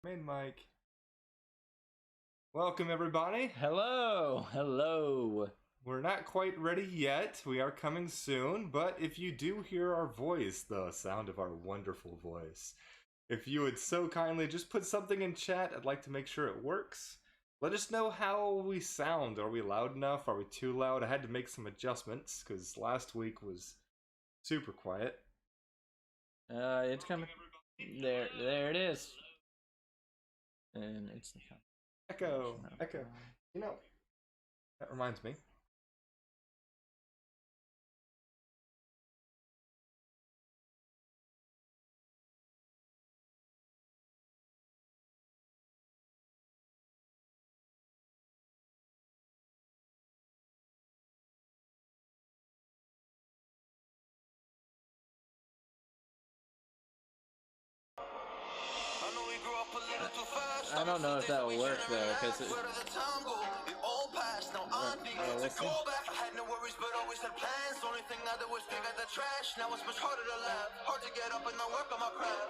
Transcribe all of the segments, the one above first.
Main mic. Welcome, everybody. Hello. We're not quite ready yet. We are coming soon, but if you do hear our voice, the sound of our wonderful voice, if you would so kindly just put something in chat, I'd like to make sure it works. Let us know how we sound. Are we loud enough? Are we too loud? I had to make some adjustments because last week was super quiet. It's coming. There it is. And it's the Echo. You know, that reminds me. I don't know if that'll work though, because it. Let's see. Had no worries, but always had plans. Only thing I did was dig out the trash. Now it's much harder to laugh. Hard to get up and not work on my craft.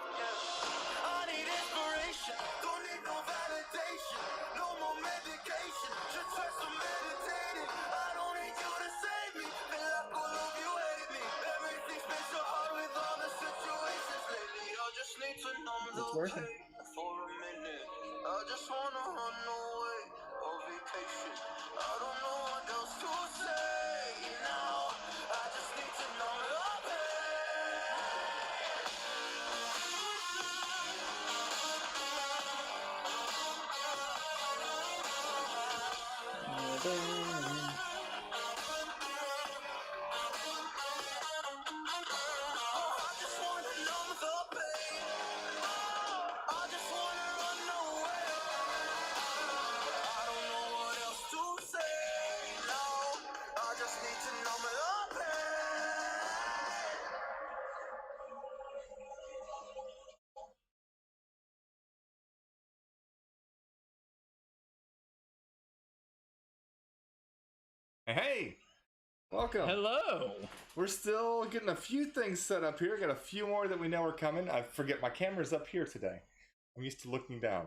I need inspiration. Don't need no validation. No more medication. Just try some meditating. I don't need you to save me. Feel like all of you hate me. Everything's been so hard with all the situations lately. I just need to numb the pain for a minute. I just wanna run away on vacation. I don't know what else to say now. I just need to numb the Ding. I just wanna numb the pain. I just wanna run away. I don't know what else to say now. I just need to numb the pain. Hey, welcome. Hello. We're still getting a few things set up here. Got a few more that we know are coming. I forget my camera's up here today. I'm used to looking down.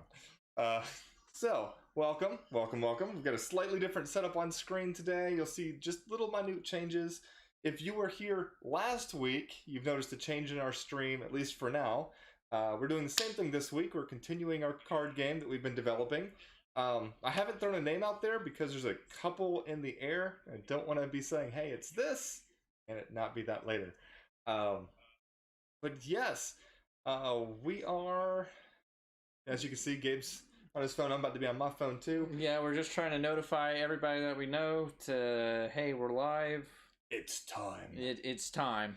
So, welcome. We've got a slightly different setup on screen today. You'll see just little minute changes. If you were here last week, you've noticed a change in our stream, at least for now. We're doing the same thing this week. We're continuing our card game that we've been developing. I haven't thrown a name out there because there's a couple in the air. I don't want to be saying, hey, it's this, and it not be that later. But yes, we are, as you can see, Gabe's on his phone. I'm about to be on my phone too. Yeah, we're just trying to notify everybody that we know to, hey, we're live. It's time. It's time.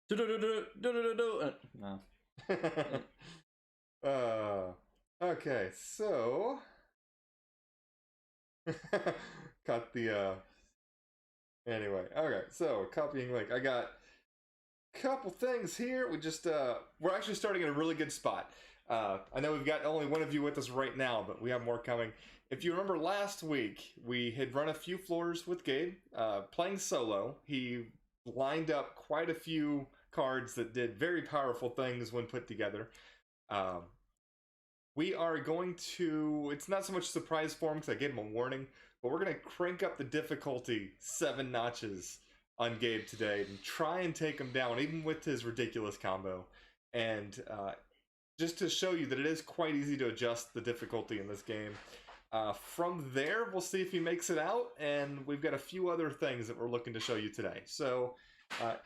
No. Okay, so got the anyway, okay, so copying link. I got a couple things here. We just we're actually starting at a really good spot. I know we've got only one of you with us right now, but we have more coming. If you remember last week, we had run a few floors with Gabe, playing solo. He lined up quite a few cards that did very powerful things when put together. We are going to, it's not so much surprise for him because I gave him a warning, but we're going to crank up the difficulty 7 notches on Gabe today and try and take him down, even with his ridiculous combo. And just to show you that it is quite easy to adjust the difficulty in this game. From there, we'll see if he makes it out, and we've got a few other things that we're looking to show you today. So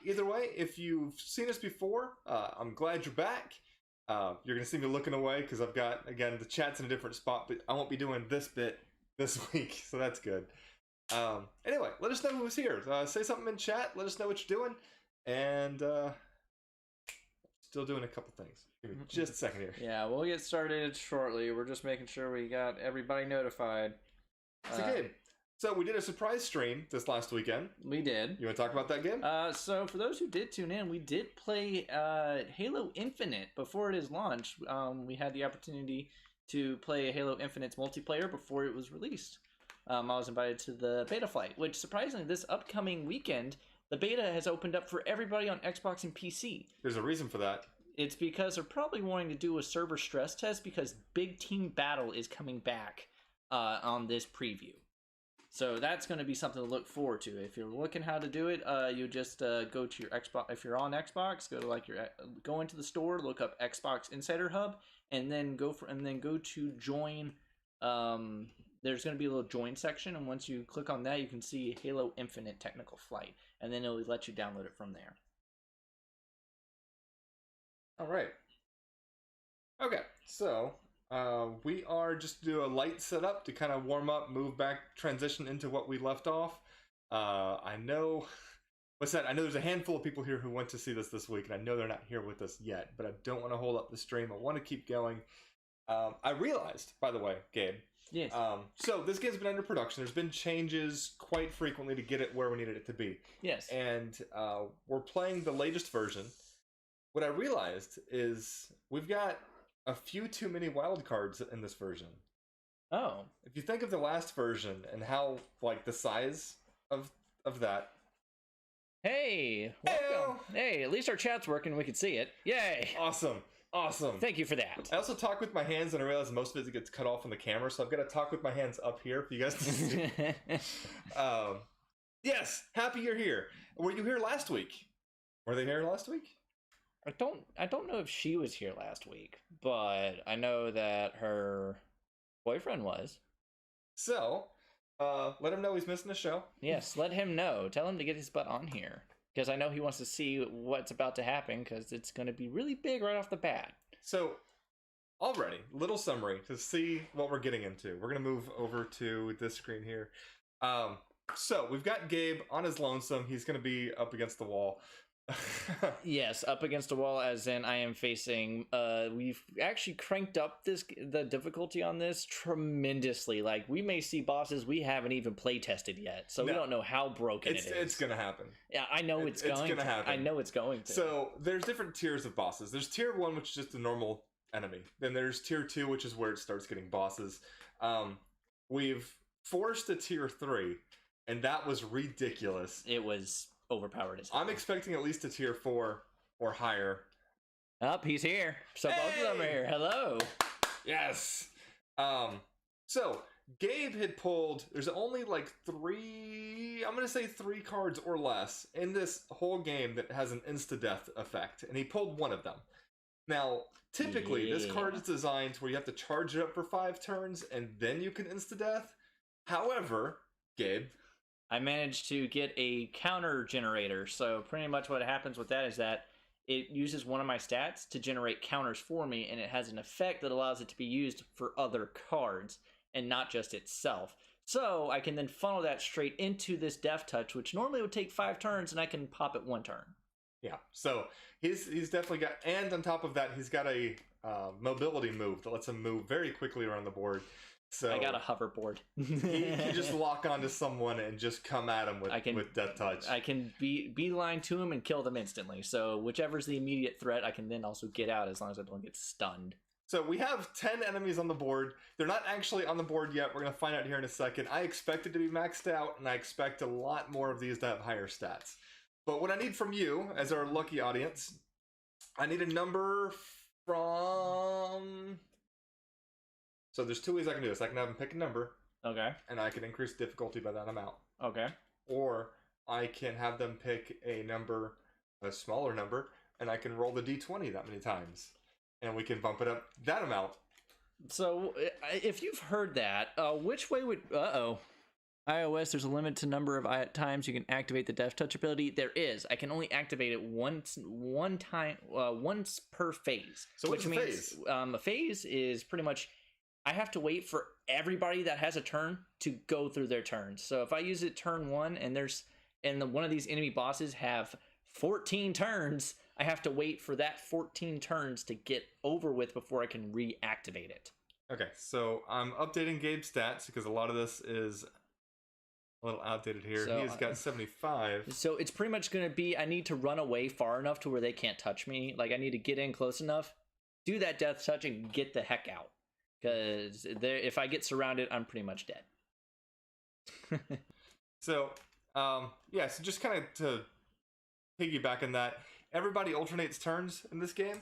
either way, if you've seen us before, I'm glad you're back. You're going to see me looking away because I've got, again, the chat's in a different spot, but I won't be doing this bit this week, so that's good. Anyway, let us know who's here. Say something in chat, let us know what you're doing, and still doing a couple things. Give me just a second here. Yeah, we'll get started shortly. We're just making sure we got everybody notified. So, Gabe, so we did a surprise stream this last weekend. We did. You want to talk about that game? So for those who did tune in, we did play Halo Infinite before it is launched. We had the opportunity to play Halo Infinite's multiplayer before it was released. I was invited to the beta flight, which surprisingly this upcoming weekend, the beta has opened up for everybody on Xbox and PC. There's a reason for that. It's because they're probably wanting to do a server stress test because Big Team Battle is coming back on this preview. So that's going to be something to look forward to. If you're looking how to do it, you just go to your Xbox. If you're on Xbox, go to go into the store, look up Xbox Insider Hub, and then go to join. There's going to be a little join section, and once you click on that, you can see Halo Infinite Technical Flight, and then it'll let you download it from there. All right. Okay, so we are just do a light setup to kind of warm up, move back, transition into what we left off. I know, I know there's a handful of people here who went to see this week, and I know they're not here with us yet, but I don't want to hold up the stream. I want to keep going. I realized, by the way, Gabe. Yes. So this game's been under production. There's been changes quite frequently to get it where we needed it to be. Yes. And we're playing the latest version. What I realized is we've got a few too many wildcards in this version. Oh. If you think of the last version and how, like, the size of that. Hey! Welcome. Hey, at least our chat's working. We can see it. Yay! Awesome. Thank you for that. I also talk with my hands, and I realize most of it gets cut off on the camera, so I've got to talk with my hands up here for you guys to see. Yes! Happy you're here. Were you here last week? Were they here last week? I don't know if she was here last week, but I know that her boyfriend was. So, let him know he's missing the show. Yes, let him know. Tell him to get his butt on here. Because I know he wants to see what's about to happen, because it's going to be really big right off the bat. So, already, little summary to see what we're getting into. We're going to move over to this screen here. So, we've got Gabe on his lonesome. He's going to be up against the wall. Yes, up against a wall, as in I am facing. We've actually cranked up the difficulty on this tremendously. Like, we may see bosses we haven't even play tested yet, so we don't know how broken it is. It's gonna happen. Yeah, I know it's going to happen. I know it's going to. So there's different tiers of bosses. There's tier 1, which is just a normal enemy. Then there's tier 2, which is where it starts getting bosses. We've forced a tier 3, and that was ridiculous. It was overpowered as hell. I'm expecting at least a tier 4 or higher. Up, he's here. So both of them are here. Hello. Yes. So Gabe had pulled. There's only like 3. I'm gonna say 3 cards or less in this whole game that has an insta-death effect, and he pulled one of them. Now, typically, this card is designed where you have to charge it up for 5 turns, and then you can insta-death. However, Gabe, I managed to get a counter generator. So pretty much what happens with that is that it uses one of my stats to generate counters for me, and it has an effect that allows it to be used for other cards and not just itself. So I can then funnel that straight into this Death Touch, which normally would take 5 turns, and I can pop it 1 turn. Yeah, so he's definitely got, and on top of that, he's got a mobility move that lets him move very quickly around the board. So I got a hoverboard. he can just lock onto someone and just come at him with Death Touch. I can beeline to him and kill them instantly. So whichever's the immediate threat, I can then also get out as long as I don't get stunned. So we have 10 enemies on the board. They're not actually on the board yet. We're going to find out here in a second. I expect it to be maxed out, and I expect a lot more of these to have higher stats. But what I need from you, as our lucky audience, I need a number from... So there's 2 ways I can do this. I can have them pick a number. Okay. And I can increase difficulty by that amount. Okay. Or I can have them pick a number, a smaller number, and I can roll the d20 that many times. And we can bump it up that amount. So if you've heard that, which way would... iOS, there's a limit to number of times you can activate the Death Touch ability. There is. I can only activate it once per phase. So which means a phase is pretty much... I have to wait for everybody that has a turn to go through their turns. So if I use it turn 1 and one of these enemy bosses have 14 turns, I have to wait for that 14 turns to get over with before I can reactivate it. Okay, so I'm updating Gabe's stats because a lot of this is a little outdated here. So, He's got 75. So it's pretty much going to be, I need to run away far enough to where they can't touch me. Like, I need to get in close enough, do that Death Touch, and get the heck out. Because if I get surrounded, I'm pretty much dead. So, yeah, so just kind of to piggyback on that, everybody alternates turns in this game.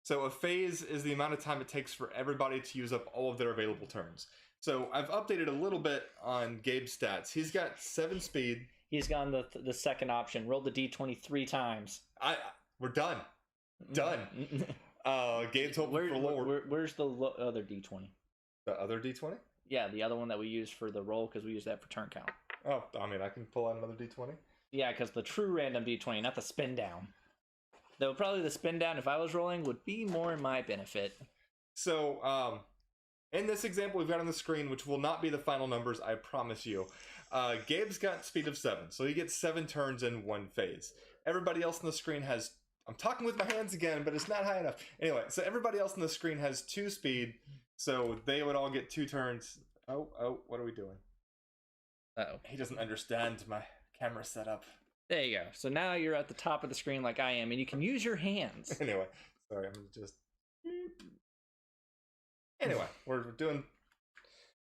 So a phase is the amount of time it takes for everybody to use up all of their available turns. So I've updated a little bit on Gabe's stats. He's got 7 speed. He's gone the second option. Roll the d20 3 times. We're done. Done. Gabe's hoping for lower. Where's the other d20? The other d20? Yeah, the other one that we use for the roll, because we use that for turn count. Oh, I mean, I can pull out another d20. Yeah, because the true random d20, not the spin down. Though probably the spin down, if I was rolling, would be more in my benefit. So, in this example we've got on the screen, which will not be the final numbers, I promise you, Gabe's got speed of 7, so he gets 7 turns in 1 phase. Everybody else on the screen has... I'm talking with my hands again, but it's not high enough. Anyway, so everybody else on the screen has 2 speed, so they would all get 2 turns. Oh, what are we doing? Uh-oh. He doesn't understand my camera setup. There you go. So now you're at the top of the screen like I am, and you can use your hands. Anyway, sorry, I'm just... Anyway, we're doing...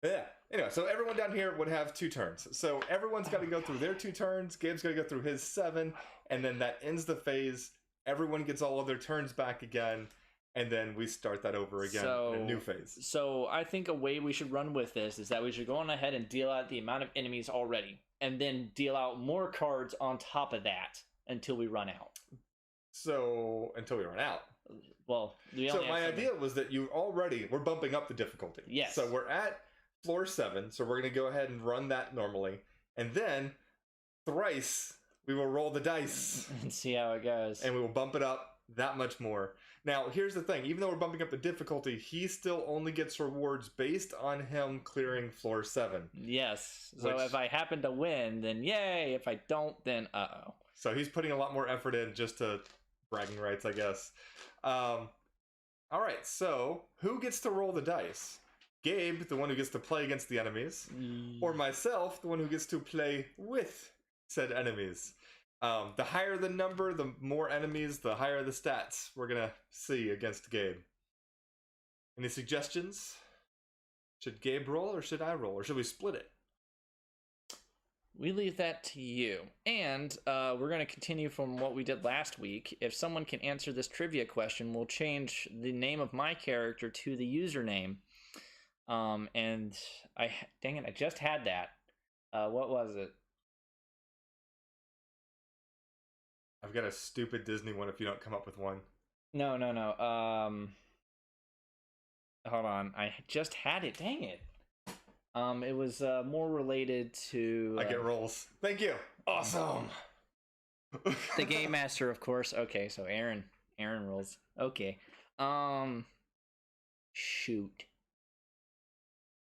Yeah. Anyway, so everyone down here would have 2 turns. So everyone's got to go through their 2 turns. Gabe's got to go through his 7, and then that ends the phase. Everyone gets all of their turns back again, and then we start that over again in a new phase. So I think a way we should run with this is that we should go on ahead and deal out the amount of enemies already, and then deal out more cards on top of that until we run out. So, until we run out. Well, my idea was that we're bumping up the difficulty. Yes. So we're at floor 7, so we're going to go ahead and run that normally, and then thrice we will roll the dice and see how it goes, and we will bump it up that much more. Now here's the thing, even though we're bumping up the difficulty, he still only gets rewards based on him clearing floor 7. Yes. So if I happen to win, then yay. If I don't, then uh-oh. So he's putting a lot more effort in just to bragging rights, I guess. All right, so who gets to roll the dice? Gabe, the one who gets to play against the enemies, or myself, the one who gets to play with said enemies. The higher the number, the more enemies, the higher the stats we're gonna see against Gabe. Any suggestions? Should Gabe roll, or should I roll, or should we split it? We leave that to you. And we're going to continue from what we did last week. If someone can answer this trivia question, we'll change the name of my character to the username. And dang it, I just had that. What was it? I've got a stupid Disney one if you don't come up with one. No. Hold on. I just had it. Dang it. It was more related to... I get rolls. Thank you. Awesome. The Game Master, of course. Okay, so Aaron rolls. Okay. Shoot.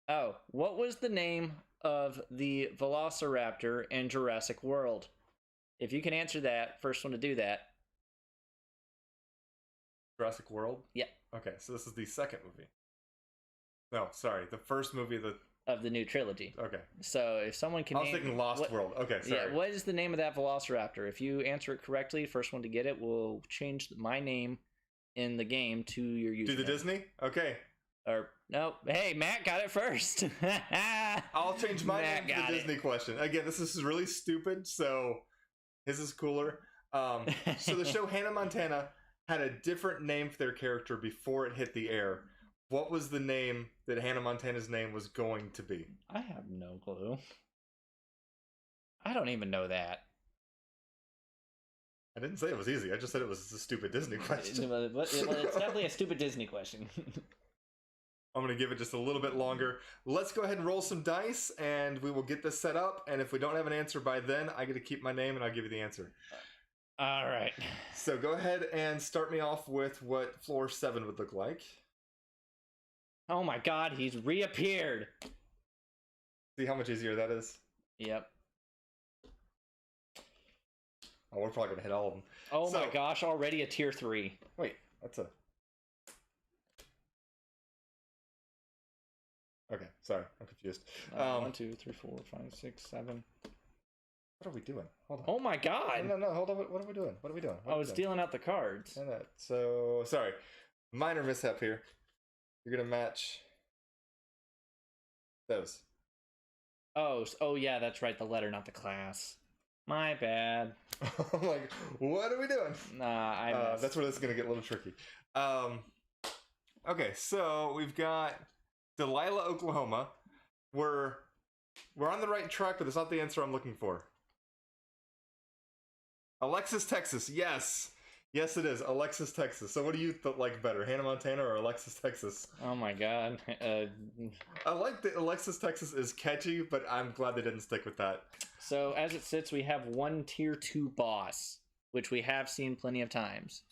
Oh, what was the name of the Velociraptor in Jurassic World? If you can answer that, first one to do that. Jurassic World? Yeah. Okay, so this is the second movie. No, sorry, the first movie of the new trilogy. Okay. So if someone can... I was thinking Lost World. Okay, sorry. Yeah, what is the name of that Velociraptor? If you answer it correctly, first one to get it will change my name in the game to your username. Do the Disney? Okay. Or, no. Hey, Matt got it first. I'll change my name to the Disney question. Again, this is really stupid, so his is cooler. So the show Hannah Montana had a different name for their character before it hit the air. What was the name that Hannah Montana's name was going to be? I have no clue. I don't even know that. I didn't say it was easy. I just said it was a stupid Disney question. Well, it's definitely a stupid Disney question. I'm going to give it just a little bit longer. Let's go ahead and roll some dice, and we will get this set up. And if we don't have an answer by then, I get to keep my name, and I'll give you the answer. All right. So go ahead and start me off with what floor 7 would look like. Oh my god, he's reappeared. See how much easier that is? Yep. Oh, we're probably going to hit all of them. Oh my gosh, already a tier 3. Wait, that's a... Okay, sorry, I'm confused. 1, 2, 3, 4, 5, 6, 7. What are we doing? Hold on. Oh my god! No, hold on. What are we doing? What are we doing? I was dealing out the cards. So, sorry. Minor mishap here. You're going to match those. Oh, yeah, that's right. The letter, not the class. My bad. I'm like, what are we doing? Nah, I missed. That's where this is gonna get a little tricky. Okay, so we've got Delilah, Oklahoma. We're on the right track, but that's not the answer I'm looking for. Alexis, Texas. Yes, it is Alexis, Texas. So what do you like better, Hannah Montana or Alexis, Texas? Oh my god. I like that Alexis, Texas is catchy, but I'm glad they didn't stick with that. So as it sits, we have one tier 2 boss, which we have seen plenty of times.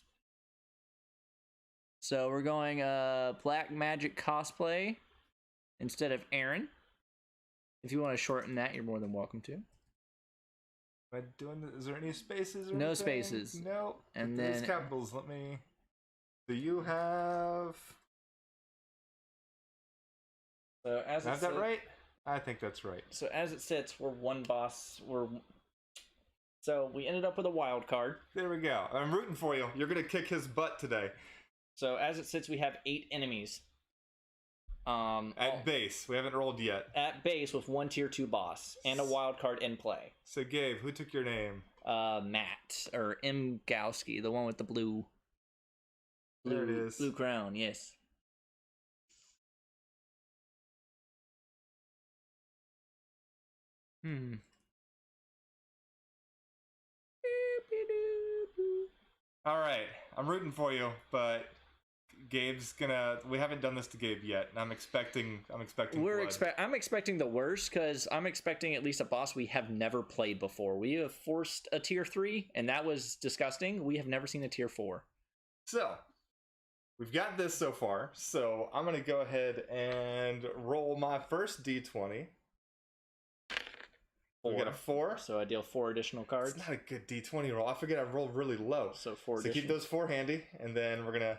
So we're going Black Magic cosplay instead of Aaron. If you want to shorten that, you're more than welcome to. Am I doing this? Is there any spaces? Or No anything? spaces. No. And There's then capitals. Let me. Do you have? So as Is that right? I think that's right. So as it sits, we're one boss. So we ended up with a wild card. There we go. I'm rooting for you. You're gonna kick his butt today. So as it sits, we have 8 enemies. At base, we haven't rolled yet. At base with one tier 2 boss and a wild card in play. So Gabe, who took your name? Matt or M. Gowski, the one with the blue. There it is. Blue crown, yes. All right, I'm rooting for you, but Gabe's gonna. We haven't done this to Gabe yet, and I'm expecting. I'm expecting the worst because I'm expecting at least a boss we have never played before. We have forced a tier 3, and that was disgusting. We have never seen a tier 4. So we've got this so far. So I'm gonna go ahead and roll my first D20. We got a 4. So I deal 4 additional cards. It's not a good D20 roll. I forget I rolled really low. So 4 So keep those 4 handy, and then we're gonna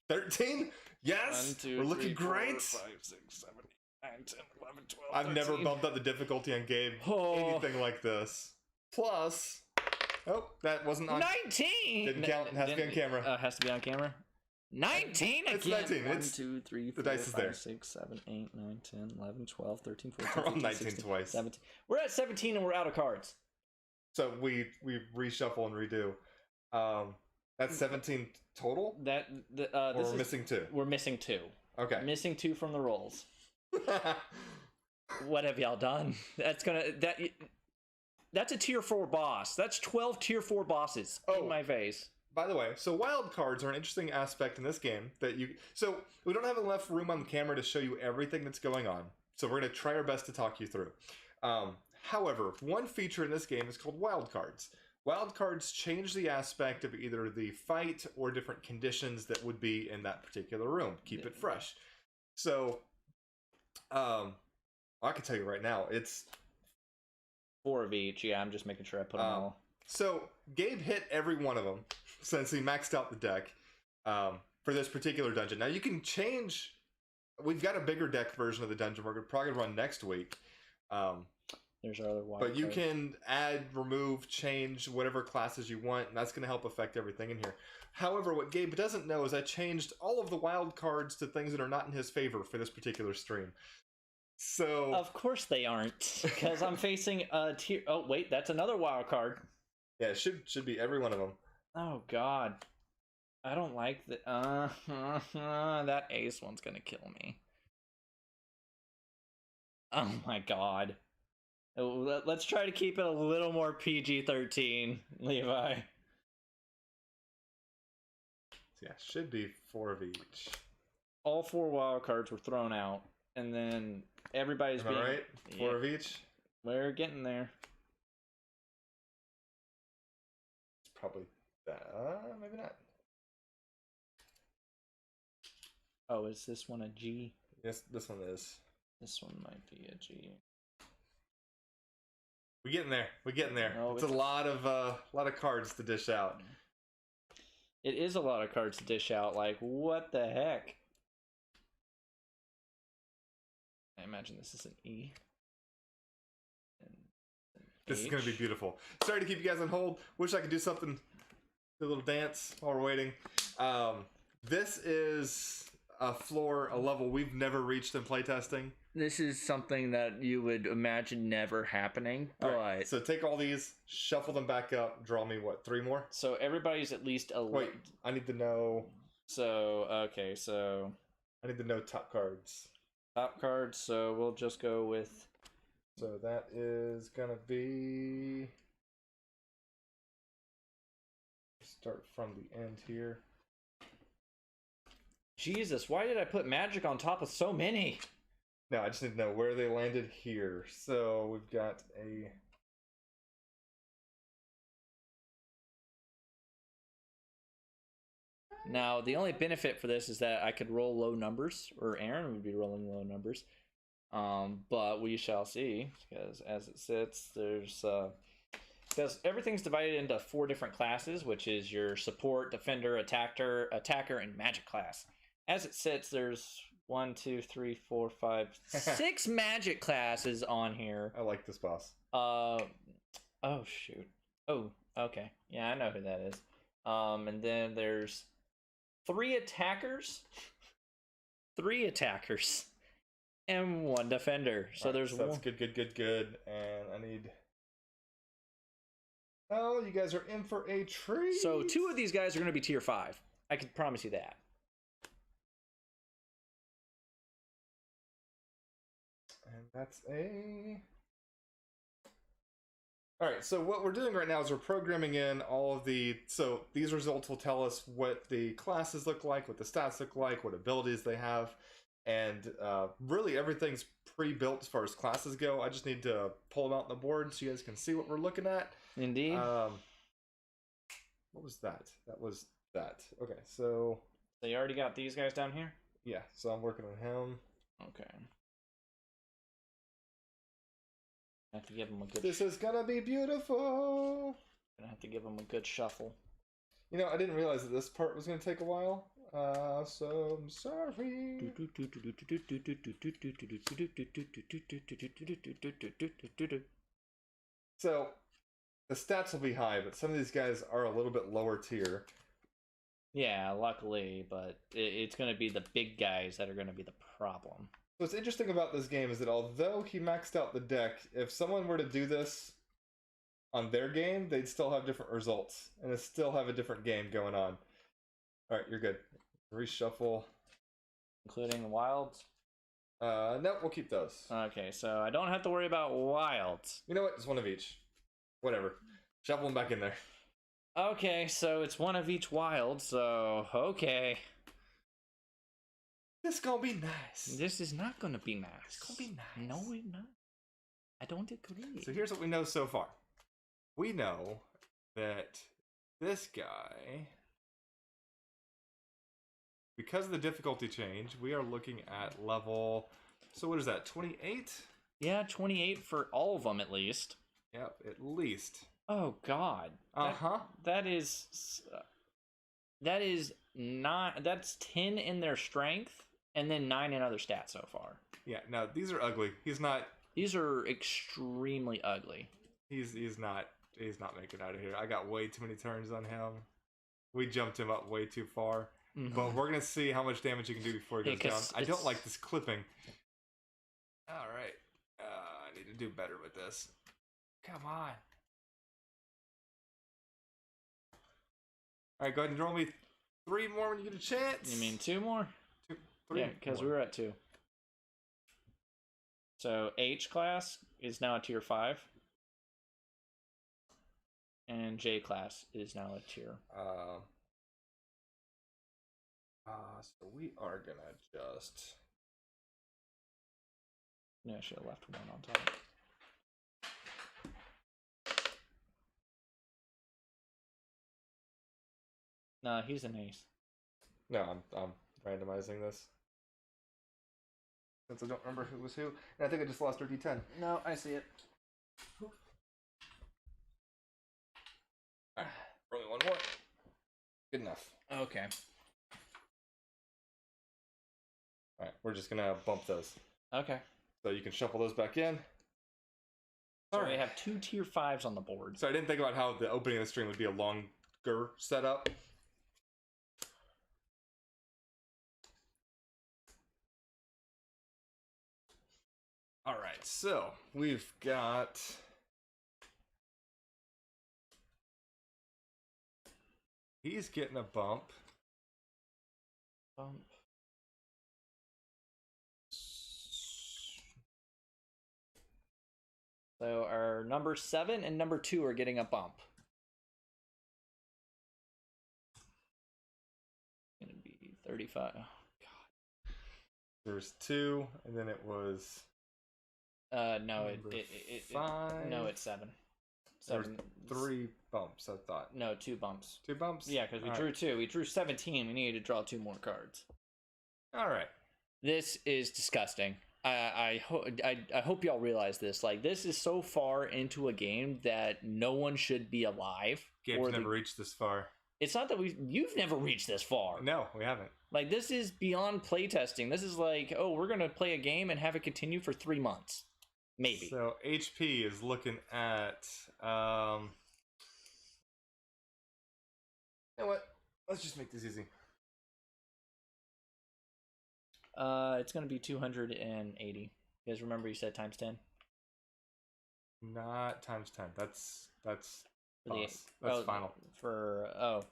13. Yes, 1, 2, we're looking 3, great. 4, 5, 6, 7, 8, 9, 10, 11, 12. I've 13. never bumped up the difficulty on Gabe anything like this. Plus, oh, that wasn't on. 19. Didn't count. It has to be on camera. Has to be on camera. 19 It's again. 19. 1, It's 2, 3, the 4, dice is 5, there. 6, 7, 8, 9, 10, 11, 12, 13, 14, We're on 15, 19 16, twice. 17. We're at 17 and we're out of cards. So we reshuffle and redo. That's 17 total. Or Or we're missing 2. We're missing 2. Okay. Missing 2 from the rolls. What have y'all done? That's a tier 4 boss. That's 12 tier 4 bosses in my face. By the way, so wild cards are an interesting aspect in this game that so we don't have enough room on the camera to show you everything that's going on. So we're going to try our best to talk you through. However, one feature in this game is called wild cards. Wild cards change the aspect of either the fight or different conditions that would be in that particular room. Keep it fresh. So, I can tell you right now, it's 4 of each. Yeah, I'm just making sure I put them all. So Gabe hit every one of them since he maxed out the deck for this particular dungeon. Now you can change. We've got a bigger deck version of the dungeon we're probably gonna run next week. There's our other wild But you card. can add, remove, change whatever classes you want, and that's going to help affect everything in here. However, what Gabe doesn't know is I changed all of the wild cards to things that are not in his favor for this particular stream. So Of course they aren't, because I'm facing a tier. Oh wait, that's another wild card. yeah, it should be every one of them. Oh god, I don't like that. That ace one's gonna kill me. Oh my god. Let's try to keep it a little more PG-13, Levi. Yeah, should be 4 of each. All 4 wild cards were thrown out, and then everybody's Am I right? 4 of each? We're getting there. It's probably that. Maybe not. Oh, is this one a G? Yes, this one is. This one might be a G. We're getting there. We're getting there. No, it's a lot of cards to dish out. It is a lot of cards to dish out. Like, what the heck? I imagine this is an E. And an This is H. going to be beautiful. Sorry to keep you guys on hold. Wish I could do something, do a little dance while we're waiting. This is a floor, a level we've never reached in playtesting. This is something that you would imagine never happening, All but right, so take all these, shuffle them back up, draw me what, 3 more? so everybody's at least a Wait, I need to know. So okay, so I need to know top cards. top cards. So we'll just go with So that is gonna be. Start from the end here. Jesus. Why did I put magic on top of so many? No, I just need to know where they landed here. So we've got a. Now the only benefit for this is that I could roll low numbers, or Aaron would be rolling low numbers. But we shall see, because as it sits, there's because everything's divided into 4 different classes, which is your support, defender, attacker, and magic class. As it sits, there's 1, 2, 3, 4, 5, 6 magic classes on here. I like this boss. Oh shoot. Oh, okay. Yeah, I know who that is. And then there's 3 attackers, and 1 defender. So Alright, there's so that's one. good. And I need. Oh, you guys are in for a treat. So 2 of these guys are going to be tier 5. I can promise you that. And that's a. Alright, so what we're doing right now is we're programming in all of the. So these results will tell us what the classes look like, what the stats look like, what abilities they have. And really everything's pre-built as far as classes go. I just need to pull them out on the board so you guys can see what we're looking at. Indeed. What was that? That was that. Okay, so So you already got these guys down here? yeah, so I'm working on him. Okay. I have to give him a good. This is gonna be beautiful. Gonna have to give him a good shuffle. You know, I didn't realize that this part was gonna take a while. So I'm sorry. So the stats will be high, but some of these guys are a little bit lower tier. Yeah, luckily, but it's gonna be the big guys that are gonna be the problem. What's interesting about this game is that although he maxed out the deck, if someone were to do this on their game, they'd still have different results, and they still have a different game going on. Alright, you're good. Reshuffle. Including the wilds? No, we'll keep those. Okay, so I don't have to worry about wilds. You know what? It's one of each. Whatever. Shuffle them back in there. Okay, so it's one of each wild, so okay. This gonna be nice. This is not gonna be nice. It's gonna be nice. No, it's not. I don't agree. So here's what we know so far. We know that this guy, because of the difficulty change, we are looking at level. So what is that? 28? Yeah, 28 for all of them at least. Yep, at least. Oh God. That is not. That's 10 in their strength, and then 9 in other stats so far. Yeah, no, these are ugly. He's not. These are extremely ugly. He's not making it out of here. I got way too many turns on him. We jumped him up way too far. But we're gonna see how much damage he can do before he goes down. I don't like this clipping. All right, I need to do better with this. Come on. All right, go ahead and roll me 3 more when you get a chance. You mean 2 more? 3 Yeah, because we were at 2. So H class is now a tier 5. And J class is now a tier. So we are gonna just. No, I should have left 1 on top. No, he's an ace. No, I'm randomizing this. Since I don't remember who was who. And I think I just lost our D10. No, I see it. Only 1 more. Good enough. Okay. Alright, we're just gonna bump those. Okay. So you can shuffle those back in. So we have 2 tier 5s on the board. So I didn't think about how the opening of the stream would be a longer setup. All right, so we've got. He's getting a bump. Bump. So our number 7 and number 2 are getting a bump. It's gonna be 35. Oh, God. There's 2, and then it was. No, Number no, 5. it's 7. There's 7. 3 bumps, I thought. No, 2 bumps. 2 bumps? Yeah, because we All drew right. 2. We drew 17. We needed to draw 2 more cards. All right. This is disgusting. I hope y'all realize this. Like, this is so far into a game that no one should be alive. Game's never reached this far. It's not that you've never reached this far. No, we haven't. Like, this is beyond playtesting. This is like, oh, we're gonna play a game and have it continue for 3 months, maybe. So HP is looking at. You know what? Let's just make this easy. It's gonna be 280. You guys remember you said times 10? Not times 10. That's For the- boss. That's final. So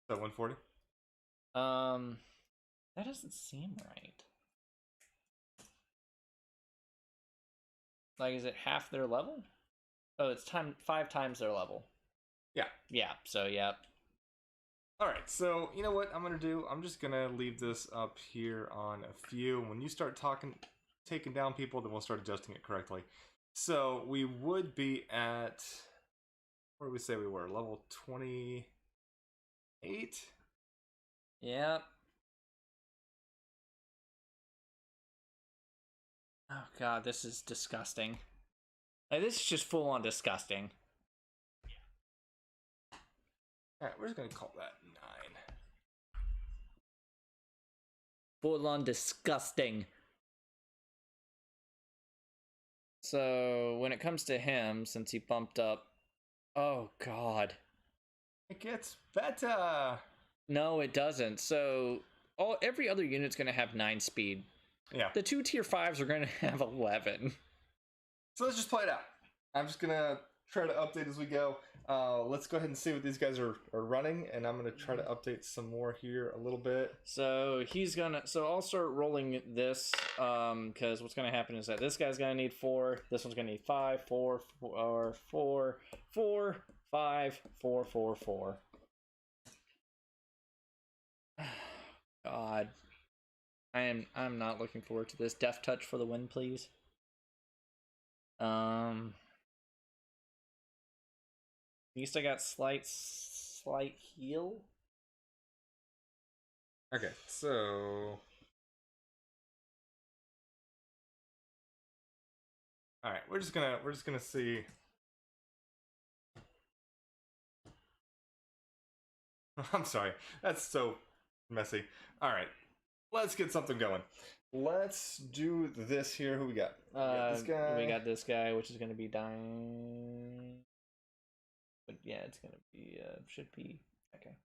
So 140. that doesn't seem right. Like, is it half their level? Oh, it's 5 times their level. Yeah. Yeah. So yeah. All right. So you know what I'm gonna do? I'm just gonna leave this up here on a few. When you start taking down people, then we'll start adjusting it correctly. So we would be at. Where did we say we were? Level 28. Yep. Oh God, this is disgusting. Like, this is just full on disgusting. All right. We're just gonna call that 9. Full on disgusting. So when it comes to him, since he bumped up, oh God, It gets better. no, it doesn't. So every other unit's gonna have 9 speed. Yeah. The 2 tier 5s are gonna have 11. So let's just play it out. I'm just gonna try to update as we go. Let's go ahead and see what these guys are running, and I'm gonna try to update some more here a little bit. So I'll start rolling this, because what's gonna happen is that this guy's gonna need 4, this one's gonna need 5, 4, 4, 4, 4, 5, 4, 4, 4. God. I'm not looking forward to this. Death touch for the win, please. At least I got slight heal. Okay, so all right, we're just gonna see. I'm sorry, that's so messy. All right, let's get something going. Let's do this here. Who we got? We got this guy. We got this guy, which is going to be dying. But yeah, it's going to be, should be, okay.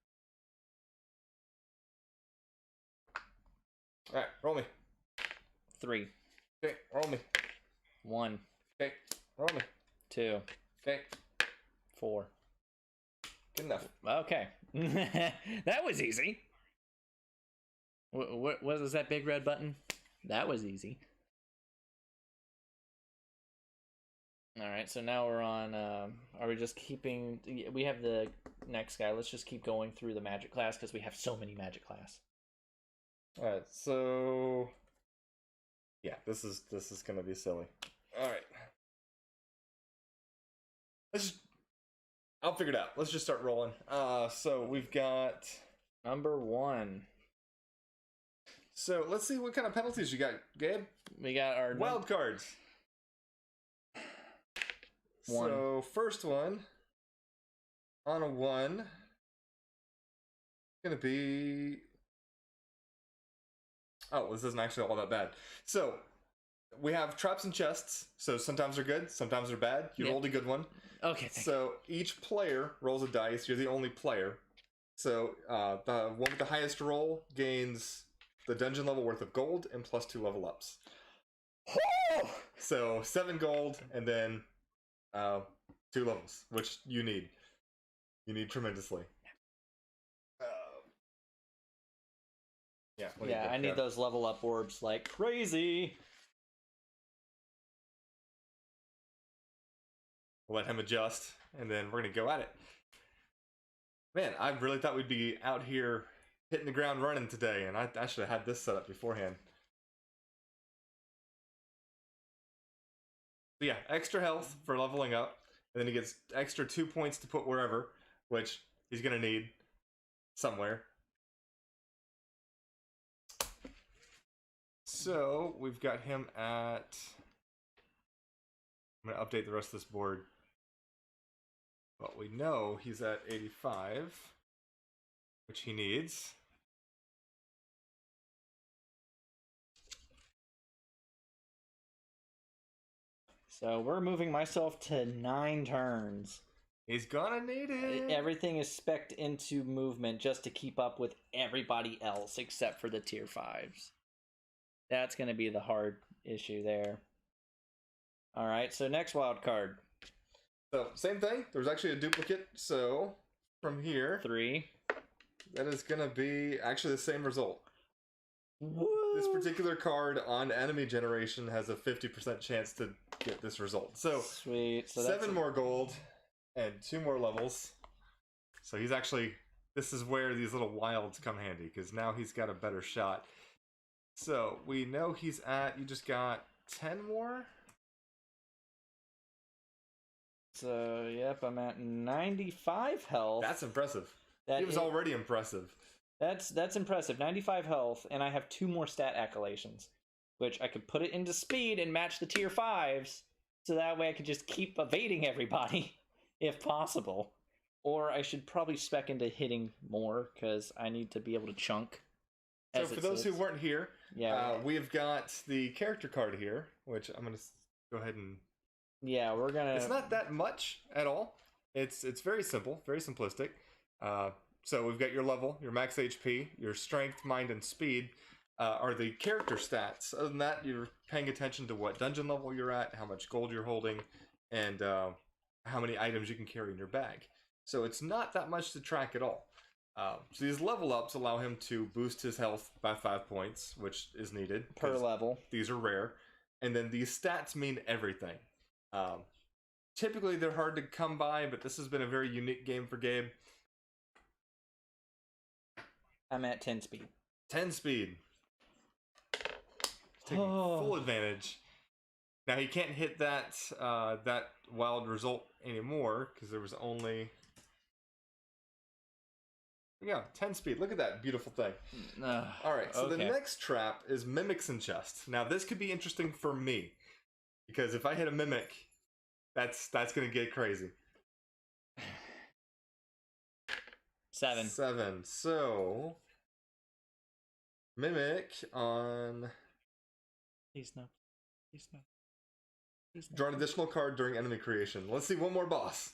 All right, roll me. 3, Okay, roll me. 1, Okay, roll me. 2, Okay, 4. good enough. Okay. That was easy. What was that big red button? That was easy. Alright, so now we're on, are we just keeping, we have the next guy, let's just keep going through the magic class, because we have so many magic class. All right, so yeah, this is gonna be silly. All right, I'll figure it out. Let's just start rolling. So we've got Number 1. So let's see what kind of penalties you got, Gabe. We got our Wild cards. 1. So first one on a 1 gonna be. Oh, this isn't actually all that bad. So we have traps and chests. So sometimes they're good, sometimes they're bad. You rolled a good one. Okay. So each player rolls a dice. You're the only player. So the one with the highest roll gains the dungeon level worth of gold and +2 level ups. So 7 gold and then 2 levels, which you need. You need tremendously. Yeah, what do you Yeah, think, I need Kev? those level up orbs like crazy. We'll let him adjust, and then we're gonna go at it. Man, I really thought we'd be out here hitting the ground running today, and I should have had this set up beforehand. But yeah, extra health for leveling up, and then he gets extra 2 points to put wherever, which he's gonna need somewhere. So we've got him at. I'm gonna update the rest of this board. But we know he's at 85, which he needs. So we're moving myself to 9 turns. He's gonna need it. Everything is spec'd into movement just to keep up with everybody else except for the tier 5s. That's going to be the hard issue there. All right, so next wild card. So, same thing. There's actually a duplicate. So, from here, 3. that is going to be actually the same result. Woo! This particular card on enemy generation has a 50% chance to get this result. So, Sweet. So 7 more gold and 2 more levels. So, he's actually... This is where these little wilds come handy, because now he's got a better shot. So, we know he's at... You just got 10 more? So, yep, I'm at 95 health. That's impressive. That He was is- already impressive. That's impressive. 95 health, and I have 2 more stat accolades, which I could put it into speed and match the tier 5s, so that way I could just keep evading everybody, if possible. Or I should probably spec into hitting more, because I need to be able to chunk. So as for it those who sits. weren't here, Yeah, we've got the character card here, which I'm going to go ahead and... yeah, we're gonna... It's not that much at all. It's very simple, very simplistic. So we've got your level, your max HP, your strength, mind, and speed are the character stats. Other than that, you're paying attention to what dungeon level you're at, how much gold you're holding, and how many items you can carry in your bag. So it's not that much to track at all. So these level ups allow him to boost his health by 5 points, which is needed. per 'cause level. These are rare. And then these stats mean everything. Typically they're hard to come by, but this has been a very unique game for Gabe. I'm at 10 speed. 10 speed. Taking full advantage. Now he can't hit that that wild result anymore because there was only... Yeah, 10 speed. Look at that beautiful thing. All right, so the okay. next trap is Mimics and Chest. Now this could be interesting for me because if I hit a Mimic, that's going to get crazy. 7. 7. So Mimic on Please no. Please no. Please no. draw an additional card during enemy creation. Let's see one more boss.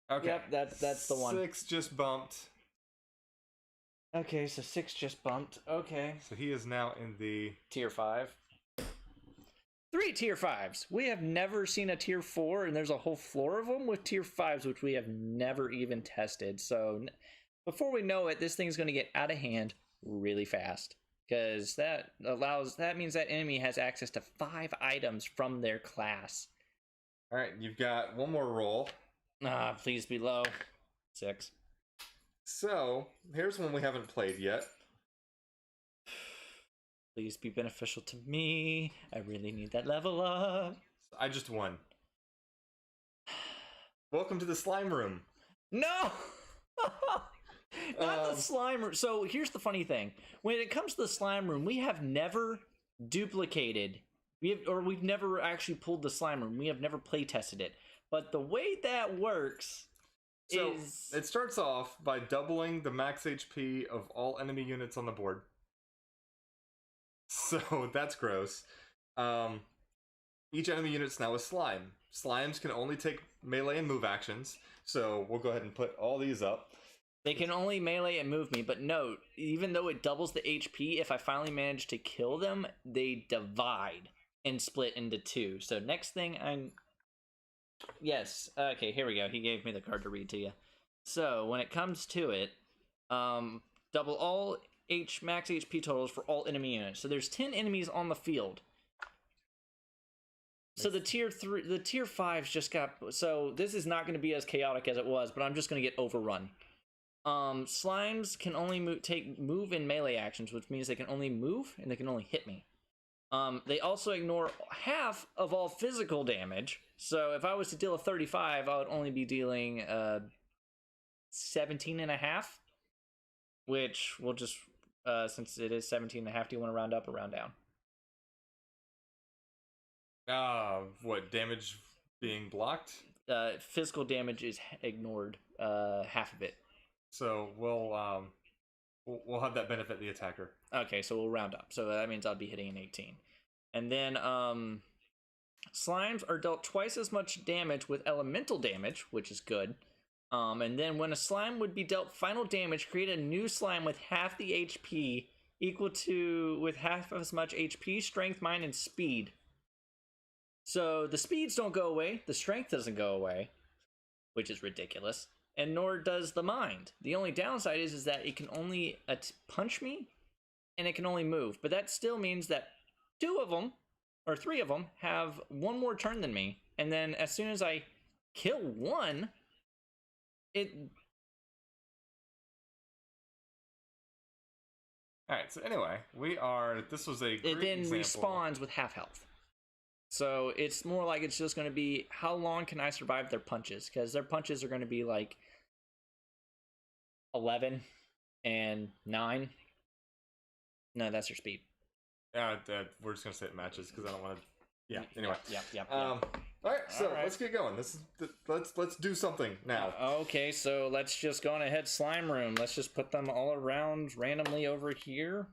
Okay. Yep, that's the one. 6 just bumped. Okay, so 6 just bumped. Okay. So he is now in the... Tier 5. 3 tier 5s. We have never seen a tier 4, and there's a whole floor of them with tier 5s, which we have never even tested. So before we know it, this thing's going to get out of hand really fast. Because that means that enemy has access to 5 items from their class. All right, you've got one more roll. Please be low. 6. So here's one we haven't played yet. Please be beneficial to me. I really need that level up. I just won. Welcome to the slime room. No! Not the slime room. So here's the funny thing. When it comes to the slime room, we have never duplicated. We've never actually pulled the slime room. We have never play tested it. But the way that works So is... it starts off by doubling the max HP of all enemy units on the board. So that's gross. Each enemy unit's now a slime. Slimes can only take melee and move actions. So we'll go ahead and put all these up. They can only melee and move me, but note, even though it doubles the HP, if I finally manage to kill them, they divide and split into 2. So next thing Yes, okay, here we go. He gave me the card to read to you. So when it comes to it, double all max HP totals for all enemy units. So there's 10 enemies on the field. So the tier 5s just got... So this is not going to be as chaotic as it was, but I'm just going to get overrun. Slimes can only move in melee actions, which means they can only move and they can only hit me. They also ignore half of all physical damage. So if I was to deal a 35, I would only be dealing 17 and a half, which will just, since it is 17 and a half, do you want to round up or round down? What, damage being blocked? Physical damage is ignored, half of it. So we'll have that benefit the attacker. Okay, so we'll round up. So that means I'll be hitting an 18. And then slimes are dealt twice as much damage with elemental damage, which is good. And then when a slime would be dealt final damage, create a new slime with half the HP with half as much HP, strength, mind, and speed. So the speeds don't go away, the strength doesn't go away, which is ridiculous. And nor does the mind. The only downside is that it can only punch me, and it can only move. But that still means that 2 of them, or 3 of them, have 1 more turn than me. And then as soon as I kill one, it... Alright, so anyway, this was a great It then example. respawns with half health. So it's more like it's just going to be, how long can I survive their punches? Because their punches are going to be like 11 and 9. No, that's your speed. Yeah, we're just gonna say it matches because I don't want to. Yeah. Anyway. Yeah. All right. So Alright. let's get going. Let's do something now. Okay, so let's just go on ahead. Slime room. Let's just put them all around randomly over here.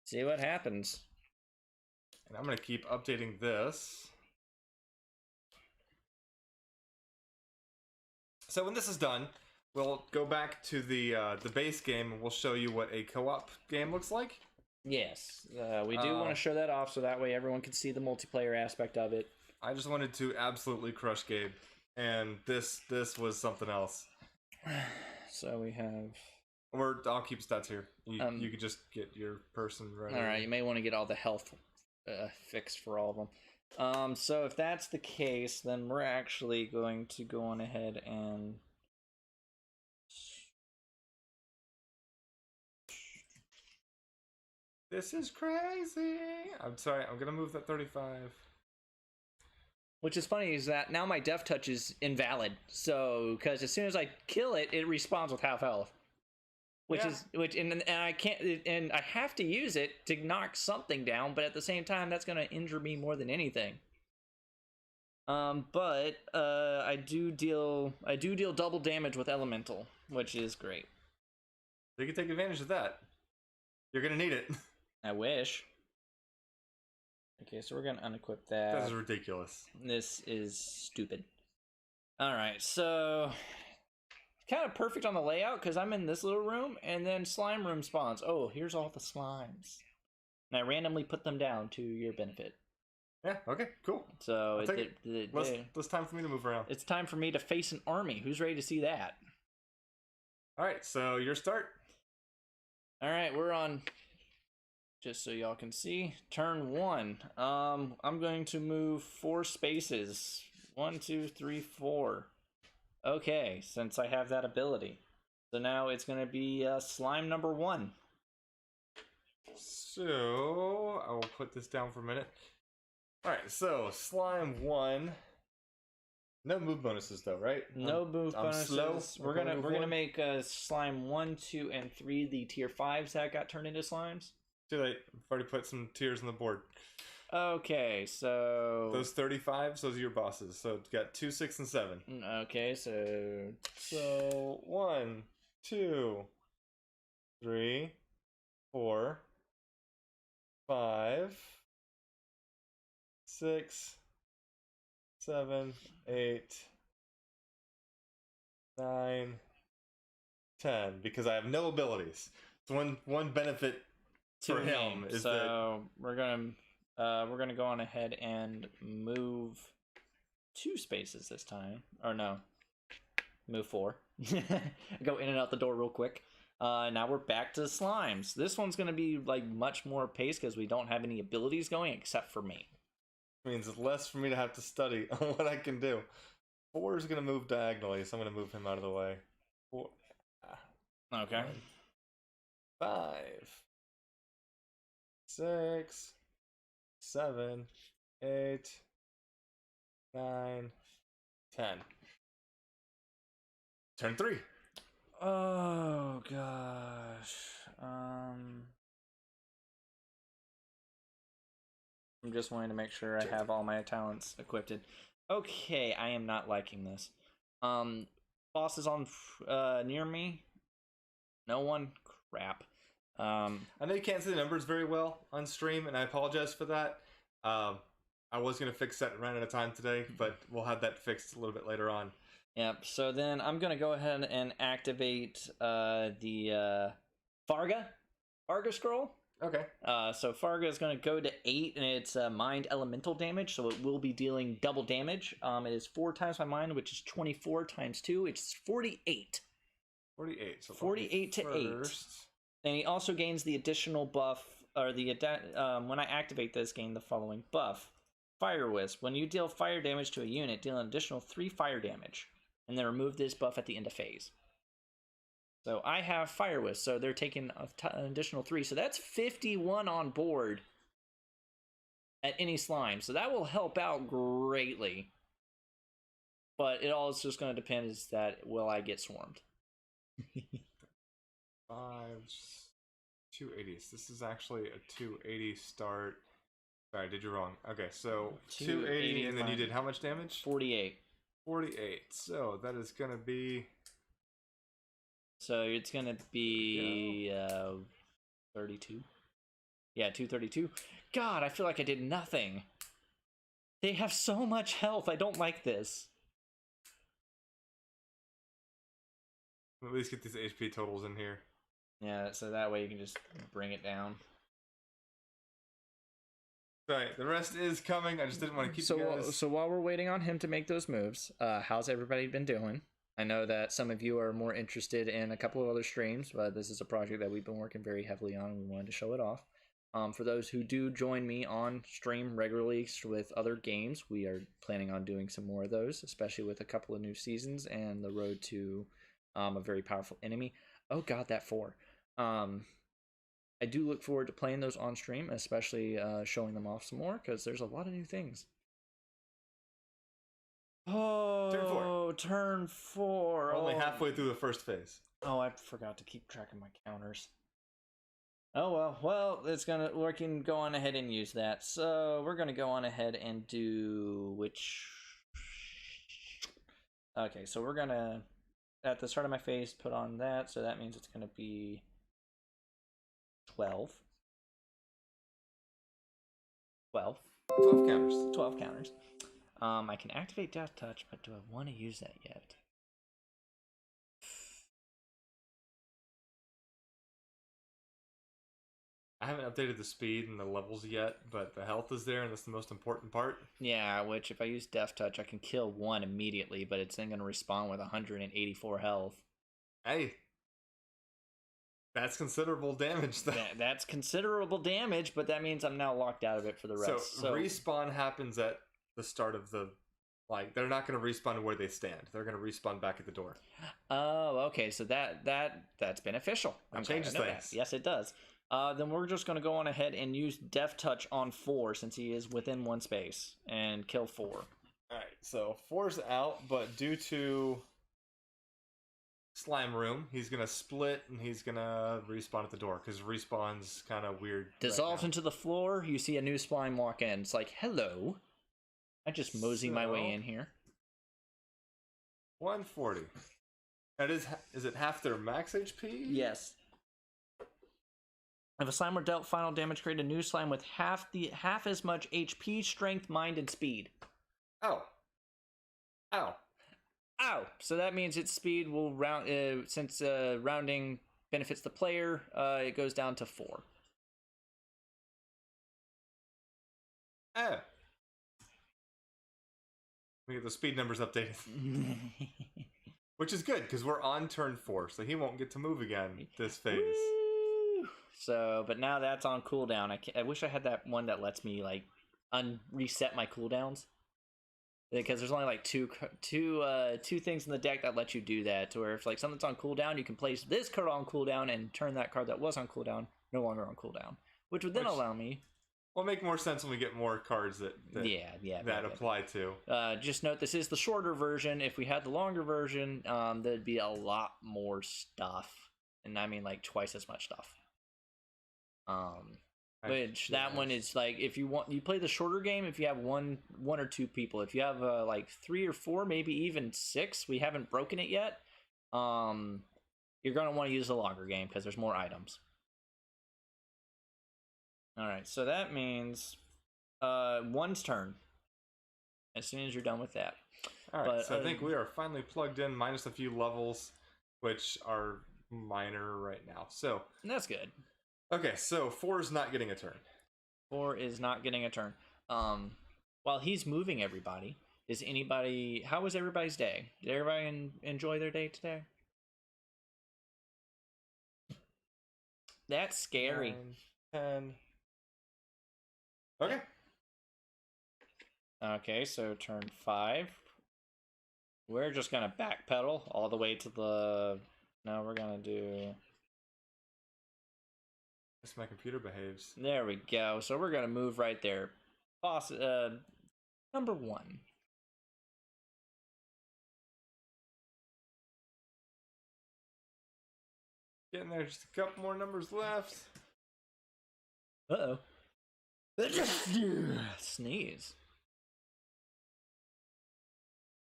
See what happens. And I'm gonna keep updating this. So when this is done, we'll go back to the base game and we'll show you what a co-op game looks like. Yes, we do want to show that off so that way everyone can see the multiplayer aspect of it. I just wanted to absolutely crush Gabe, and this was something else. So we have... I'll keep stats here. You could just get your person right. All right, you may want to get all the health fixed for all of them. So if that's the case, then we're actually going to go on ahead and... This is crazy. I'm sorry, I'm gonna move that 35. Which is funny is that now my death touch is invalid. So, because as soon as I kill it, it respawns with half health. And I can't, and I have to use it to knock something down, but at the same time, that's gonna injure me more than anything. But I do deal double damage with elemental, which is great. You can take advantage of that. You're gonna need it. I wish. Okay, so we're gonna unequip that. That is ridiculous. This is stupid. Alright, so kind of perfect on the layout because I'm in this little room and then slime room spawns. Oh, here's all the slimes. And I randomly put them down to your benefit. Yeah, okay, cool. So it's time for me to move around. It's time for me to face an army. Who's ready to see that? Alright, so your start. Alright, we're on, just so y'all can see, turn 1. I'm going to move 4 spaces. 1, 2, 3, 4. Okay, since I have that ability. So now it's going to be slime number 1. So I will put this down for a minute. Alright, so slime 1. No move bonuses though, right? No move bonuses. Slow. We're gonna make slime 1, 2, and 3 the tier 5s that got turned into slimes. Too late. I've already put some tiers on the board. Okay, so those 35s, those are your bosses. So you got 2, 6, and 7. Okay, so 1, 2, 3, 4, 5, 6, 7, 8, 9, 10 because I have no abilities. So one benefit for him is that so we're gonna go on ahead and move 2 spaces this time, or no, move 4. Go in and out the door real quick. Now we're back to slimes. This one's gonna be like much more pace because we don't have any abilities going except for me. means it's less for me to have to study on what I can do. 4 is going to move diagonally, so I'm going to move him out of the way. 4, Okay. 5, 6, 7, 8, 9, 10. Turn 3. Oh gosh. I'm just wanting to make sure I have all my talents equipped. Okay, I am not liking this. Boss is on near me. No one. Crap. I know you can't see the numbers very well on stream, and I apologize for that. I was going to fix that and ran out of time today, but we'll have that fixed a little bit later on. Yep, so then I'm going to go ahead and activate the Farga scroll. Okay. So Farga is going to go to 8, and it's mind elemental damage, so it will be dealing double damage. It is 4 times my mind, which is 24 times 2. It's 48. 48. So 48 to 8. And he also gains the additional buff, or when I activate this, gain the following buff. Fire Wisp. When you deal fire damage to a unit, deal an additional 3 fire damage. And then remove this buff at the end of phase. So I have Fire Wisp, so they're taking an additional 3. So that's 51 on board at any slime. So that will help out greatly. But it all is just going to depend is that will I get swarmed. 5, 280s. This is actually a 280 start. Sorry, did you wrong? Okay, so 280, and then you did how much damage? 48. 48. So that is going to be... So it's going to be 32. Yeah, 232. God, I feel like I did nothing. They have so much health. I don't like this. At least get these HP totals in here. Yeah, so that way you can just bring it down. Right, the rest is coming. I just didn't want to keep you guys. So while we're waiting on him to make those moves, how's everybody been doing? I know that some of you are more interested in a couple of other streams, but this is a project that we've been working very heavily on, and we wanted to show it off. For those who do join me on stream regularly with other games, we are planning on doing some more of those, especially with a couple of new seasons and the road to a very powerful enemy. Oh god, that 4. I do look forward to playing those on stream, especially showing them off some more, because there's a lot of new things. Oh, turn 4. Only halfway through the first phase. Oh, I forgot to keep track of my counters. Oh well, we can go on ahead and use that. So we're gonna go on ahead and do which. Okay, so we're gonna at the start of my phase put on that, so that means it's gonna be 12. 12 counters. 12 counters. I can activate Death Touch, but do I want to use that yet? I haven't updated the speed and the levels yet, but the health is there, and that's the most important part. Yeah, which if I use Death Touch, I can kill 1 immediately, but it's then going to respawn with 184 health. Hey, that's considerable damage, though. That's considerable damage, but that means I'm now locked out of it for the rest. So respawn happens at the start of the... Like, they're not going to respawn to where they stand. They're going to respawn back at the door. Oh, okay, so that's beneficial. That changes things. Yes, it does. Then we're just going to go on ahead and use Death Touch on 4 since he is within 1 space and kill 4. Alright, so 4's out, but due to Slime Room, he's going to split and he's going to respawn at the door because respawn's kind of weird. Dissolves into the floor, you see a new slime walk in. It's like, hello. I just mosey my way in here. 140. That is it half their max HP? Yes. If a slime were dealt final damage, create a new slime with half as much HP, strength, mind, and speed. Oh. Ow. Ow! So that means its speed will round since rounding benefits the player. It goes down to 4. Oh. We get the speed numbers updated. Which is good, because we're on turn 4, so he won't get to move again this phase. Woo! So, but now that's on cooldown. I wish I had that one that lets me, like, reset my cooldowns. Because there's only, like, two things in the deck that let you do that. To where if, like, something's on cooldown, you can place this card on cooldown and turn that card that was on cooldown no longer on cooldown. Which would then allow me... Will make more sense when we get more cards that apply to. Just note, this is the shorter version. If we had the longer version, there'd be a lot more stuff, and I mean like twice as much stuff. Which that one is like, if you want, you play the shorter game. If you have one or two people, if you have like 3 or 4, maybe even 6, we haven't broken it yet. You're gonna want to use the longer game because there's more items. Alright, so that means one's turn. As soon as you're done with that. Alright, so I think we are finally plugged in, minus a few levels, which are minor right now. So that's good. Okay, so 4 is not getting a turn. 4 is not getting a turn. While he's moving everybody, how was everybody's day? Did everybody enjoy their day today? That's scary. 9, 10... Okay. Okay, so turn 5. We're just gonna backpedal all the way to the... No, we're gonna do... Guess my computer behaves. There we go. So we're gonna move right there. Boss, number 1. Getting there, just a couple more numbers left. Uh-oh. Sneeze.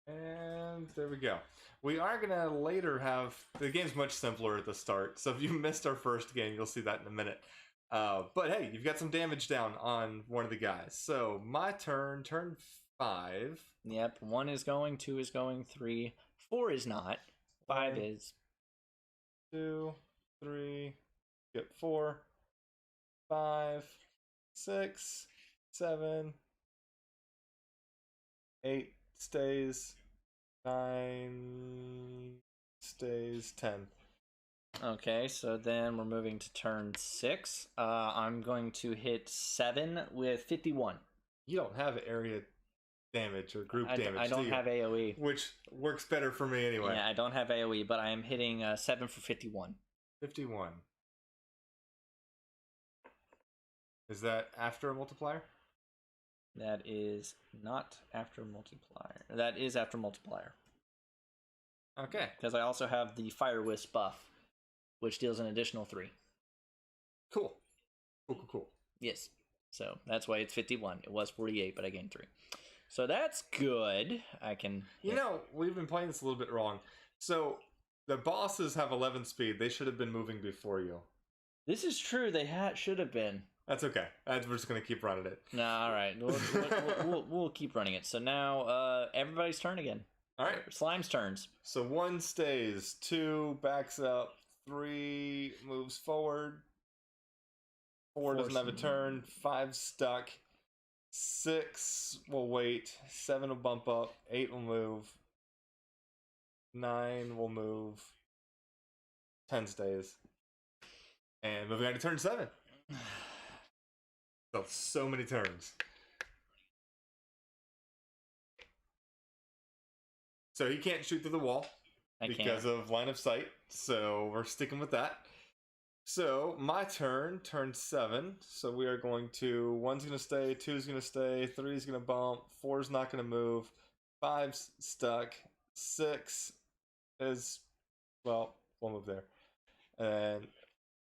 And there we go. We are gonna later have the game's much simpler at the start, so if you missed our first game, you'll see that in a minute. But hey, you've got some damage down on one of the guys. So my turn 5. Yep, 1 is going, 2 is going, 3, 4 is not, 5 is. 2, 3, get 4, 5, 6, 7, 8 stays, 9 stays, 10. Okay, so then we're moving to turn 6. I'm going to hit 7 with 51. You don't have area damage or group damage. I don't have AoE. Which works better for me anyway. Yeah, I don't have AoE, but I am hitting 7 for 51. 51. Is that after a multiplier? That is not after multiplier. That is after multiplier. Okay. Because I also have the Fire Wisp buff, which deals an additional 3. Cool. Cool. Yes. So that's why it's 51. It was 48, but I gained 3. So that's good. I can... You know, we've been playing this a little bit wrong. So the bosses have 11 speed. They should have been moving before you. This is true. They should have been. That's okay. We're just going to keep running it. No, all right. We'll keep running it. So now everybody's turn again. All right. Slime's turns. So 1 stays, 2 backs up, 3 moves forward, 4 doesn't have a turn, 5 stuck, 6 will wait, 7 will bump up, 8 will move, 9 will move, 10 stays. And moving on to turn 7. So many turns. So he can't shoot through the wall because of line of sight. So we're sticking with that. So my turn 7. So we are going to 1's going to stay, 2's going to stay, 3's going to bump, 4's not going to move, 5's stuck, 6 is, well, we'll move there. And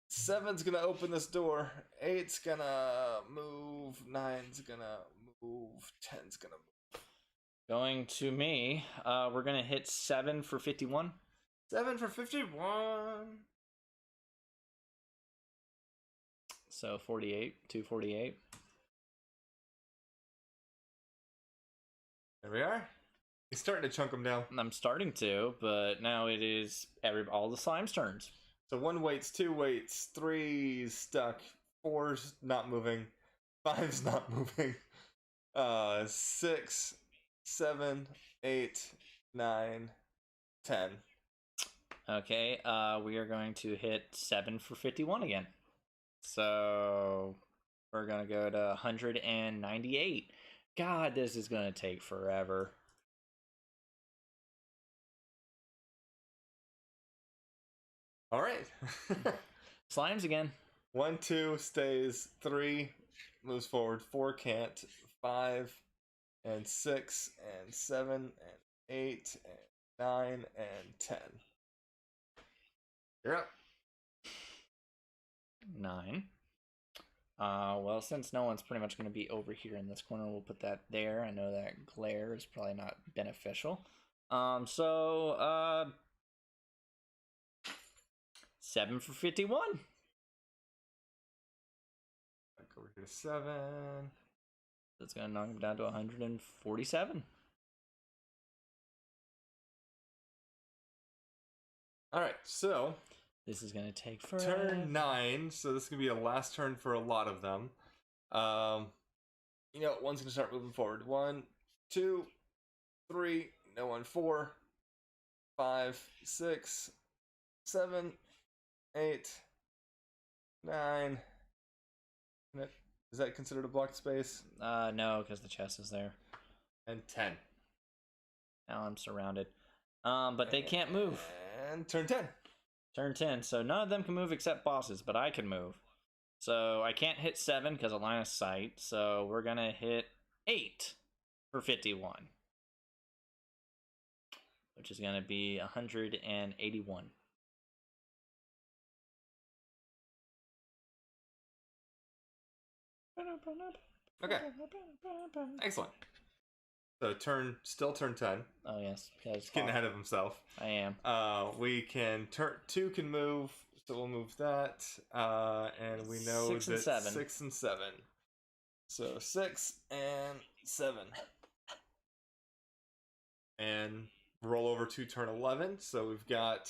7's going to open this door, 8's going to move, 9's going to move, 10's going to move. Going to me, we're going to hit 7 for 51. 7 for 51. So 48, 248. There we are. He's starting to chunk them down. I'm starting to, but now it is all the slime's turns. So 1 waits, 2 waits, 3's stuck, 4's not moving, 5's not moving, 6, 7, 8, 9, 10. Okay, we are going to hit 7 for 51 again. So we're going to go to 198. God, this is going to take forever. All right. Slimes again. 1, 2 stays, 3 moves forward, 4 can't, 5 and 6 and 7 and 8 and 9 and 10. You're up. 9. Well, since no one's pretty much going to be over here in this corner, we'll put that there. I know that glare is probably not beneficial. 7 for 51. Back over here to 7. That's going to knock him down to 147. All right, so This is going to take forever. turn 9. So this is gonna be a last turn for a lot of them. You know, one's gonna start moving forward. 1, 2, 3. No one. 4, 5, 6, 7, 8, 9. Is that considered a blocked space? No, because the chest is there. And 10. Now I'm surrounded. But they can't move. And turn 10. Turn 10, so none of them can move except bosses, but I can move. So I can't hit 7 because of line of sight, so we're going to hit 8 for 51. Which is going to be 181. Okay. Excellent. So still turn 10. Oh, yes. He's getting ahead of himself. I am. We can turn 2 can move, so we'll move that. And we know 6 and that 7. 6 and 7. So 6 and 7. And roll over to turn 11. So we've got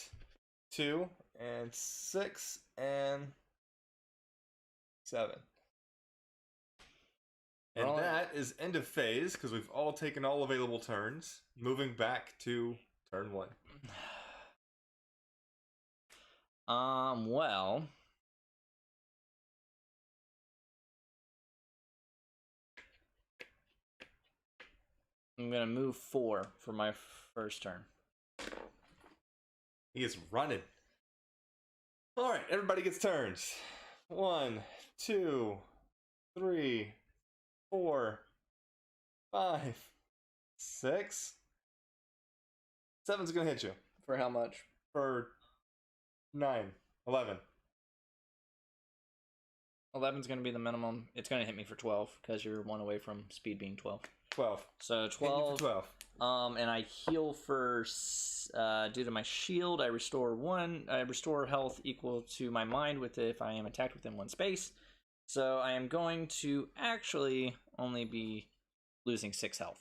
2 and 6 and 7. And that is end of phase, because we've all taken all available turns. Moving back to turn 1. Well, I'm gonna move 4 for my first turn. He is running. All right, everybody gets turns. 1, 2, 3, 4, 5, 6. 7's gonna hit you For how much? for 9, 11. 11's gonna be the minimum. It's gonna hit me for 12 because you're 1 away from speed being 12. 12. So Hit you for 12. 12. And I heal for due to my shield. I restore health equal to my mind with it if I am attacked within 1 space. So I am going to actually only be losing 6 health,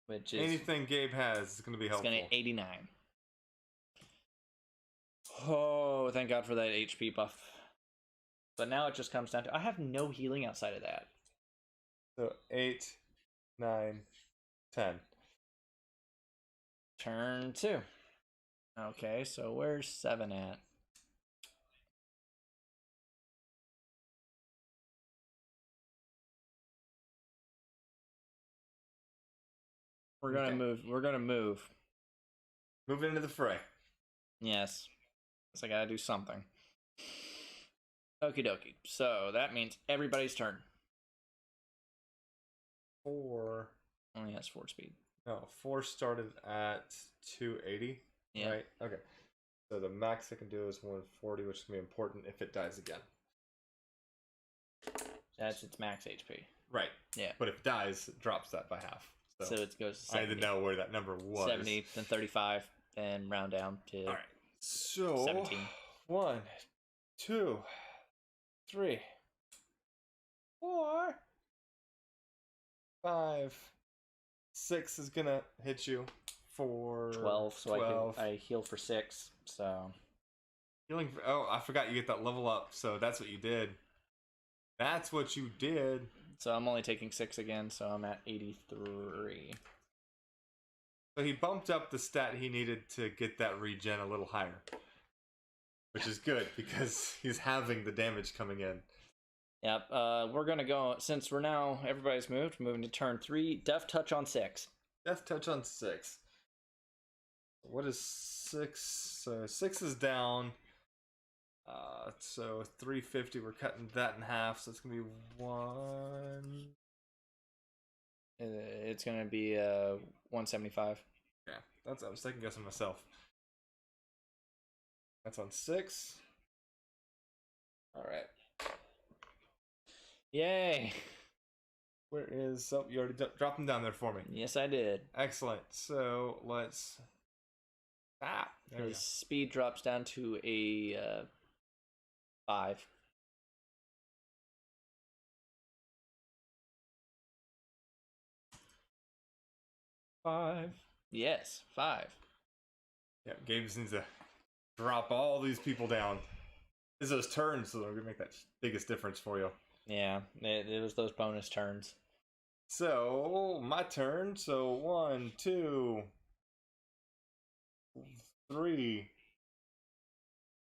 which is Anything Gabe has is gonna be it's helpful. going to 89. Oh, thank God for that HP buff. But now it just comes down to I have no healing outside of that. So 8, 9, 10. Turn 2. Okay, so where's 7 at? We're gonna Okay. move. We're gonna move. Moving into the fray. Yes. So I gotta do something. Okie dokie. So that means everybody's turn. 4. Only has 4 speed. No, 4 started at 280. Yeah. Right? Okay. So the max I can do is 140, which is going to be important if it dies again. That's its max HP. Right. Yeah. But if it dies, it drops that by half. So it goes to 70. I didn't know where that number was. 70, then 35, and round down to All right. So 17. 1, 2, 3, 4, 5, 6 is gonna hit you for 12, so 12. I heal for 6, so... Healing. Oh, I forgot you get that level up. So that's what you did. That's what you did. So I'm only taking 6 again, so I'm at 83. So he bumped up the stat he needed to get that regen a little higher, which is good because he's having the damage coming in. Yep. We're gonna go, since everybody's moving to turn 3. Death touch on 6. Death touch on 6. What is 6? So 6 is down. So 350. We're cutting that in half. So it's gonna be 1. It's gonna be 175. Yeah, I was second guessing myself. That's on 6. All right. Yay! Where is? Oh, you already dropped him down there for me. Yes, I did. Excellent. So let's. There we His go. speed drops down to a 5. Five. Yes, 5. Yeah, Gabe just needs to drop all these people down. It's those turns, so they're gonna make that biggest difference for you. Yeah, it was those bonus turns. So my turn. So 1, 2, 3,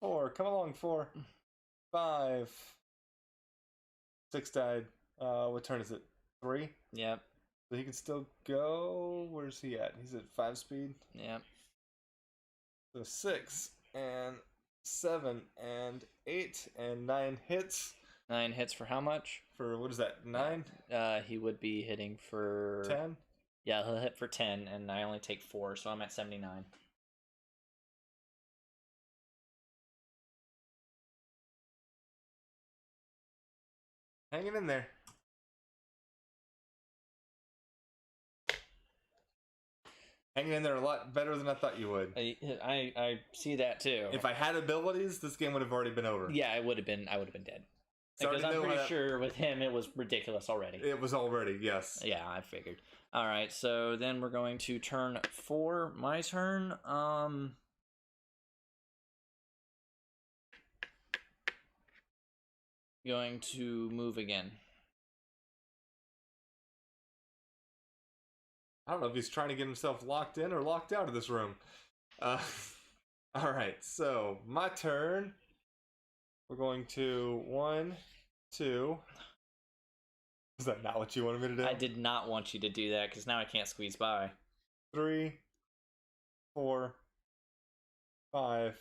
4. Come along, 4, 5, 6 died. What turn is it? 3. Yep, So he can still go. Where's he at? He's at 5 speed. yep. So 6 and 7 and 8 and 9 hits 9 hits for how much? for what is that? 9? He would be hitting for 10? Yeah, he'll hit for 10, and I only take 4, so I'm at 79. Hanging in there. Hanging in there a lot better than I thought you would. I see that too. If I had abilities, this game would have already been over. Yeah, I would have been dead. So I Because already I'm know pretty how that- sure with him it was ridiculous already. It was already, yes. Yeah, I figured. All right, so then we're going to turn 4. My turn. Going to move again. I don't know if he's trying to get himself locked in or locked out of this room. All right, so my turn. We're going to 1, 2. Is that not what you wanted me to do? I did not want you to do that because now I can't squeeze by. 3, 4, 5.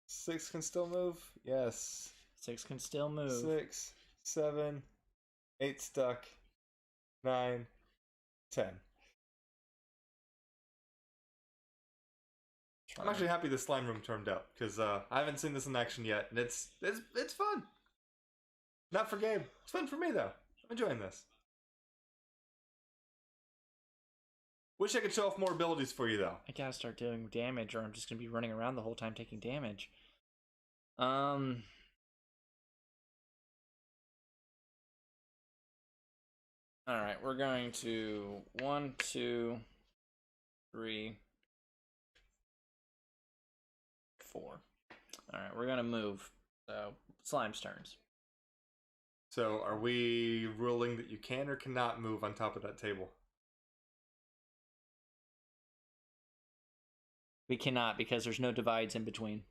6 can still move? Yes. 6 can still move. 6, 7, 8 stuck. 9, 10. I'm actually happy the slime room turned out because I haven't seen this in action yet, and it's fun. Not for Gabe. It's fun for me though. I'm enjoying this. Wish I could show off more abilities for you though. I gotta start doing damage, or I'm just gonna be running around the whole time taking damage. Alright, we're going to 1, 2, 3, 4. Alright, we're gonna move. So, Slime's turns. So are we ruling that you can or cannot move on top of that table? We cannot because there's no divides in between.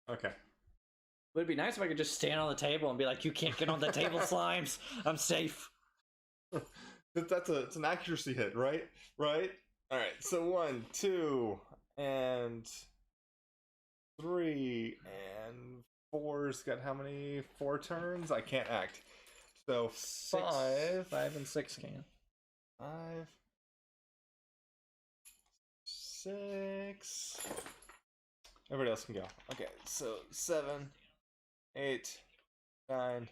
Okay. It would be nice if I could just stand on the table and be like, you can't get on the table, Slimes. I'm safe. It's an accuracy hit, right? Right? Alright, so 1, 2, and 3, and 4's got how many? 4 turns? I can't act. So 5. 5 and 6 can. 5, 6. Everybody else can go. Okay, so 7, 8, 9,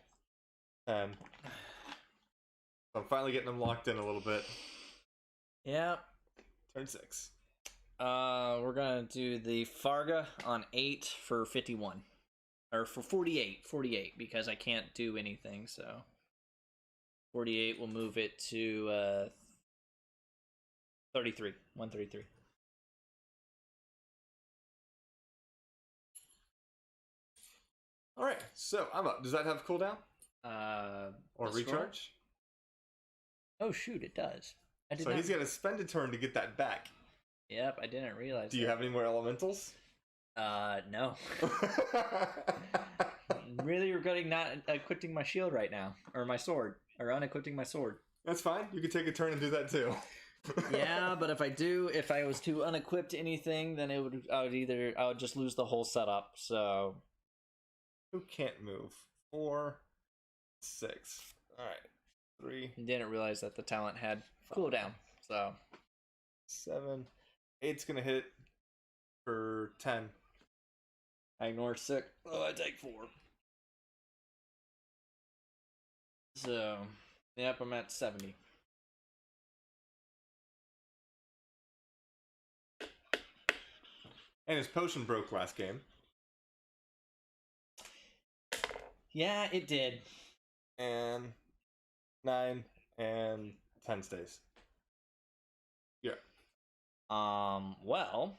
10. I'm finally getting them locked in a little bit. Yeah. Turn 6. We're gonna do the Farga on 8 for 51. Or for 48. 48, because I can't do anything, so. 48 will move it to 33. 133. All right, so I'm up. Does that have cooldown or the scroll? recharge? Oh shoot, it does. I did So not... he's got to spend a turn to get that back. Yep, I didn't realize. Do you have any more elementals? No. I'm really regretting not equipping my shield right now, or my sword, or unequipping my sword. That's fine. You can take a turn and do that too. Yeah, but if I was to unequip anything, then I would just lose the whole setup. So Who can't move? 4, 6. All right. 3, didn't realize that the talent had cooldown. So 7. 8's gonna hit for 10. I ignore 6. Oh, I take 4. So yep, I'm at 70. And his potion broke last game. Yeah, it did. And 9 and 10 stays. Yeah. Well,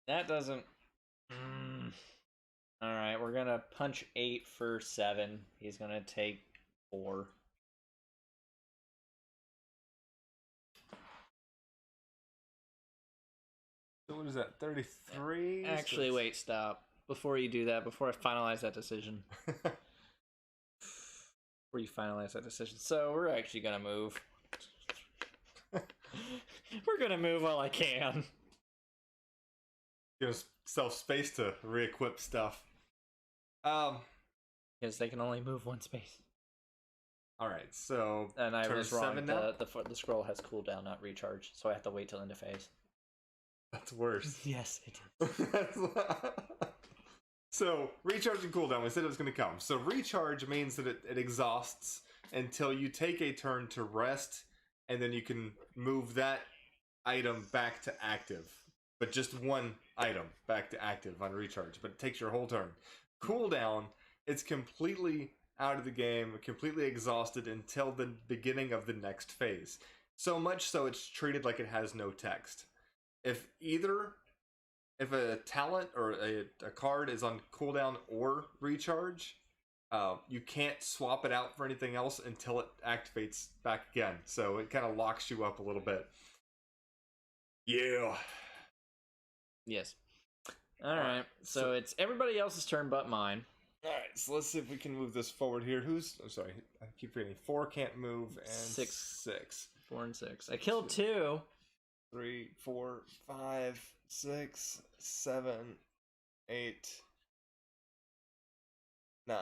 that doesn't. All right, we're gonna punch 8 for 7. He's gonna take 4. So what is that? 33? Actually, wait, stop. Before you do that, before I finalize that decision. Before you finalize that decision. So we're actually gonna move. We're gonna move while I can. Give self space to re-equip stuff. Because they can only move one space. All right, so And I turn was wrong. 7 now? The scroll has cooldown, not recharge, so I have to wait till end of phase. That's worse. Yes, it is. So recharge and cooldown. We said it was going to come. So recharge means that it exhausts until you take a turn to rest, and then you can move that item back to active. But just one item back to active on recharge. But it takes your whole turn. Cooldown, it's completely out of the game, completely exhausted until the beginning of the next phase. So much so it's treated like it has no text. If a talent or a card is on cooldown or recharge, you can't swap it out for anything else until it activates back again. So it kind of locks you up a little bit. Yeah. Yes. Alright, so it's everybody else's turn but mine. Alright, so let's see if we can move this forward here. I'm sorry, I keep forgetting. 4 can't move, and 6. 4 and 6. I killed 2. 3, 4, 5, 6, 7, 8, 9,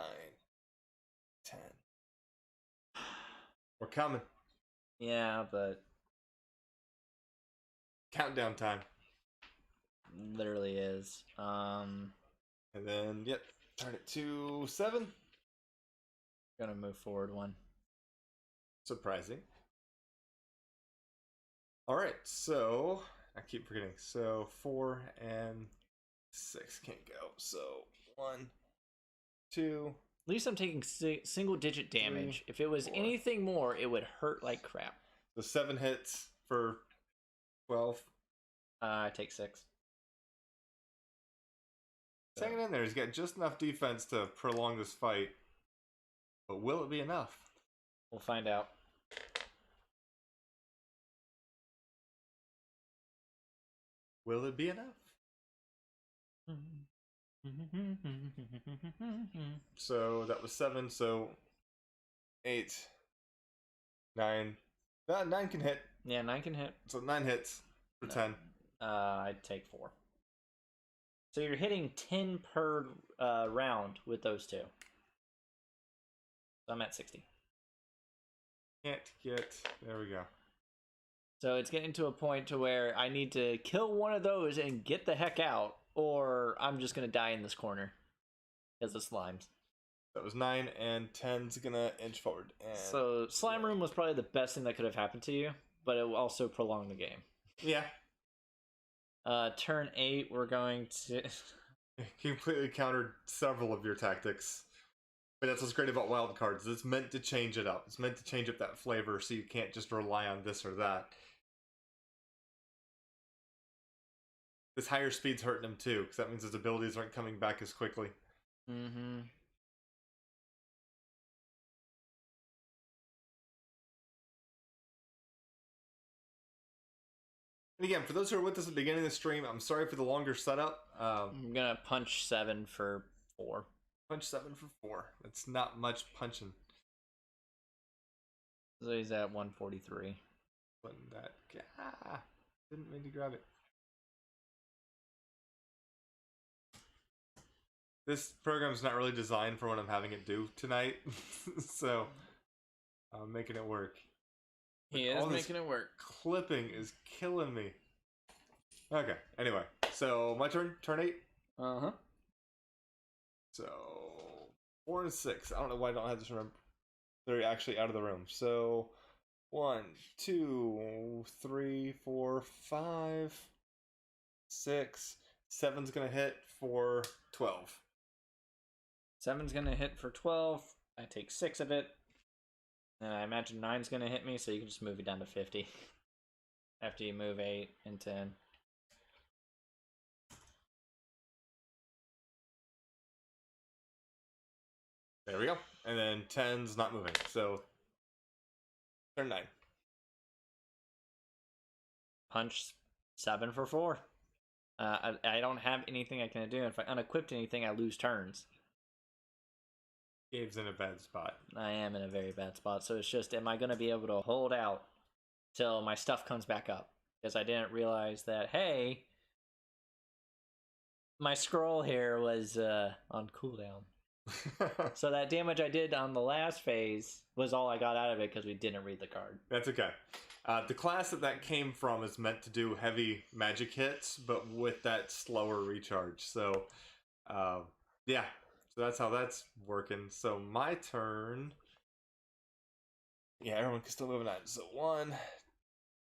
10. We're coming. Yeah, but Countdown time. literally is. And then, yep, turn it to 7. Gonna move forward 1. Surprising. Alright, so I keep forgetting. So 4 and 6 can't go. So 1, 2. At least I'm taking single digit damage. 3, If it was 4. anything more, it would hurt like crap. So 7 hits for 12. I take 6. He's hanging in there. He's got just enough defense to prolong this fight. But will it be enough? We'll find out. Will it be enough? So that was 7, so 8, 9. 9 can hit. Yeah, 9 can hit. So 9 hits for 10. I'd take 4. So you're hitting 10 per round with those two. So I'm at 60. Can't get. There we go. So it's getting to a point to where I need to kill one of those and get the heck out, or I'm just going to die in this corner because of slimes. That was 9, and 10's gonna inch forward. And So Slime Room was probably the best thing that could have happened to you, but it will also prolong the game. yeah. Turn 8, we're going to... Completely countered several of your tactics. But that's what's great about wild cards. It's meant to change it up. It's meant to change up that flavor so you can't just rely on this or that. This higher speed's hurting him too, because that means his abilities aren't coming back as quickly. Mm-hmm. And again, for those who are with us at the beginning of the stream, I'm sorry for the longer setup. I'm gonna punch 7 for 4. Punch 7 for 4. That's not much punching. So he's at 143. But that didn't mean to grab it. This program's not really designed for what I'm having it do tonight, so I'm making it work. He is All this making it work. Clipping is killing me. Okay, anyway, so my turn, turn 8. Uh-huh. So 4 and 6. I don't know why I don't have this remember. They're actually out of the room. So 1, 2, 3, 4, 5, 6. 7's gonna hit for 12. 7's gonna hit for 12. I take 6 of it. And I imagine 9's gonna hit me, so you can just move it down to 50. After you move 8 and 10. There we go. And then 10's not moving. So turn 9. Punch 7 for 4. I don't have anything I can do. If I unequipped anything, I lose turns. Gabe's in a bad spot. I am in a very bad spot. So it's just, am I going to be able to hold out till my stuff comes back up? Because I didn't realize that, hey, my scroll here was on cooldown. So that damage I did on the last phase was all I got out of it because we didn't read the card. That's okay. The class that came from is meant to do heavy magic hits, but with that slower recharge. So, yeah. So that's how that's working. So my turn. Yeah, everyone can still move 9. So 1,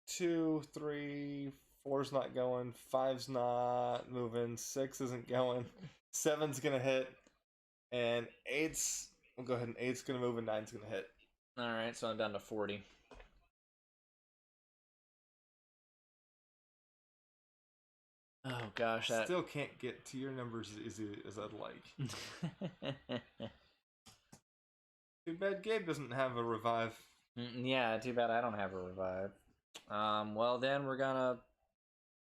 2, 3, 4's not going. 5's not moving. 6 isn't going. 7's gonna hit. And 8's, we'll go ahead and 8's gonna move and 9's gonna hit. Alright, so I'm down to 40. Oh gosh, that... Still can't get to your numbers as easy as I'd like. Too bad Gabe doesn't have a revive. Yeah, too bad I don't have a revive. Well then we're going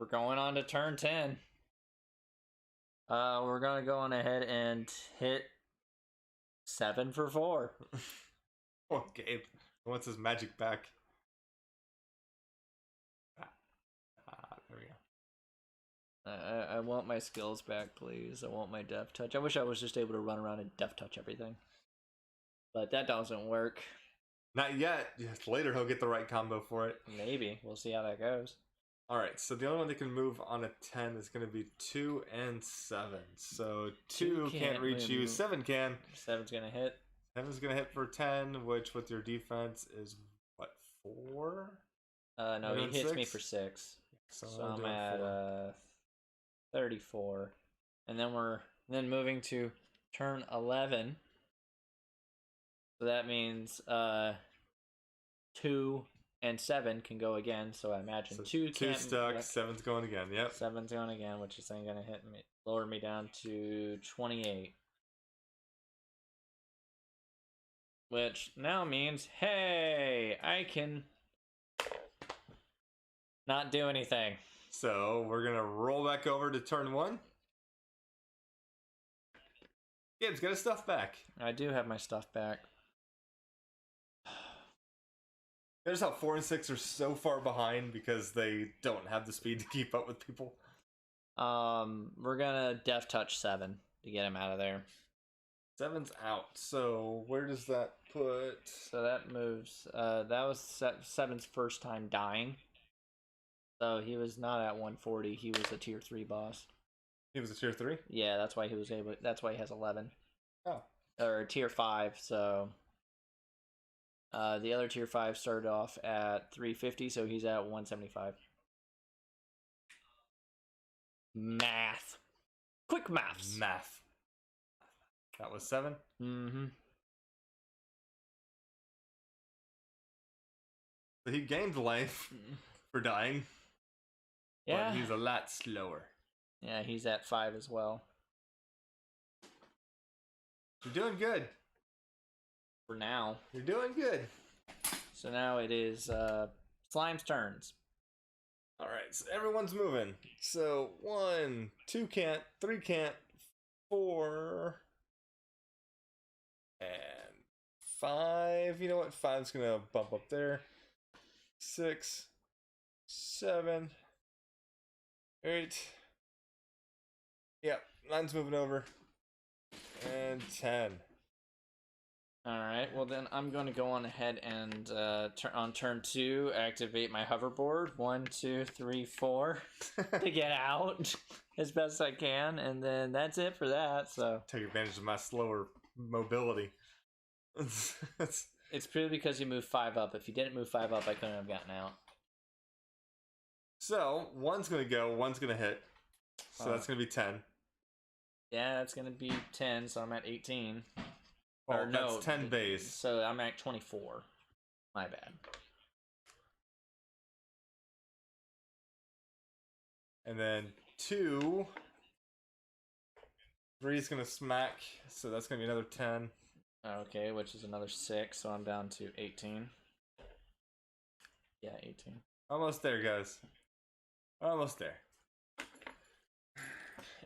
on to turn 10. We're gonna go on ahead and hit 7 for 4. Oh, Gabe wants his magic back. There we go. I want my skills back, please. I want my Death Touch. I wish I was just able to run around and Death Touch everything. But that doesn't work. Not yet. Yes, later he'll get the right combo for it. Maybe. We'll see how that goes. Alright, so the only one that can move on a 10 is going to be 2 and 7. So 2 can't reach you, 7 can. 7's going to hit. 7's going to hit for 10, which with your defense is, what, 4? No, he hits me for 6. So I'm at 34. And then we're moving to turn 11. So that means 2 and 7 can go again. So I imagine so 2 can't stuck, 7's going again. Yep. 7's going again, which is then going to hit me, lower me down to 28. Which now means, hey, I can not do anything. So we're going to roll back over to turn 1. Gabe's got his stuff back. I do have my stuff back. Notice how 4 and 6 are so far behind because they don't have the speed to keep up with people. We're gonna Death Touch 7 to get him out of there. 7's out. So where does that put? So that moves. That was 7's first time dying. So he was not at 140. He was a tier 3 boss. He was a tier 3? Yeah, that's why he was able. That's why he has 11. Oh. Or tier 5. So. The other tier 5 started off at 350, so he's at 175. Math. Quick maths. Math. That was 7. Mm-hmm. So he gained life for dying, Yeah. but he's a lot slower. Yeah, he's at 5 as well. You're doing good. For now. You're doing good. So now it is Slime's turns. All right, so everyone's moving. So 1, 2 can't, 3 can't, 4, and 5. You know what? 5's gonna bump up there. 6, 7, 8. Yep, 9's moving over. And 10. Alright, well then I'm going to go on ahead and on turn 2, activate my hoverboard. 1, 2, 3, 4 to get out as best I can, and then that's it for that, so. Take advantage of my slower mobility. It's purely because you moved 5 up. If you didn't move 5 up, I couldn't have gotten out. So, 1's gonna go, 1's gonna hit. So that's gonna be 10. Yeah, that's going to be 10, so I'm at 18. Oh, Or no, that's 10 base. So I'm at 24. My bad. And then 2. 3's gonna smack, so that's gonna be another 10. Okay, which is another 6, so I'm down to 18. Yeah, 18. Almost there, guys. Almost there.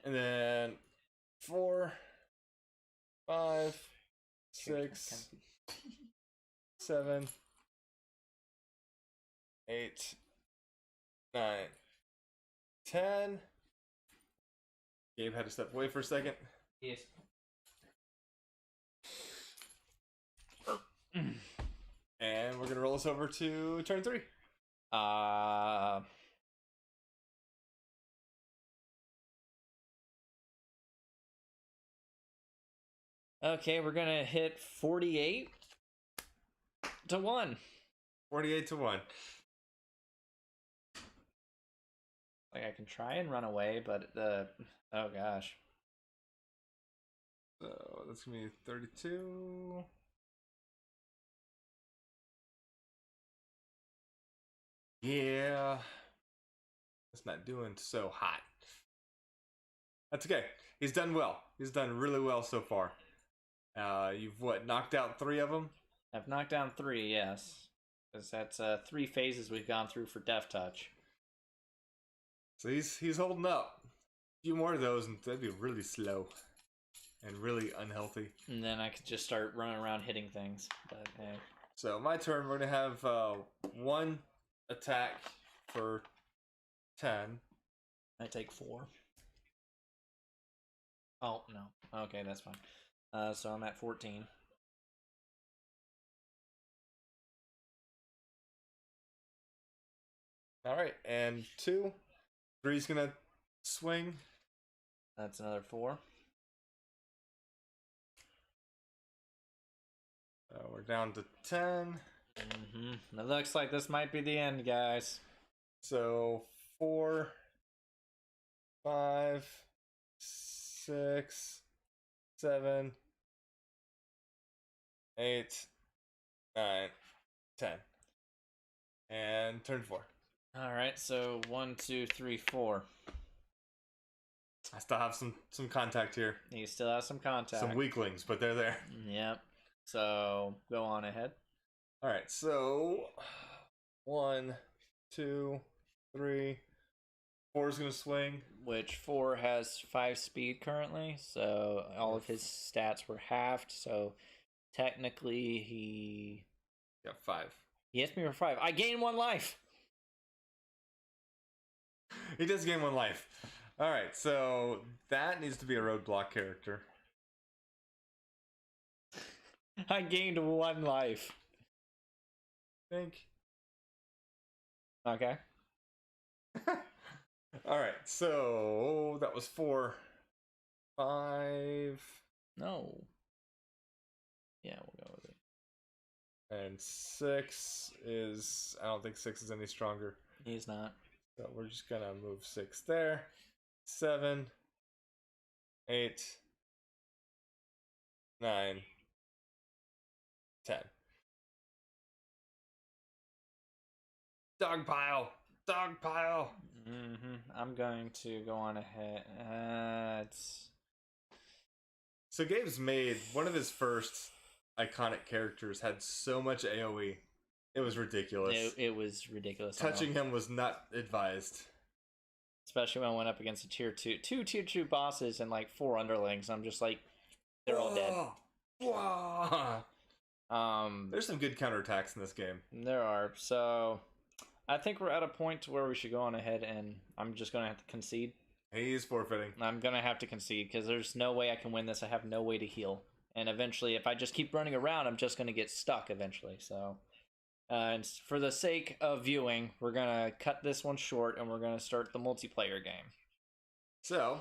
And then 4, 5, 6, 7, 8, 9, 10. Gabe had to step away for a second. Yes. And we're gonna roll us over to turn 3. Okay, we're gonna hit 48 to 1. 48 to 1. Like I can try and run away, but oh gosh. So that's gonna be 32. Yeah. It's not doing so hot. That's okay. He's done well. He's done really well so far. You've knocked out 3 of them? I've knocked down 3, yes. Because that's 3 phases we've gone through for Death Touch. So he's holding up. A few more of those and that'd be really slow. And really unhealthy. And then I could just start running around hitting things. But hey. So my turn, we're gonna have 1 attack for 10. I take 4. Oh, no. Okay, that's fine. So I'm at 14. Alright, and 2. 3's gonna swing. That's another 4. We're down to 10. Mm-hmm. It looks like this might be the end, guys. So 4, 5, 6, 7, 8, 9, 10. And turn 4. Alright, so 1, 2, 3, 4. I still have some contact here. You still have some contact. Some weaklings, but they're there. Yep. So go on ahead. Alright, so 1, 2, 3, 4 is gonna swing. Which 4 has 5 speed currently, so all of his stats were halved, so technically he Got 5. hits me for 5. I gain 1 life! He does gain 1 life. Alright, so that needs to be a roadblock character. I gained 1 life. I think. Okay. Alright, so that was 4. 5. No. Yeah, we'll go with it. And 6 is. I don't think 6 is any stronger. He's not. So we're just gonna move 6 there. 7. 8, 9, 10. Dogpile! Dogpile! I'm going to go on ahead. It's So Gabe's made one of his first iconic characters had so much AoE. It was ridiculous. it was ridiculous. Touching him was not advised. Especially when I went up against two tier 2 bosses and like 4 underlings. I'm just like, they're all dead. Whoa. There's some good counterattacks in this game. There are. So I think we're at a point where we should go on ahead, and I'm just going to have to concede. He's forfeiting. I'm going to have to concede because there's no way I can win this. I have no way to heal. And eventually, if I just keep running around, I'm just going to get stuck eventually. So, and for the sake of viewing, we're going to cut this one short, and we're going to start the multiplayer game. So,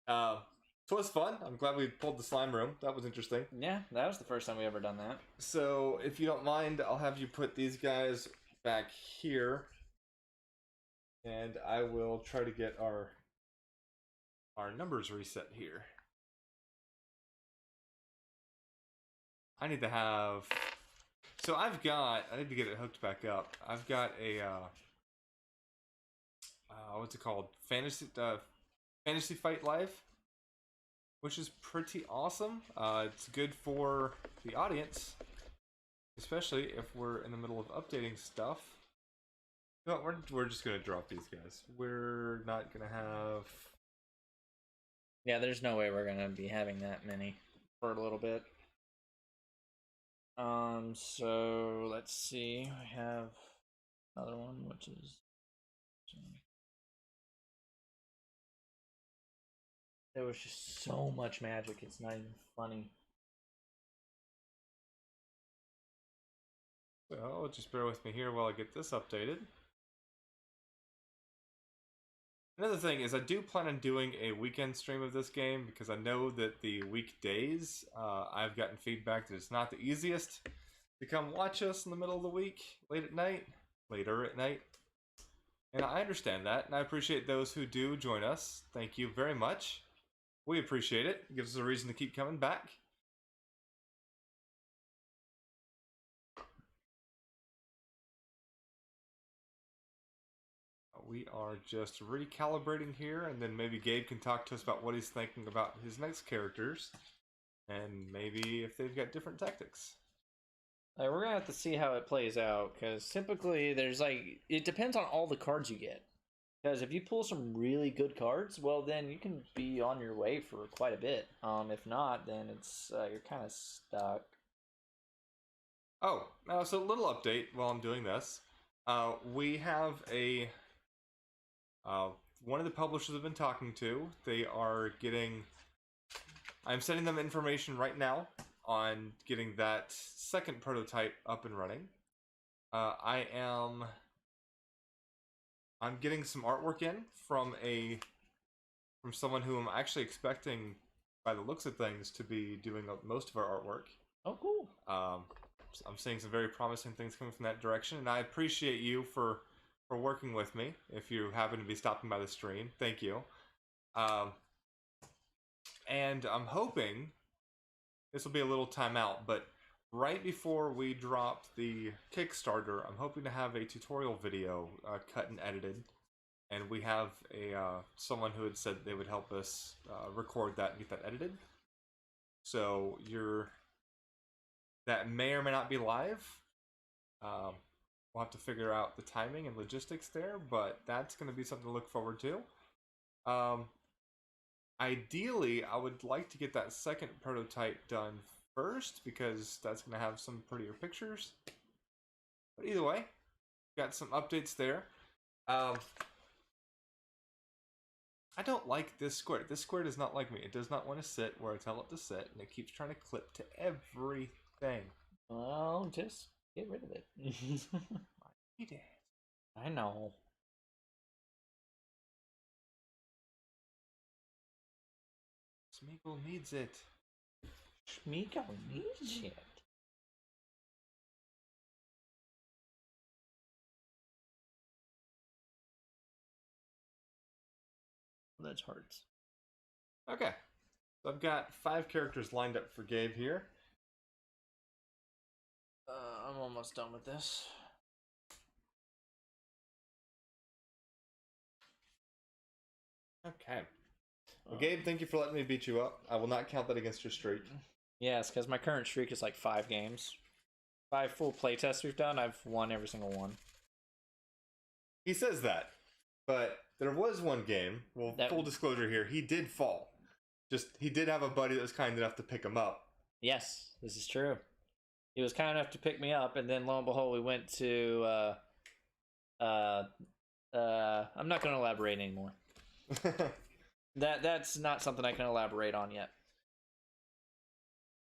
it was fun. I'm glad we pulled the slime room. That was interesting. Yeah, that was the first time we ever done that. So, if you don't mind, I'll have you put these guys back here. And I will try to get our numbers reset here. I need to have... So I need to get it hooked back up. I've got a, what's it called? Fantasy Fight Live, which is pretty awesome. It's good for the audience, especially if we're in the middle of updating stuff. No, we're just gonna drop these guys. We're not gonna have... Yeah, there's no way we're going to be having that many for a little bit. So let's see. I have another one, which is... There was just so much magic, it's not even funny. So just bear with me here while I get this updated. Another thing is I do plan on doing a weekend stream of this game because I know that the weekdays, I've gotten feedback that it's not the easiest to come watch us in the middle of the week, later at night. And I understand that, and I appreciate those who do join us. Thank you very much. We appreciate it. It gives us a reason to keep coming back. We are just recalibrating here, and then maybe Gabe can talk to us about what he's thinking about his next characters, and maybe if they've got different tactics. We're gonna have to see how it plays out, because typically there's like, it depends on all the cards you get. Because if you pull some really good cards, well then you can be on your way for quite a bit. If not, then it's you're kind of stuck. Oh, so a little update while I'm doing this. We have a... one of the publishers I've been talking to, they are getting... I'm sending them information right now on getting that second prototype up and running. I'm getting some artwork in from someone who I'm actually expecting, by the looks of things, to be doing most of our artwork. Oh, cool. I'm seeing some very promising things coming from that direction, and I appreciate you for working with me. If you happen to be stopping by the stream, thank you. And I'm hoping this will be a little timeout, but right before we drop the Kickstarter, I'm hoping to have a tutorial video cut and edited, and we have someone who had said they would help us record that and get that edited. So that may or may not be live. We'll have to figure out the timing and logistics there, but that's going to be something to look forward to. Ideally, I would like to get that second prototype done first, because that's going to have some prettier pictures. But either way, got some updates there. I don't like this square. This square does not like me. It does not want to sit where I tell it to sit, and it keeps trying to clip to everything. Well, just get rid of it. I know. Smeagol needs it. Smeagol needs it. That's hearts. Okay. So I've got 5 characters lined up for Gabe here. I'm almost done with this. Okay. Well, Gabe, thank you for letting me beat you up. I will not count that against your streak. Yes, because my current streak is like 5 games. 5 full playtests we've done, I've won every single one. He says that, but there was one game. Well, full disclosure here, he did fall. He did have a buddy that was kind enough to pick him up. Yes, this is true. He was kind enough to pick me up, and then lo and behold, we went to. I'm not going to elaborate anymore. That's not something I can elaborate on yet.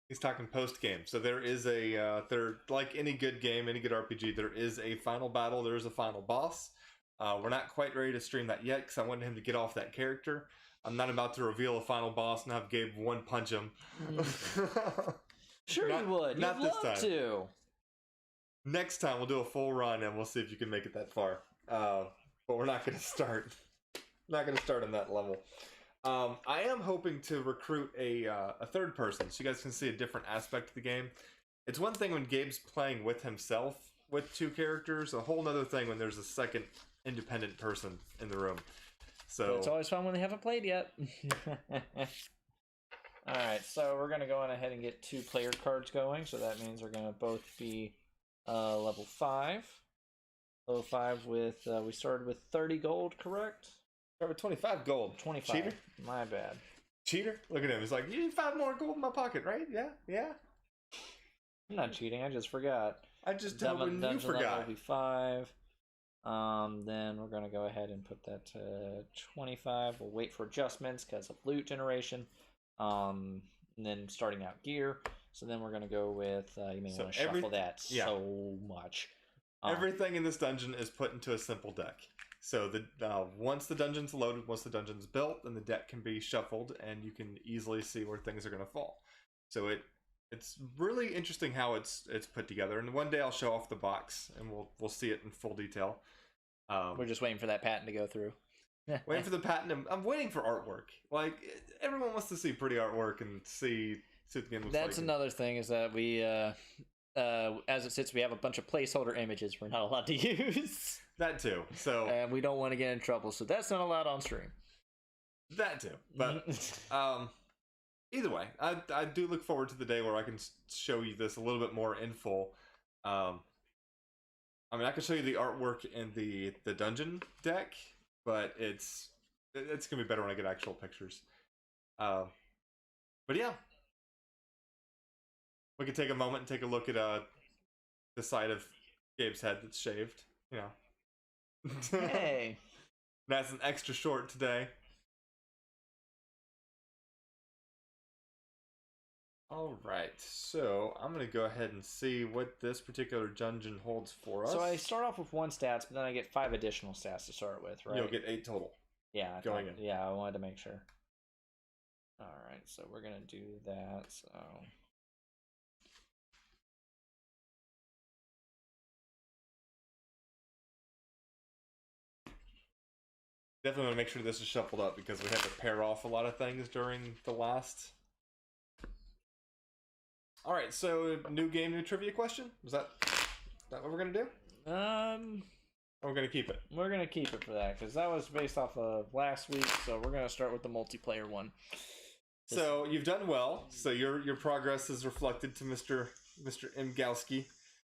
He's talking post game. So there is like any good game, any good RPG, there is a final battle, there is a final boss. We're not quite ready to stream that yet because I wanted him to get off that character. I'm not about to reveal a final boss and have Gabe one punch him. Sure, you would. Not You'd this love time. to. Next time we'll do a full run and we'll see if you can make it that far. But we're not going to start. Not going to start on that level. I am hoping to recruit a third person so you guys can see a different aspect of the game. It's one thing when Gabe's playing with himself with 2 characters, a whole nother thing when there's a second independent person in the room. So it's always fun when they haven't played yet. Alright, so we're going to go on ahead and get 2 player cards going. So that means we're going to both be level 5. Level 5 with, we started with 30 gold, correct? start with 25 gold. 25. Cheater? My bad. Cheater? Look at him. He's like, you need 5 more gold in my pocket, right? Yeah. I'm not cheating, I just forgot. I just told him you forgot. Will be 5. Then we're going to go ahead and put that to 25. We'll wait for adjustments because of loot generation. And then starting out gear. So then we're going to go with, you may want to shuffle that so much. Everything in this dungeon is put into a simple deck. So once the dungeon's loaded, once the dungeon's built, then the deck can be shuffled and you can easily see where things are going to fall. So it's really interesting how it's put together. And one day I'll show off the box and we'll see it in full detail. We're just waiting for that patent to go through. Waiting for the patent. I'm waiting for artwork. Like, everyone wants to see pretty artwork and see what the game looks like. That's another thing is that we, as it sits, we have a bunch of placeholder images we're not allowed to use. That too. So and we don't want to get in trouble, so that's not allowed on stream. That too. But either way, I do look forward to the day where I can show you this a little bit more in full. I mean, I can show you the artwork in the dungeon deck, but it's gonna be better when I get actual pictures. But yeah, we can take a moment and take a look at the side of Gabe's head that's shaved. You know. Hey, that's an extra short today. Alright, so I'm going to go ahead and see what this particular dungeon holds for us. So I start off with 1 stats, but then I get 5 additional stats to start with, right? You'll get 8 total. Yeah, going in. Yeah, I wanted to make sure. Alright, so we're going to do that, so... Definitely want to make sure this is shuffled up because we had to pair off a lot of things during the last... Alright, so new game, new trivia question? Is that what we're going to do? Or we're going to keep it? We're going to keep it for that, because that was based off of last week, so we're going to start with the multiplayer one. So you've done well, so your progress is reflected to Mr. Mgalski.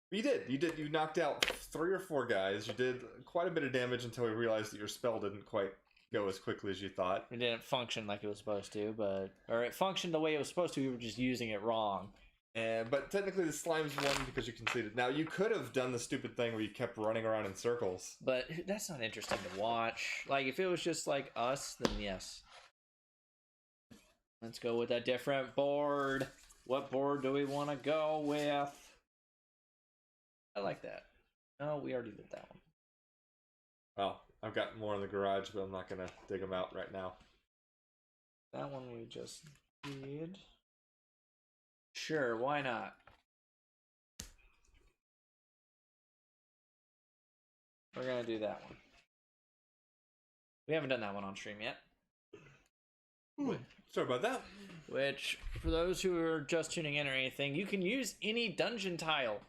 You knocked out 3 or 4 guys, you did quite a bit of damage until we realized that your spell didn't quite go as quickly as you thought. It didn't function like it was supposed to, or it functioned the way it was supposed to, we were just using it wrong. But technically the slimes won because you conceded. Now, you could have done the stupid thing where you kept running around in circles. But that's not interesting to watch. Like, if it was just like us, then yes. Let's go with a different board. What board do we want to go with? I like that. No, we already did that one. Well, I've got more in the garage, but I'm not going to dig them out right now. That one we just did. Sure, why not? We're gonna do that one. We haven't done that one on stream yet. Sorry about that. Which, for those who are just tuning in or anything, you can use any dungeon tile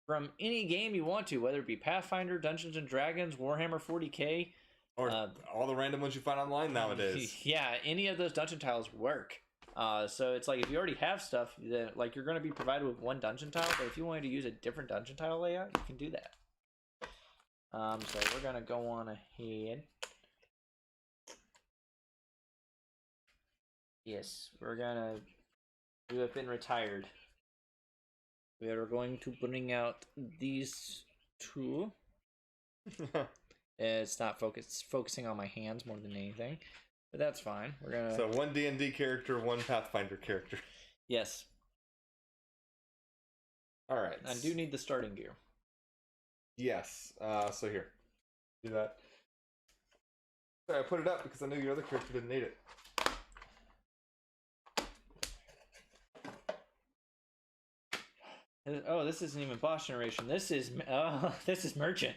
from any game you want to, whether it be Pathfinder, Dungeons and Dragons, Warhammer 40k, Or all the random ones you find online nowadays. Yeah, any of those dungeon tiles work. So it's like if you already have stuff, that, like you're going to be provided with one dungeon tile, but if you wanted to use a different dungeon tile layout, you can do that. So we're going to go on ahead. Yes, we're going to... You have been retired. We are going to bring out these two. It's not focusing on my hands more than anything, but that's fine. We're gonna. So one D&D character, one Pathfinder character. Yes. All right. I do need the starting gear. Yes. So here, do that. Sorry, I put it up because I knew your other character didn't need it. Oh, this isn't even boss generation. This is this is merchant.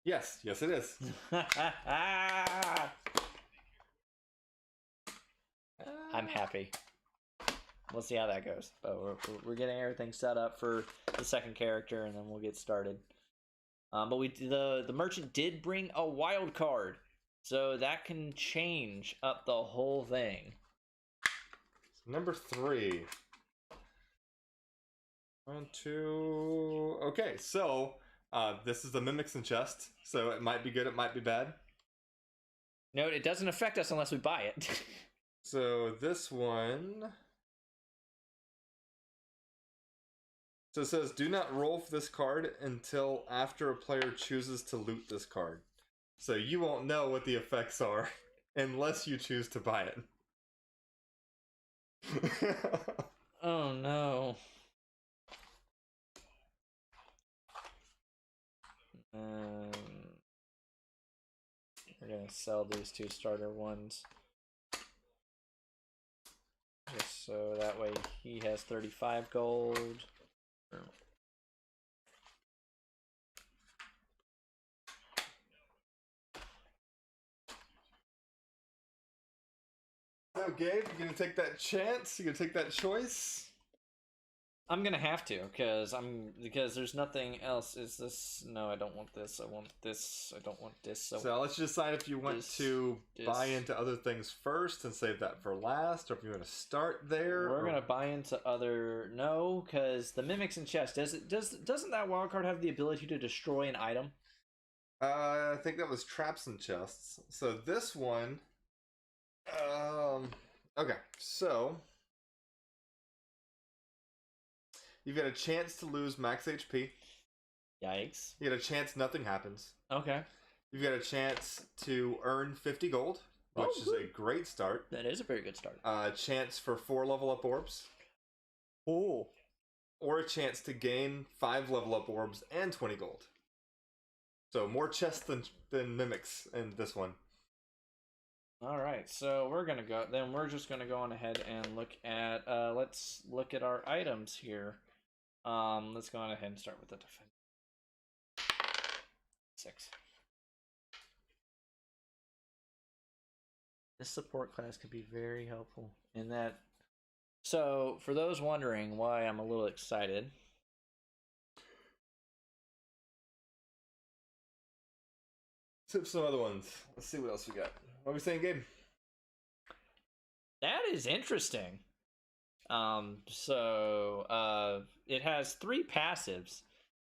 Yes, yes, it is. I'm happy. We'll see how that goes. But we're getting everything set up for the second character, and then we'll get started. But the merchant did bring a wild card, so that can change up the whole thing. Number 3. 1, 2. Okay, so this is the Mimicson chest, so it might be good, it might be bad. Note, it doesn't affect us unless we buy it. So this one... So it says, do not roll for this card until after a player chooses to loot this card. So you won't know what the effects are unless you choose to buy it. Oh no. We're gonna sell these 2 starter ones. Just so that way he has 35 gold. So Gabe, you gonna take that chance? You gonna take that choice? I'm gonna have to, because there's nothing else. Is this? No, I don't want this. I want this. I don't want this. So I'll let you decide if you want to buy into other things first and save that for last, or if you want to start there. We're gonna buy into other. No, because the Mimicson chest doesn't that wild card have the ability to destroy an item? I think that was traps and chests. So this one. Okay, so. You've got a chance to lose max HP. Yikes. You got a chance nothing happens. Okay. You've got a chance to earn 50 gold, which is a great start. That is a very good start. A chance for 4 level up orbs. Oh. Or a chance to gain 5 level up orbs and 20 gold. So more chests than mimics in this one. Alright, so we're gonna go, then we're just gonna go on ahead and look at, let's look at our items here. Let's go on ahead and start with the defense. 6. This support class could be very helpful in that. So, for those wondering why I'm a little excited, Sip some other ones. Let's see what else we got. What are we saying, Gabe? that is interesting. It has 3 passives.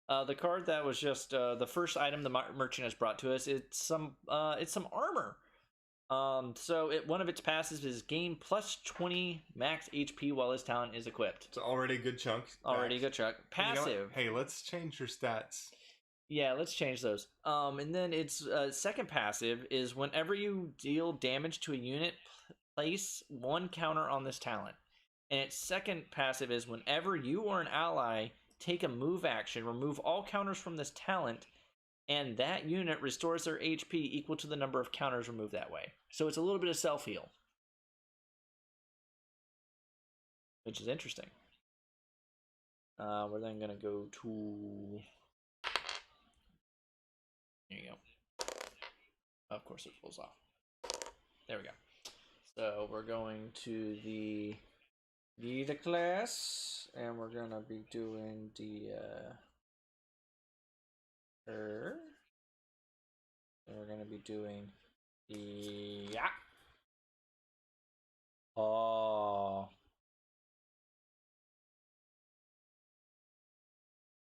The card that was just the first item the merchant has brought to us, it's some armor. So one of its passives is gain plus 20 max HP while his talent is equipped. It's already a good chunk. Already a good chunk. Passive. You know what? Hey, let's change your stats. Yeah, let's change those. And then its second passive is whenever you deal damage to a unit, place 1 counter on this talent. And its second passive is whenever you or an ally take a move action, remove all counters from this talent, and that unit restores their HP equal to the number of counters removed that way. So it's a little bit of self-heal, which is interesting. We're then going to go to... There you go. Of course it rolls off. There we go. So we're going to the Vita class, and we're gonna be doing the her. And we're gonna be doing the Oh,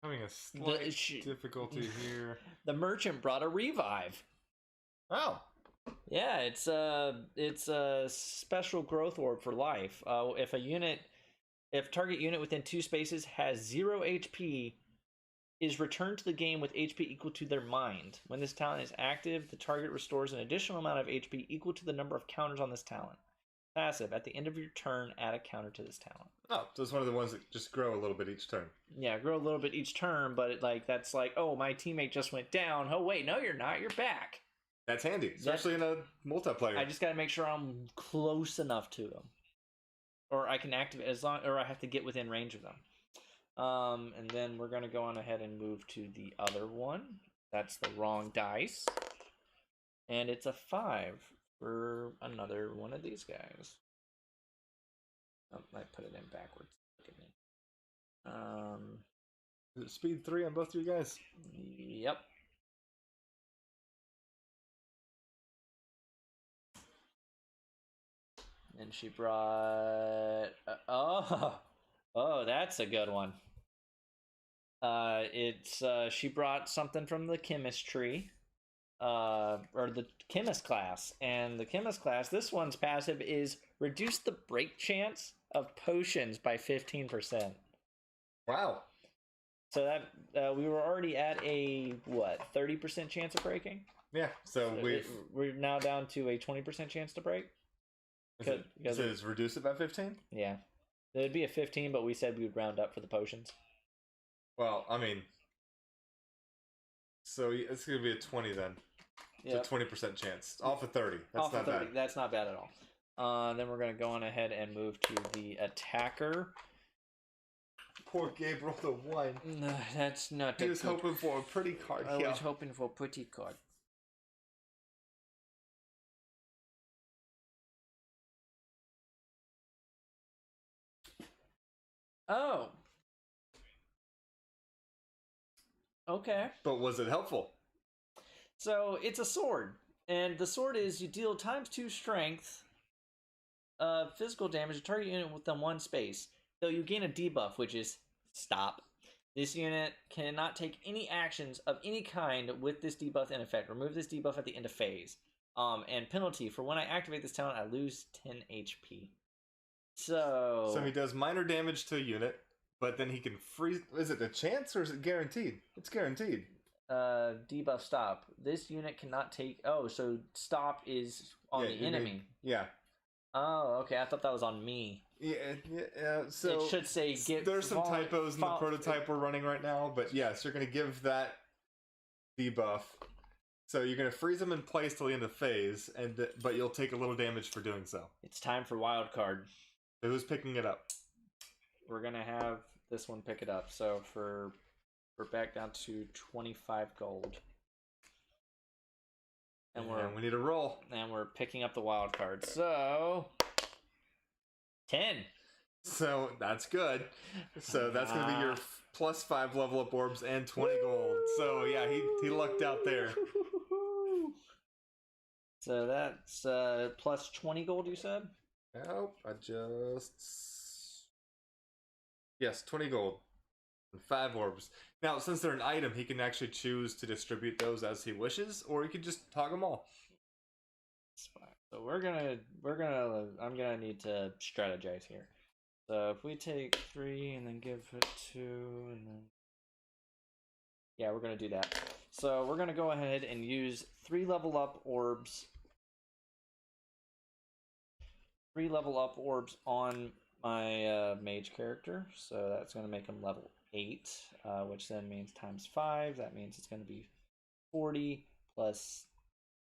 Having a slight difficulty here. the merchant brought a revive. Oh. Yeah, it's a special growth orb for life. If target unit within 2 spaces has 0 HP, is returned to the game with HP equal to their mind. When this talent is active, the target restores an additional amount of HP equal to the number of counters on this talent. Passive: at the end of your turn, add a counter to this talent. Oh, so it's one of the ones that just grow a little bit each turn. Yeah, grow a little bit each turn, but that's like, oh, my teammate just went down. Oh wait, no, you're not. You're back. That's handy, especially in a multiplayer. I just gotta make sure I'm close enough to them, or I can activate or I have to get within range of them. And then we're gonna go on ahead and move to the other one. That's the wrong dice, and it's a 5 for another one of these guys. Oh, I put it in backwards. Look at me. Is it speed 3 on both of you guys? Yep. And she brought oh, that's a good one. She brought something from the chemistry, or the chemist class, and the chemist class. This one's passive is reduce the break chance of potions by 15%. Wow. So that we were already at a 30% chance of breaking. Yeah. So we're now down to a 20% chance to break. So it's reduce it by 15? Yeah. It'd be a 15, but we said we would round up for the potions. Well, I mean, so it's going to be a 20 then. Yep. So 20% chance. Off of 30. That's not bad. That's not bad at all. Then we're going to go on ahead and move to the attacker. Poor Gabe rolled a 1. No, that's not He was hoping for a pretty card. I was hoping for a pretty card. Oh. Okay. But was it helpful? So it's a sword, and the sword is you deal ×2 strength physical damage to target unit within 1 space. So you gain a debuff, which is stop. This unit cannot take any actions of any kind with this debuff in effect. Remove this debuff at the end of phase. And penalty: for when I activate this talent, I lose 10 HP. So he does minor damage to a unit, but then he can freeze. Is it a chance or is it guaranteed? It's guaranteed. Debuff stop. This unit cannot take. Oh, so stop is on the enemy. Yeah. Oh, okay. I thought that was on me. Yeah. So it should say get. There's some typos in the prototype we're running right now, but yes, you're going to give that debuff. So you're going to freeze them in place till the end of phase, but you'll take a little damage for doing so. It's time for wild card. So who's picking it up? We're going to have this one pick it up. So we're back down to 25 gold. And we need a roll. And we're picking up the wild card. So 10. So that's good. So that's going to be your +5 level up orbs and 20 gold. So yeah, he lucked out there. So that's plus 20 gold, you said? Nope, yes, 20 gold and 5 orbs. Now, since they're an item, he can actually choose to distribute those as he wishes, or he could just hog them all. So I'm gonna need to strategize here. So if we take 3 and then give it 2, and then yeah, we're gonna do that. So we're gonna go ahead and use 3 level up orbs. 3 level up orbs on my mage character, so that's going to make him level 8, which then means ×5. That means it's going to be 40 plus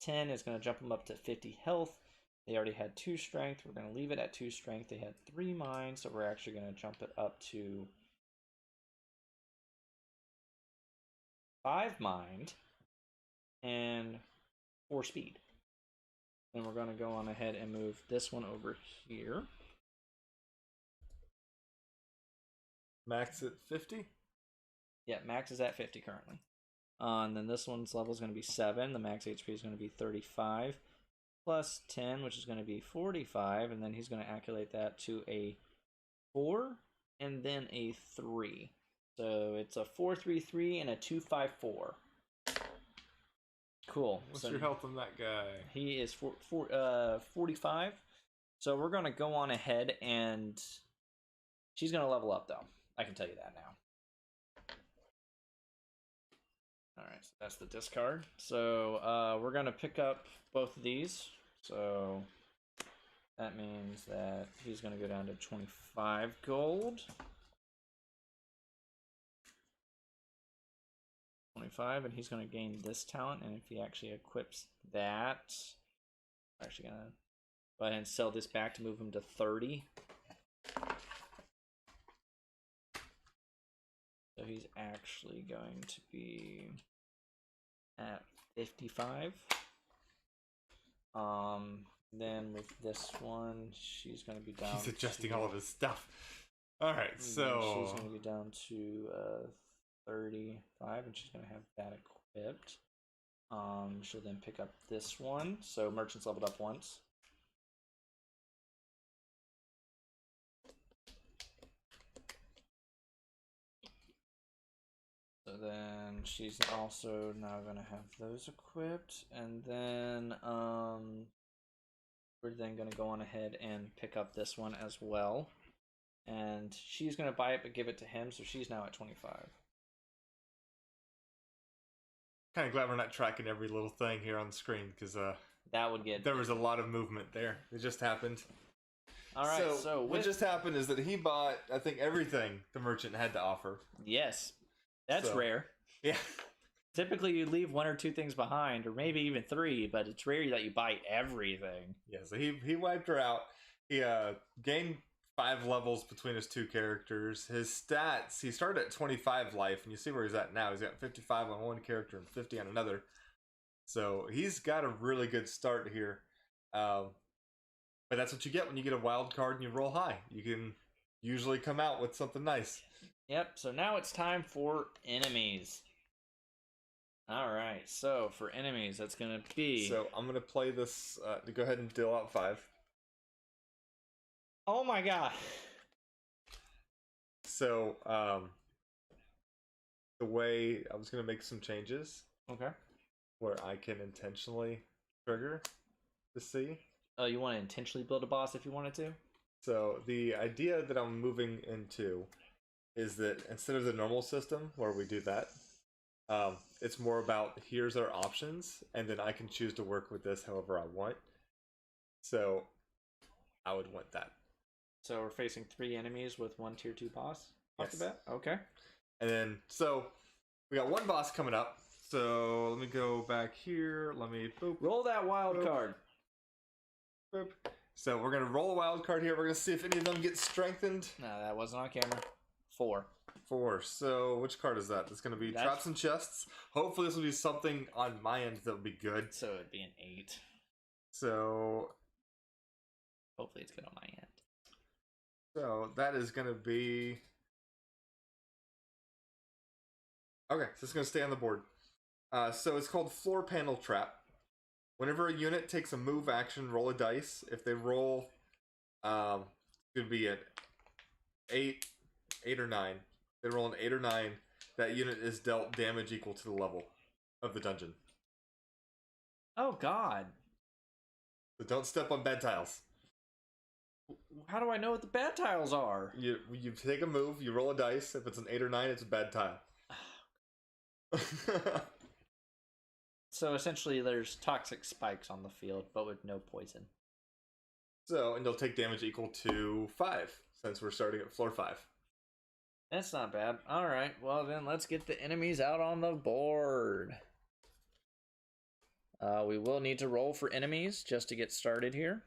10 is going to jump him up to 50 health. They already had 2 strength. We're going to leave it at 2 strength. They had 3 mind, so we're actually going to jump it up to 5 mind and 4 speed. And we're going to go on ahead and move this one over here. Max at 50? Yeah, max is at 50 currently. And then this one's level is going to be 7. The max HP is going to be 35. Plus 10, which is going to be 45. And then he's going to calculate that to a 4 and then a 3. So it's a 4-3-3 and a 2-5-4. Cool. What's So your health on that guy? he is 45. So we're going to go on ahead and she's going to level up, though. I can tell you that now. Alright, so that's the discard. So we're going to pick up both of these. So that means that he's going to go down to 25 gold. 25, and he's going to gain this talent, and if he actually equips that, I'm actually going to go ahead and sell this back to move him to 30. So he's actually going to be at 55. Then with this one, she's going to be down. He's adjusting all of his stuff. All right, so she's going to be down to 35, and she's going to have that equipped. She'll then pick up this one. So merchant's leveled up once. So then she's also now going to have those equipped, and then we're then going to go on ahead and pick up this one as well. And she's going to buy it but give it to him, so she's now at 25. kind of glad we're not tracking every little thing here on the screen because That would get... there was a lot of movement there. It just happened. All right, so what just happened is that he bought, I think, everything the merchant had to offer. Yes, that's So- rare. Yeah. Typically, you leave 1 or 2 things behind, or maybe even 3, but it's rare that you buy everything. Yeah, so he wiped her out. He gained 5 levels between his 2 characters. His stats, he started at 25 life, and you see where he's at now. He's got 55 on one character and 50 on another. So he's got a really good start here. But that's what you get when you get a wild card and you roll high. You can usually come out with something nice. Yep, so now it's time for enemies. Alright, so for enemies, that's going to be... So I'm going to play this to go ahead and deal out 5. Oh my god! So, the way I was going to make some changes Okay. where I can intentionally trigger the C. Oh, you want to intentionally build a boss if you wanted to? So the idea that I'm moving into is that instead of the normal system where we do that, it's more about here's our options, and then I can choose to work with this however I want. So I would want that. So we're facing 3 enemies with 1 tier 2 boss off the Yes. bat? Okay. And then, so we got 1 boss coming up. So let me go back here. Let me boop, Roll that wild Boop. card. boop. So we're gonna roll a wild card here. We're gonna see if any of them get strengthened. No, that wasn't on camera. 4. 4. So which card is that? It's gonna be That's- traps and chests. Hopefully this will be something on my end that will be good. So it'd be an 8. So Hopefully it's good on my end. that is gonna be okay. So it's gonna stay on the board. So it's called Floor Panel Trap. Whenever a unit takes a move action, roll a dice. If they roll, it could be an 8 or 9. If they roll an 8 or 9, that unit is dealt damage equal to the level of the dungeon. Oh god. So don't step on bad tiles. How do I know what the bad tiles are? You take a move, you roll a dice. If it's an 8 or 9, it's a bad tile. So essentially there's toxic spikes on the field, but with no poison. So, and they'll take damage equal to 5, since we're starting at floor 5. That's not bad. Alright, well then let's get the enemies out on the board. We will need to roll for enemies just to get started here.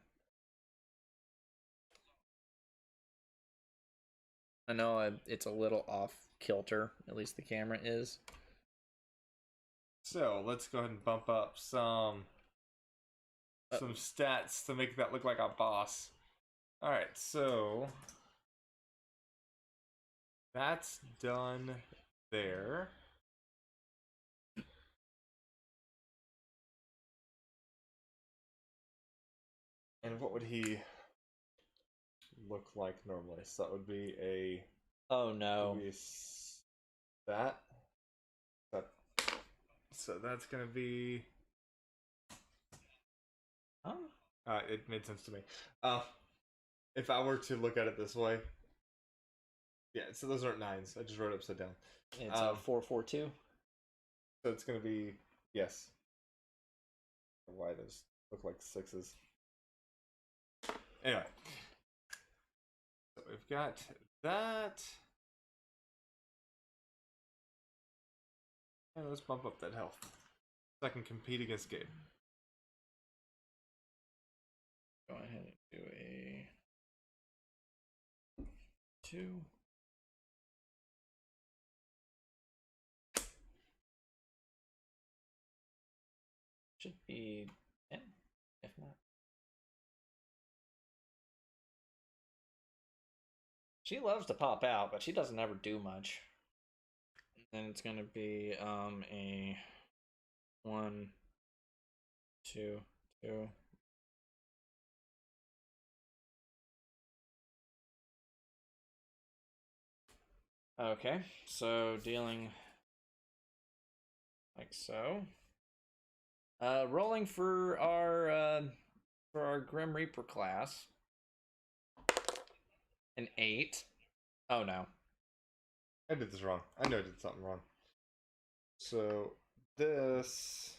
I know it's a little off kilter, at least the camera is. So, let's go ahead and bump up some some stats to make that look like a boss. All right, so that's done there. And what would he look like normally? So that would be a Oh no. maybe that. So that's gonna be. Huh? It made sense to me. If I were to look at it this way, yeah. So those aren't nines. I just wrote it upside down. It's a 4-4-2. So it's gonna be yes. Why those look like sixes? Anyway, so we've got that. And let's bump up that health so I can compete against Gabe. Go ahead and do a 2. Should be 10, if not. She loves to pop out, but she doesn't ever do much. And it's gonna be a 1, 2, 2. Okay, so dealing like so. Rolling for our Grim Reaper class. An 8. Oh no. I did this wrong. I know I did something wrong. So this.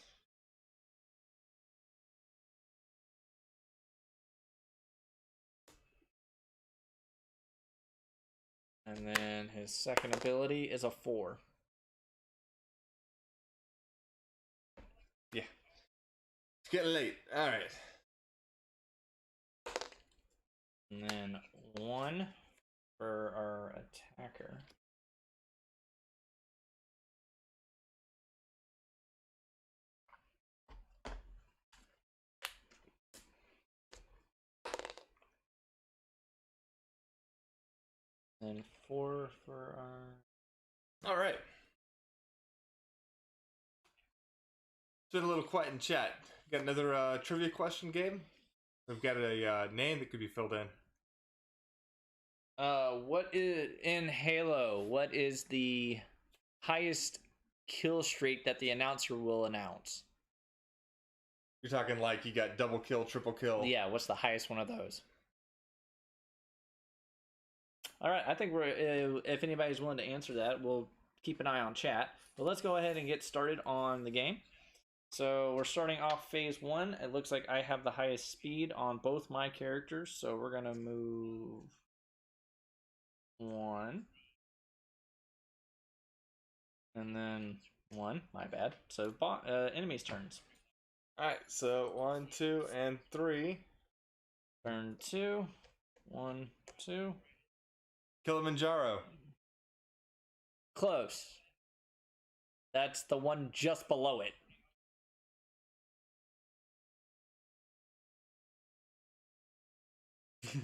And then his second ability is a 4. Yeah. It's getting late. Alright. And then 1 for our attacker. And 4 for our... Alright. It's been a little quiet in chat. Got another trivia question, Gabe? We've got a name that could be filled in. What is in Halo? What is the highest kill streak that the announcer will announce? You're talking like you got double kill, triple kill. Yeah, what's the highest one of those? All right, I think we're. If anybody's willing to answer that, we'll keep an eye on chat. But let's go ahead and get started on the game. So we're starting off phase 1. It looks like I have the highest speed on both my characters, so we're gonna move 1, and then 1. My bad. So enemies' turns. Alright, so 1, 2, and 3. Turn 2. 1, 2. Kilimanjaro. Close. That's the one just below it.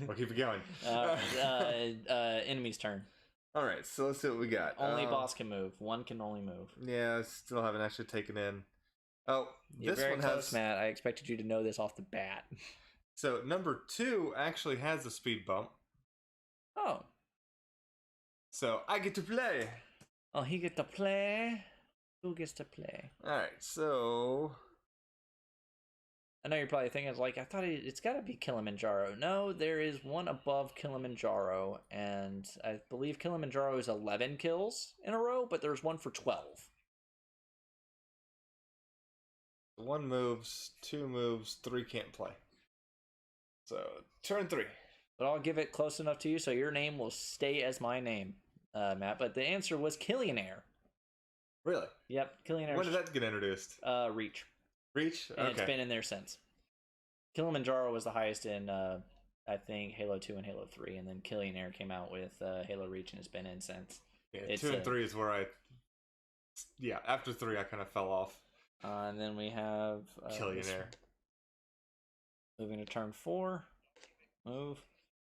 I'll keep it going. Enemy's turn. Alright, so let's see what we got. Only boss can move. One can only move. Yeah, I still haven't actually taken in. Oh, You're this very one close, has. Matt. I expected you to know this off the bat. So number 2 actually has a speed bump. Oh. So I get to play. Oh, he get to play? Who gets to play? Alright, so. I know you're probably thinking, like, I thought it's got to be Kilimanjaro. No, there is one above Kilimanjaro, and I believe Kilimanjaro is 11 kills in a row, but there's one for 12. 1 moves, 2 moves, 3 can't play. So, turn 3. But I'll give it close enough to you so your name will stay as my name, Matt. But the answer was Killionaire. Really? Yep, Killionaire. When did that get introduced? Reach. Reach? And Okay. it's been in there since. Kilimanjaro was the highest in, I think, Halo 2 and Halo 3, and then Killionaire came out with Halo Reach and has been in since. Yeah, It's 2 and 3 is where I. Yeah, after 3 I kind of fell off. And then we have... Killionaire. Moving to turn 4. Move.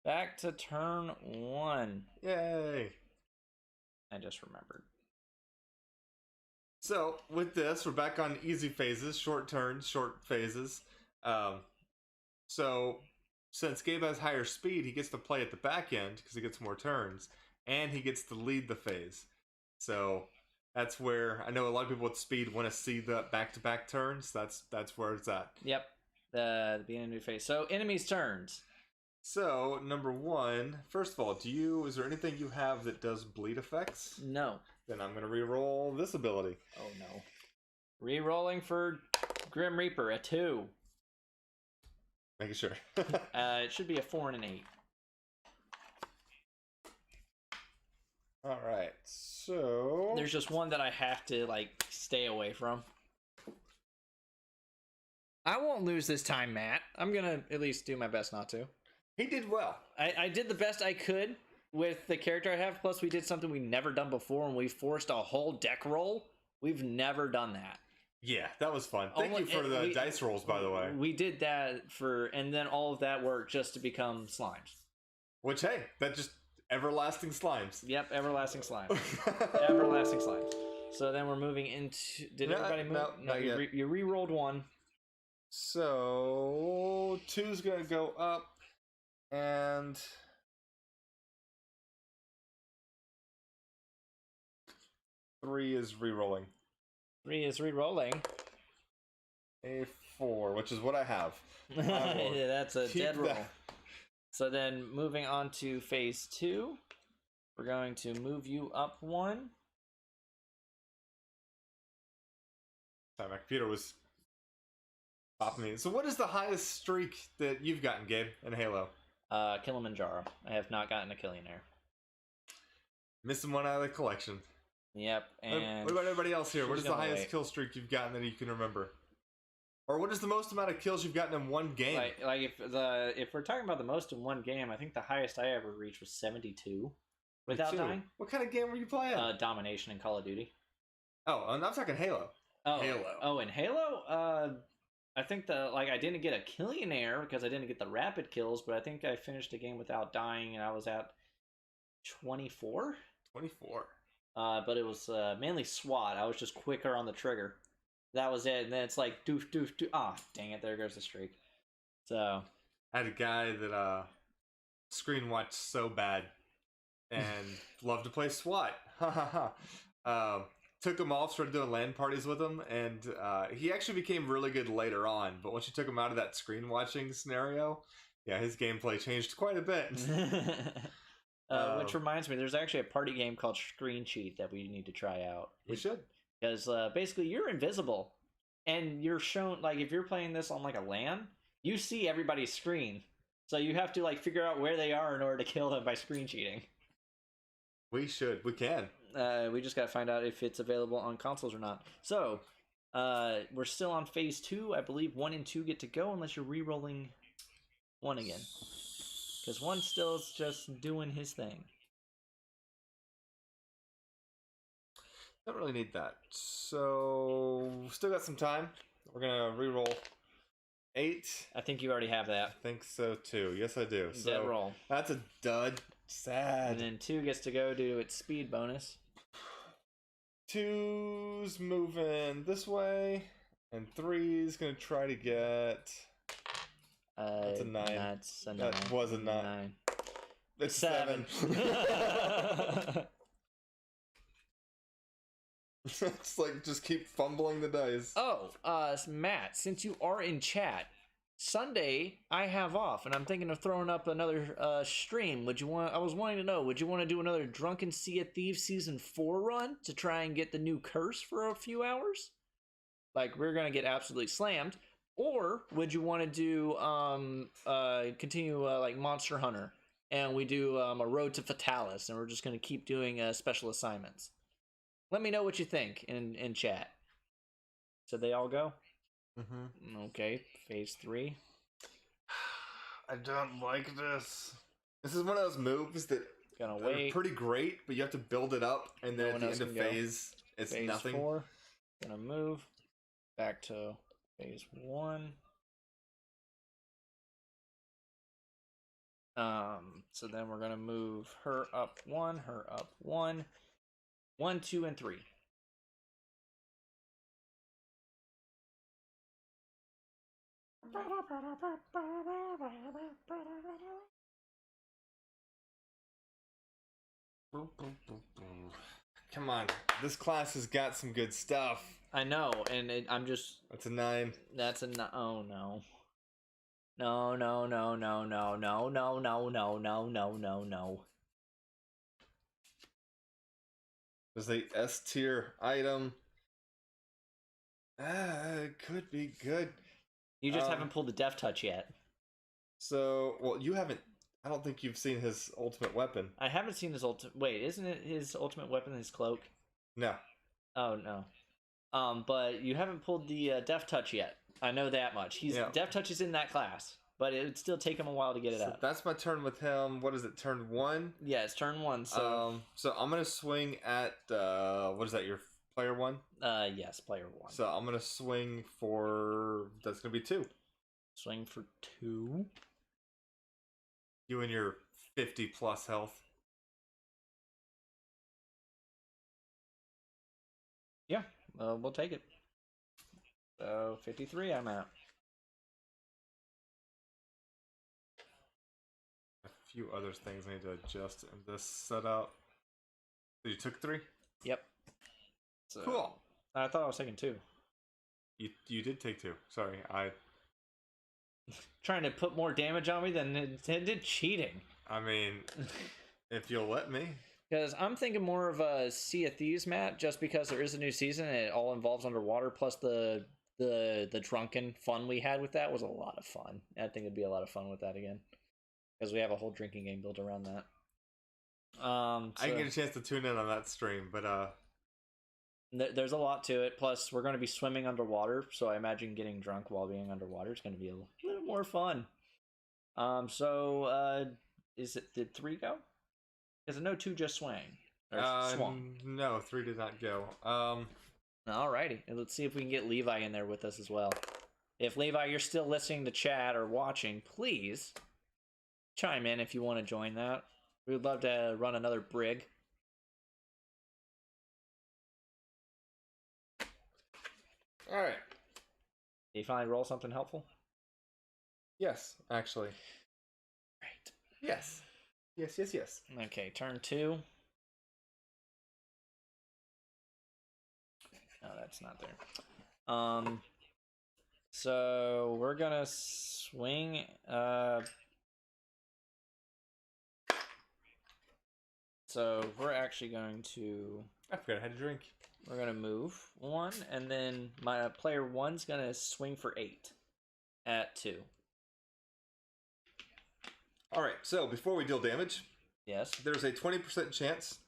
Back to turn 1. Yay! I just remembered. So with this, we're back on easy phases, short turns, short phases. So since Gabe has higher speed, he gets to play at the back end because he gets more turns, and he gets to lead the phase. So that's where I know a lot of people with speed want to see the back-to-back turns. That's where it's at. Yep. The beginning of new phase. So enemies' turns. So number 1, first of all, is there anything you have that does bleed effects? No. Then I'm gonna re-roll this ability. Oh no. Re-rolling for Grim Reaper, a 2. Making sure. It should be a 4 and an 8. All right, so There's just one that I have to stay away from. I won't lose this time, Matt. I'm gonna at least do my best not to. he did well. I did the best I could with the character I have. Plus, we did something we've never done before, and we forced a whole deck roll. We've never done that. Yeah, that was fun. Thank you for the dice rolls, by the way. We did that and then all of that work just to become slimes. Which, hey, that just everlasting slimes. Yep, everlasting slime. Everlasting slimes. So then we're moving into. Did everybody move? No, not yet. You re-rolled 1. So 2's gonna go up, and 3 is re-rolling. 3 is re-rolling. A 4, which is what I have. Yeah, that's a keep dead roll. that. So then moving on to phase 2, we're going to move you up 1. Sorry, my computer was popping me. So what is the highest streak that you've gotten, Gabe, in Halo? Kilimanjaro. I have not gotten a Killionaire. Missing one out of the collection. Yep, and What about everybody else here? What is she's the gonna highest wait. kill streak you've gotten that you can remember? Or what is the most amount of kills you've gotten in one game? like if we're talking about the most in one game, I think the highest I ever reached was 72 without dying. What kind of game were you playing? Domination in Call of Duty. Oh, and I'm talking Halo. Oh, Halo. Oh, in Halo, I think I didn't get a Killionaire because I didn't get the rapid kills, but I think I finished a game without dying, and I was at 24. 24. But it was mainly SWAT. I was just quicker on the trigger. That was it, and then it's like doof doof doof. Ah, dang it! There goes the streak. So I had a guy that screen watched so bad and loved to play SWAT. Ha ha ha. Took him off, started doing LAN parties with him, and he actually became really good later on. But once you took him out of that screen watching scenario, yeah, his gameplay changed quite a bit. which reminds me, there's actually a party game called Screen Cheat that we need to try out. We should. Because basically you're invisible, and you're shown, if you're playing this on a LAN, you see everybody's screen. So you have to figure out where they are in order to kill them by screen cheating. We should. We can. We just got to find out if it's available on consoles or not. So, we're still on phase 2. I believe 1 and 2 get to go unless you're re-rolling 1 again. Because 1 still is just doing his thing. Don't really need that. So, still got some time. We're going to re-roll 8. I think you already have that. I think so too. Yes, I do. So Dead roll. That's a dud. Sad. And then 2 gets to go due to its speed bonus. 2's moving this way, and 3's gonna try to get. That's a 9. That's a 9. That was a 9. It's 7. 7. It's just keep fumbling the dice. Oh, Matt, since you are in chat, Sunday I have off, and I'm thinking of throwing up another stream. I was wanting to know, would you want to do another Drunken Sea of Thieves Season 4 run to try and get the new curse for a few hours? We're gonna get absolutely slammed. Or would you want to do continue Monster Hunter, and we do a Road to Fatalis, and we're just gonna keep doing special assignments? Let me know what you think in chat. So they all go? Mm-hmm. Okay, phase 3. I don't like this. This is one of those moves that Gonna are wait. pretty great, but you have to build it up, and then No at one the else end of can go. phase, it's Phase nothing. 4. Gonna move back to phase 1. So then we're gonna move her up 1, her up 1, 1, 2, and 3. Come on, this class has got some good stuff. I know, and I'm just. That's a 9. That's a no. Oh no. No, no, no, no, no, no, no, no, no, no, no, no, no. There's a S tier item. It could be good. You just haven't pulled the Death Touch yet. So, well, you haven't. I don't think you've seen his ultimate weapon. I haven't seen his ultimate. Wait, isn't it his ultimate weapon? His cloak? No. Oh no. But you haven't pulled the Death Touch yet. I know that much. Death Touch is in that class, but it would still take him a while to get it up. That's my turn with him. What is it? Turn 1. Yeah, it's turn 1. So I'm gonna swing at what is that? Your player 1? Yes, player 1. So I'm gonna swing for. That's gonna be 2. Swing for 2. You and your 50 plus health. Yeah, we'll take it. So 53 I'm at. A few other things I need to adjust in this setup. So you took 3? Yep. So, cool. I thought I was taking 2. You did take 2. Sorry, Trying to put more damage on me than intended. Cheating. I mean, if you'll let me. Because I'm thinking more of a Sea of Thieves map, just because there is a new season and it all involves underwater. Plus the drunken fun we had with that was a lot of fun. I think it'd be a lot of fun with that again, because we have a whole drinking game built around that. I didn't get a chance to tune in on that stream, but there's a lot to it. Plus, we're going to be swimming underwater, so I imagine getting drunk while being underwater is going to be a little more fun. Did 3 go? Because I know 2 just swang. Swung. No, 3 did not go. Alrighty, let's see if we can get Levi in there with us as well. If Levi, you're still listening to chat or watching, please chime in if you want to join that. We would love to run another brig. All right. Did you finally roll something helpful? Yes, actually. Right. Yes. Yes. Okay, turn 2. No, that's not there. So we're gonna swing. So we're actually going to. I forgot I had to drink. We're gonna move 1, and then my player 1's gonna swing for 8 at 2. All right. So before we deal damage, Yes. there's a 20% chance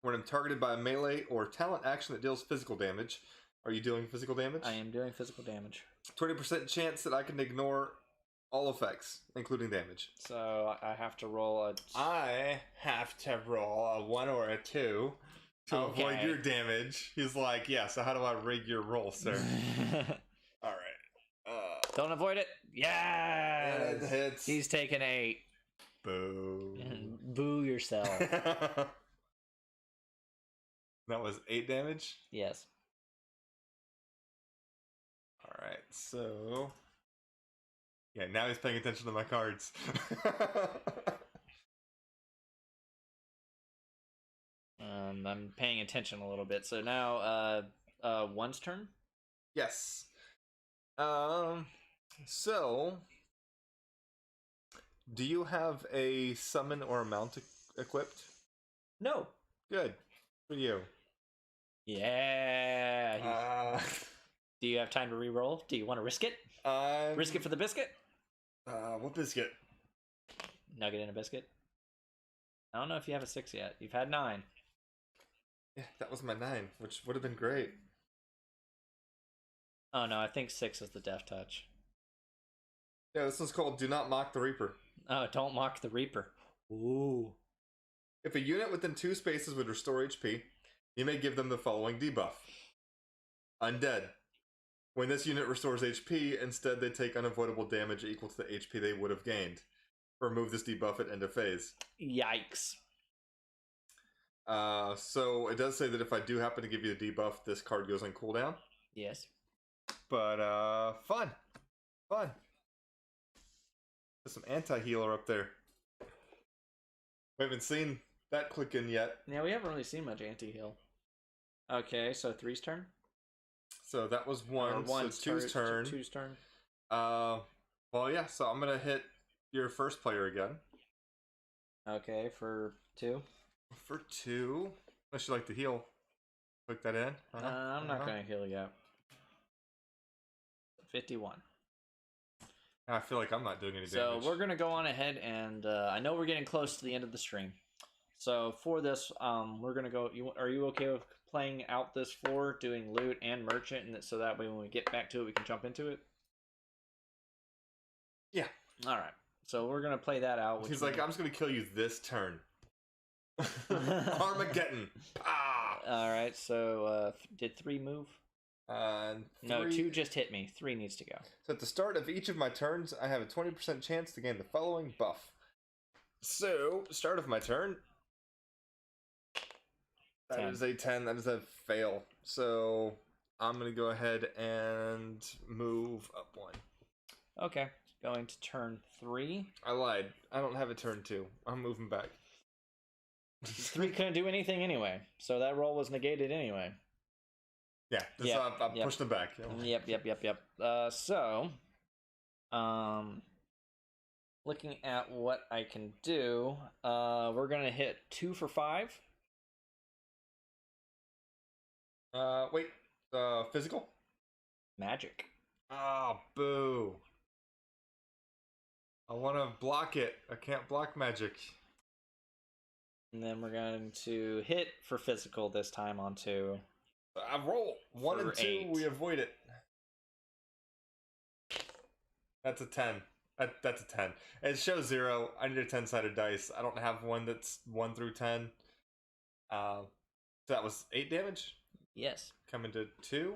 when I'm targeted by a melee or talent action that deals physical damage. Are you dealing physical damage? I am doing physical damage. 20% chance that I can ignore all effects, including damage. So I have to roll a. I have to roll a 1 or a 2 to avoid your damage. He's like, yeah, so how do I rig your roll, sir? All right. Don't avoid it. Yeah. It hits. He's taking 8. Boo. Boo yourself. That was 8 damage? Yes. Alright, so... Yeah, now he's paying attention to my cards. I'm paying attention a little bit. So now, 1's turn? Yes. So... Do you have a summon or a mount equipped? No. Good. For you. Yeah. Do you have time to re-roll? Do you want to risk it? Risk it for the biscuit? What biscuit? Nugget and a biscuit? I don't know if you have a 6 yet. You've had 9. Yeah, that was my 9, which would have been great. Oh no, I think 6 is the Death Touch. Yeah, this one's called Do Not Mock the Reaper. Oh, don't mock the Reaper. Ooh. If a unit within 2 spaces would restore HP, you may give them the following debuff. Undead. When this unit restores HP, instead they take unavoidable damage equal to the HP they would have gained. remove this, debuff it, end of phase. Yikes. So it does say that if I do happen to give you the debuff, this card goes on cooldown. Yes. But fun. There's some anti-healer up there. We haven't seen that click in yet. Yeah, we haven't really seen much anti-heal. Okay, so 3's turn? So that was one. Or one's so 2's turn. 2's turn. Well, yeah. So I'm gonna hit your first player again. Okay, for 2. For 2. Unless you like to heal. Click that in. I'm not going to heal yet. 51. I feel like I'm not doing any damage. So we're going to go on ahead, and I know we're getting close to the end of the stream. So for this, we're going to go... Are you okay with playing out this floor, doing loot and merchant, and so that way when we get back to it, we can jump into it? Yeah. All right. So we're going to play that out. He's like, I'm just going to kill you this turn. Armageddon. Ah! All right. So did 3 move? No, 2 just hit me. 3 needs to go. So at the start of each of my turns, I have a 20% chance to gain the following buff. So, start of my turn. That 10. is a 10. That is a fail. So, I'm going to go ahead and move up 1. Okay. Going to turn 3. I lied. I don't have a turn 2. I'm moving back. 3 couldn't do anything anyway, so that roll was negated anyway. Yeah, I'm pushing them back. Yep. So, looking at what I can do, we're gonna hit 2 for 5. Wait, physical? Magic. Oh, boo. I want to block it. I can't block magic. And then we're going to hit for physical this time on 2. I roll 1 and 2. 8. We avoid it. That's a 10. That's a 10. It shows 0. I need a 10-sided dice. I don't have one that's 1 through 10. So that was 8 damage. Yes. Coming to 2.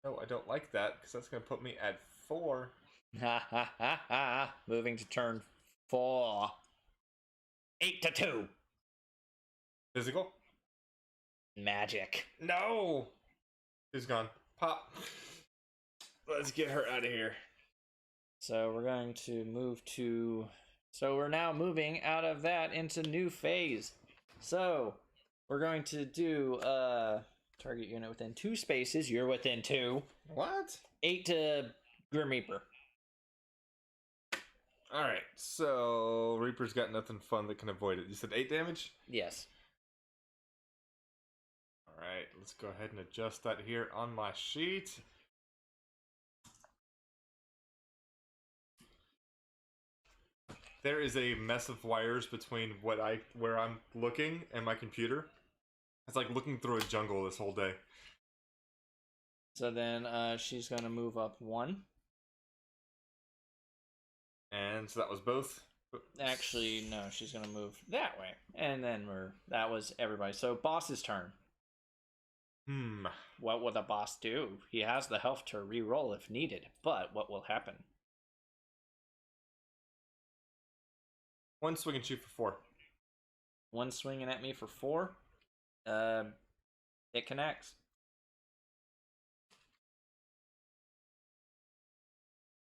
No, I don't like that because that's going to put me at 4. Ha ha ha ha. Moving to turn 4. 8 to 2. Physical? Magic. No! Who's gone? Pop. Let's get her out of here. So we're going to move to... So we're now moving out of that into new phase. So we're going to do target unit within 2 spaces. You're within 2. What? 8 to Grim Reaper. Alright, so Reaper's got nothing fun that can avoid it. You said 8 damage? Yes. Alright, let's go ahead and adjust that here on my sheet. There is a mess of wires between where I'm looking and my computer. It's like looking through a jungle this whole day. So then she's going to move up 1. And so that was both. Actually, no, she's going to move that way. And then that was everybody. So boss's turn. What will the boss do? He has the health to re-roll if needed, but what will happen? 1 swing and shoot for 4. 1 swinging at me for 4. It connects.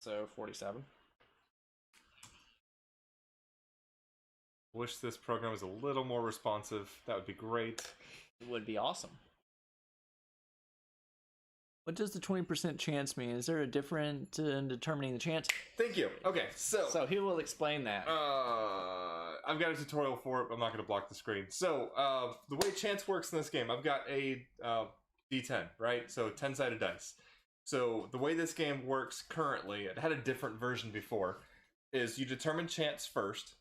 So 47. Wish this program was a little more responsive. That would be great. It would be awesome. What does the 20% chance mean? Is there a difference in determining the chance? Thank you. Okay, so he will explain that. I've got a tutorial for it, but I'm not going to block the screen. So, the way chance works in this game, I've got a D10, right? So, 10-sided dice. So, the way this game works currently, it had a different version before, is you determine chance first.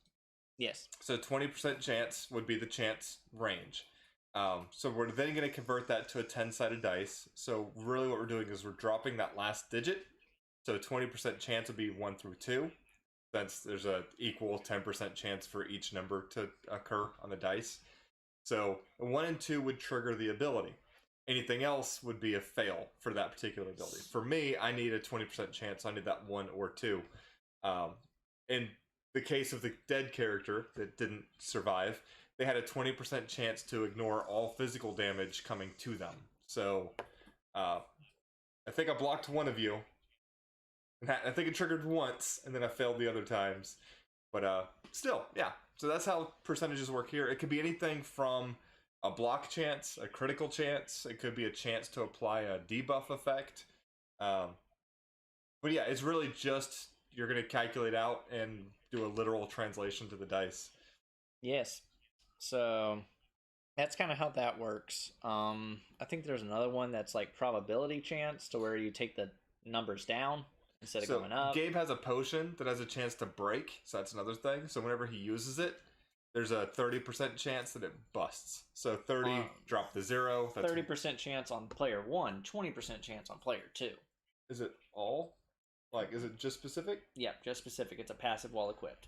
Yes. So, 20% chance would be the chance range. So we're then going to convert that to a 10-sided dice. So really what we're doing is we're dropping that last digit. So 20% chance would be 1 through 2. Since there's a equal 10% chance for each number to occur on the dice. So 1 and 2 would trigger the ability. Anything else would be a fail for that particular ability. For me, I need a 20% chance. I need that 1 or 2. in the case of the dead character that didn't survive, they had a 20% chance to ignore all physical damage coming to them. So, I think I blocked one of you. I think it triggered once, and then I failed the other times. But still, yeah. So that's how percentages work here. It could be anything from a block chance, a critical chance. It could be a chance to apply a debuff effect. But yeah, it's really just you're going to calculate out and do a literal translation to the dice. Yes. So that's kind of how that works. I think there's another one that's like probability chance, to where you take the numbers down instead of going up. Gabe has a potion that has a chance to break, so that's another thing. So whenever he uses it, there's a 30% chance that it busts. So 30 drop to 0. That's 30% chance on player 1, 20% chance on player 2. Is it all? Like, is it just specific? Yeah, just specific. It's a passive while equipped.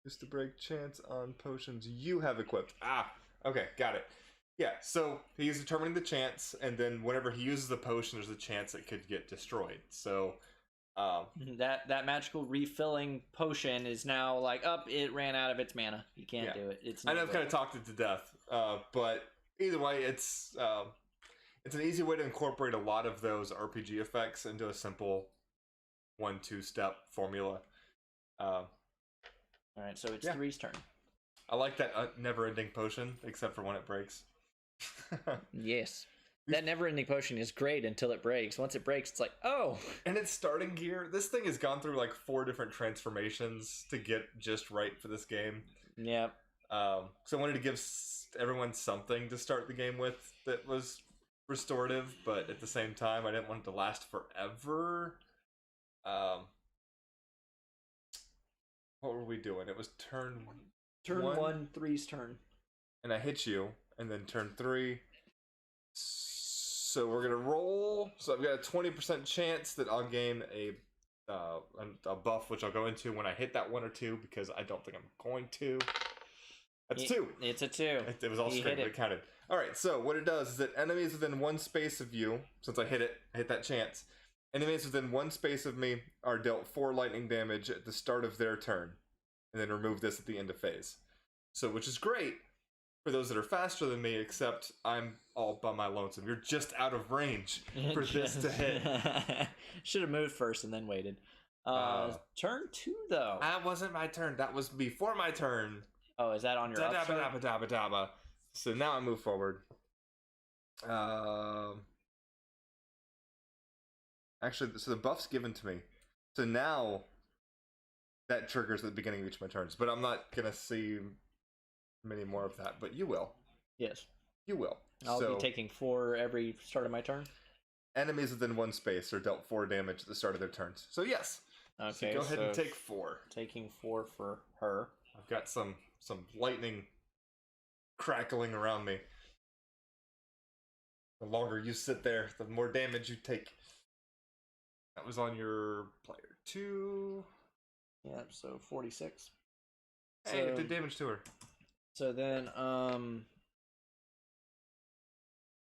Just to break chance on potions you have equipped. Ah, okay, got it. Yeah, so he's determining the chance, and then whenever he uses the potion, there's a chance it could get destroyed. So that magical refilling potion is now like, it ran out of its mana. You can't do it. I know I've kind of talked it to death, but either way, it's an easy way to incorporate a lot of those RPG effects into a simple 1-2 step formula. All right, so it's Three's turn. I like that never-ending potion, except for when it breaks. Yes. That never-ending potion is great until it breaks. Once it breaks, it's like, oh! And its starting gear, this thing has gone through like 4 different transformations to get just right for this game. Yep. So I wanted to give everyone something to start the game with that was restorative, but at the same time, I didn't want it to last forever. What were we doing? It was turn one, Three's turn. And I hit you, and then turn 3. So we're gonna roll. So I've got a 20% chance that I'll gain a buff, which I'll go into when I hit that 1 or 2, because I don't think I'm going to. That's 2. It's a 2. It was all straight, but it counted. All right. So what it does is that enemies within 1 space of you, since I hit that chance, enemies within 1 space of me are dealt 4 lightning damage at the start of their turn, and then remove this at the end of phase. So, which is great for those that are faster than me, except I'm all by my lonesome. You're just out of range for this to hit. Should have moved first and then waited. Turn 2, though. That wasn't my turn. That was before my turn. Oh, is that on your upturn? So now I move forward. Actually, so the buff's given to me. So now that triggers at the beginning of each of my turns. But I'm not going to see many more of that. But you will. Yes. You will. I'll be taking 4 every start of my turn. Enemies within 1 space are dealt 4 damage at the start of their turns. So yes. Okay. So go ahead and take 4. Taking 4 for her. I've got some lightning crackling around me. The longer you sit there, the more damage you take. That was on your player 2. Yeah, so 46. Hey, it did damage to her. So then,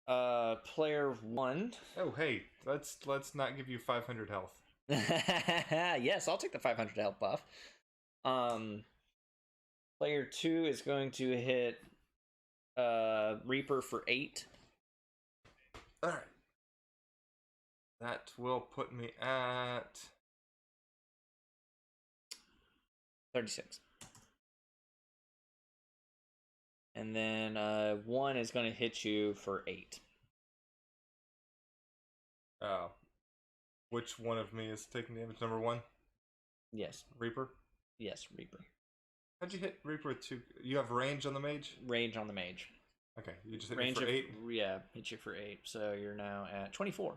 player 1. Oh, hey, let's not give you 500 health. Yes, I'll take the 500 health buff. Player 2 is going to hit Reaper for 8. All right. That will put me at 36. And then 1 is going to hit you for 8. Which one of me is taking damage? Number 1? Yes. Reaper? Yes, Reaper. How'd you hit Reaper with 2? You have range on the mage? Range on the mage. Okay, you just hit me for 8? Yeah, hit you for 8. So you're now at 24.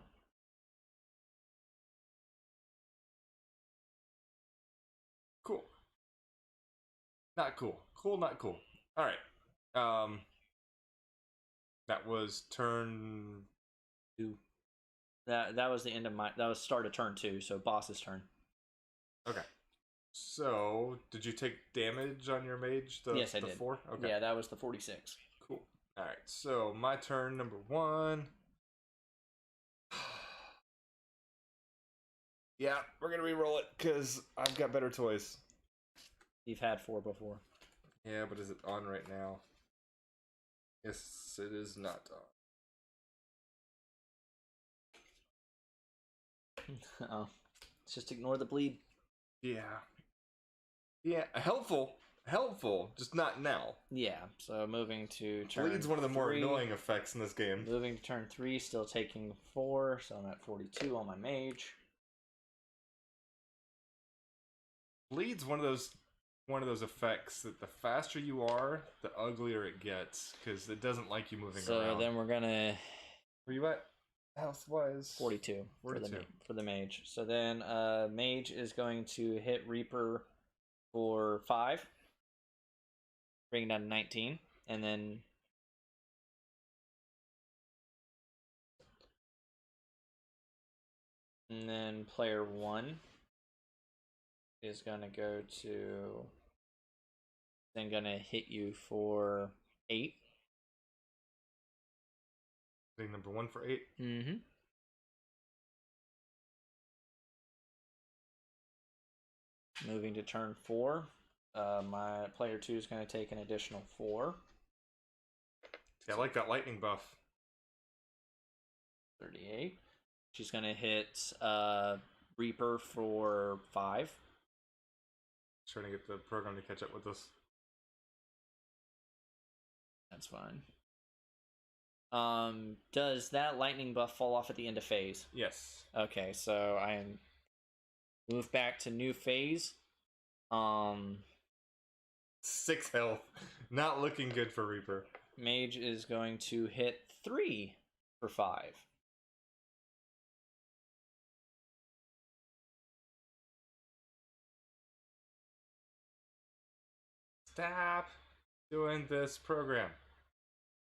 Cool. Not cool. Cool, not cool. Alright. That was turn 2. That was the end of that was start of turn 2, so boss's turn. Okay. So, did you take damage on your mage? Yes, I did. 4? Okay. Yeah, that was the 46. Cool. Alright, so my turn, number 1. Yeah, we're gonna re-roll it, because I've got better toys. You've had 4 before. Yeah, but is it on right now? Yes, it is not on. Oh, let's just ignore the bleed. Yeah. Yeah, helpful, just not now. Yeah, so moving to turn Bleed's one of the more 3. annoying effects in this game. Moving to turn 3, still taking 4, so I'm at 42 on my mage. Bleed's one of those effects that the faster you are, the uglier it gets, because it doesn't like you moving So around. then we're gonna Where you at? Health-wise? 42 for 42. the mage. So then mage is going to hit Reaper for 5, bring it down to 19, and then player 1 is gonna go to then gonna hit you for 8. Hitting number 1 for 8. Mm-hmm. Moving to turn 4, my player 2 is going to take an additional 4. Yeah, I like that lightning buff. 38. She's going to hit Reaper for 5. Trying to get the program to catch up with us. That's fine. Does that lightning buff fall off at the end of phase? Yes. Okay, so I am move back to new phase. 6 health. Not looking good for Reaper. Mage is going to hit 3 for 5. Stop doing this program.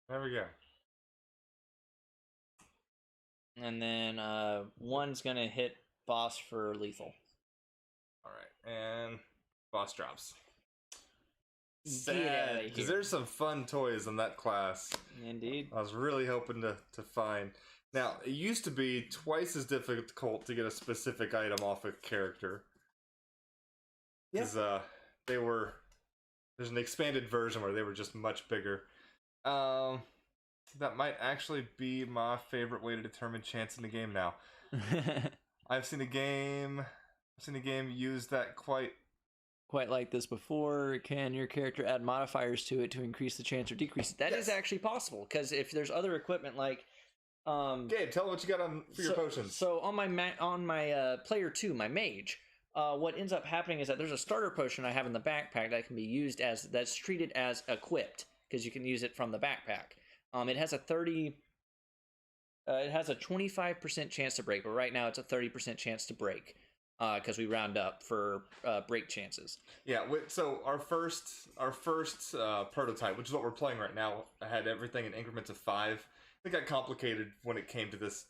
There we go. And then one's going to hit boss for lethal. Alright, and boss drops. Get outta Sad, here. because there's some fun toys in that class. Indeed. I was really hoping to find. Now, it used to be twice as difficult to get a specific item off a character. Because they were... There's an expanded version where they were just much bigger. That might actually be my favorite way to determine chance in the game now. I've seen a game use that quite like this before. Can your character add modifiers to it to increase the chance or decrease it? That is Yes. actually possible, because if there's other equipment like Gabe, tell me what you got on for your potions. So on my player 2, my mage, what ends up happening is that there's a starter potion I have in the backpack that can be used that's treated as equipped, because you can use it from the backpack. It has a 25% chance to break, but right now it's a 30% chance to break, because we round up for break chances. Yeah, so our first prototype, which is what we're playing right now, had everything in increments of 5. It got complicated when it came to this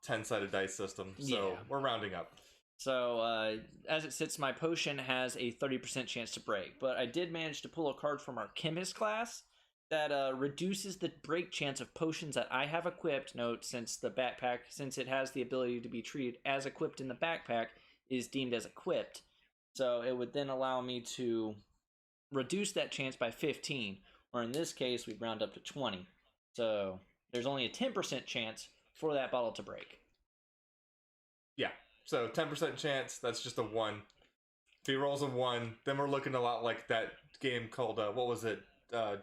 10-sided dice system, so Yeah. we're rounding up. So as it sits, my potion has a 30% chance to break, but I did manage to pull a card from our chemist class that reduces the break chance of potions that I have equipped. Note, since it has the ability to be treated as equipped in the backpack, is deemed as equipped. So it would then allow me to reduce that chance by 15, or in this case, we'd round up to 20. So there's only a 10% chance for that bottle to break. Yeah, so 10% chance, that's just a 1. If he rolls a 1, then we're looking a lot like that game called, what was it?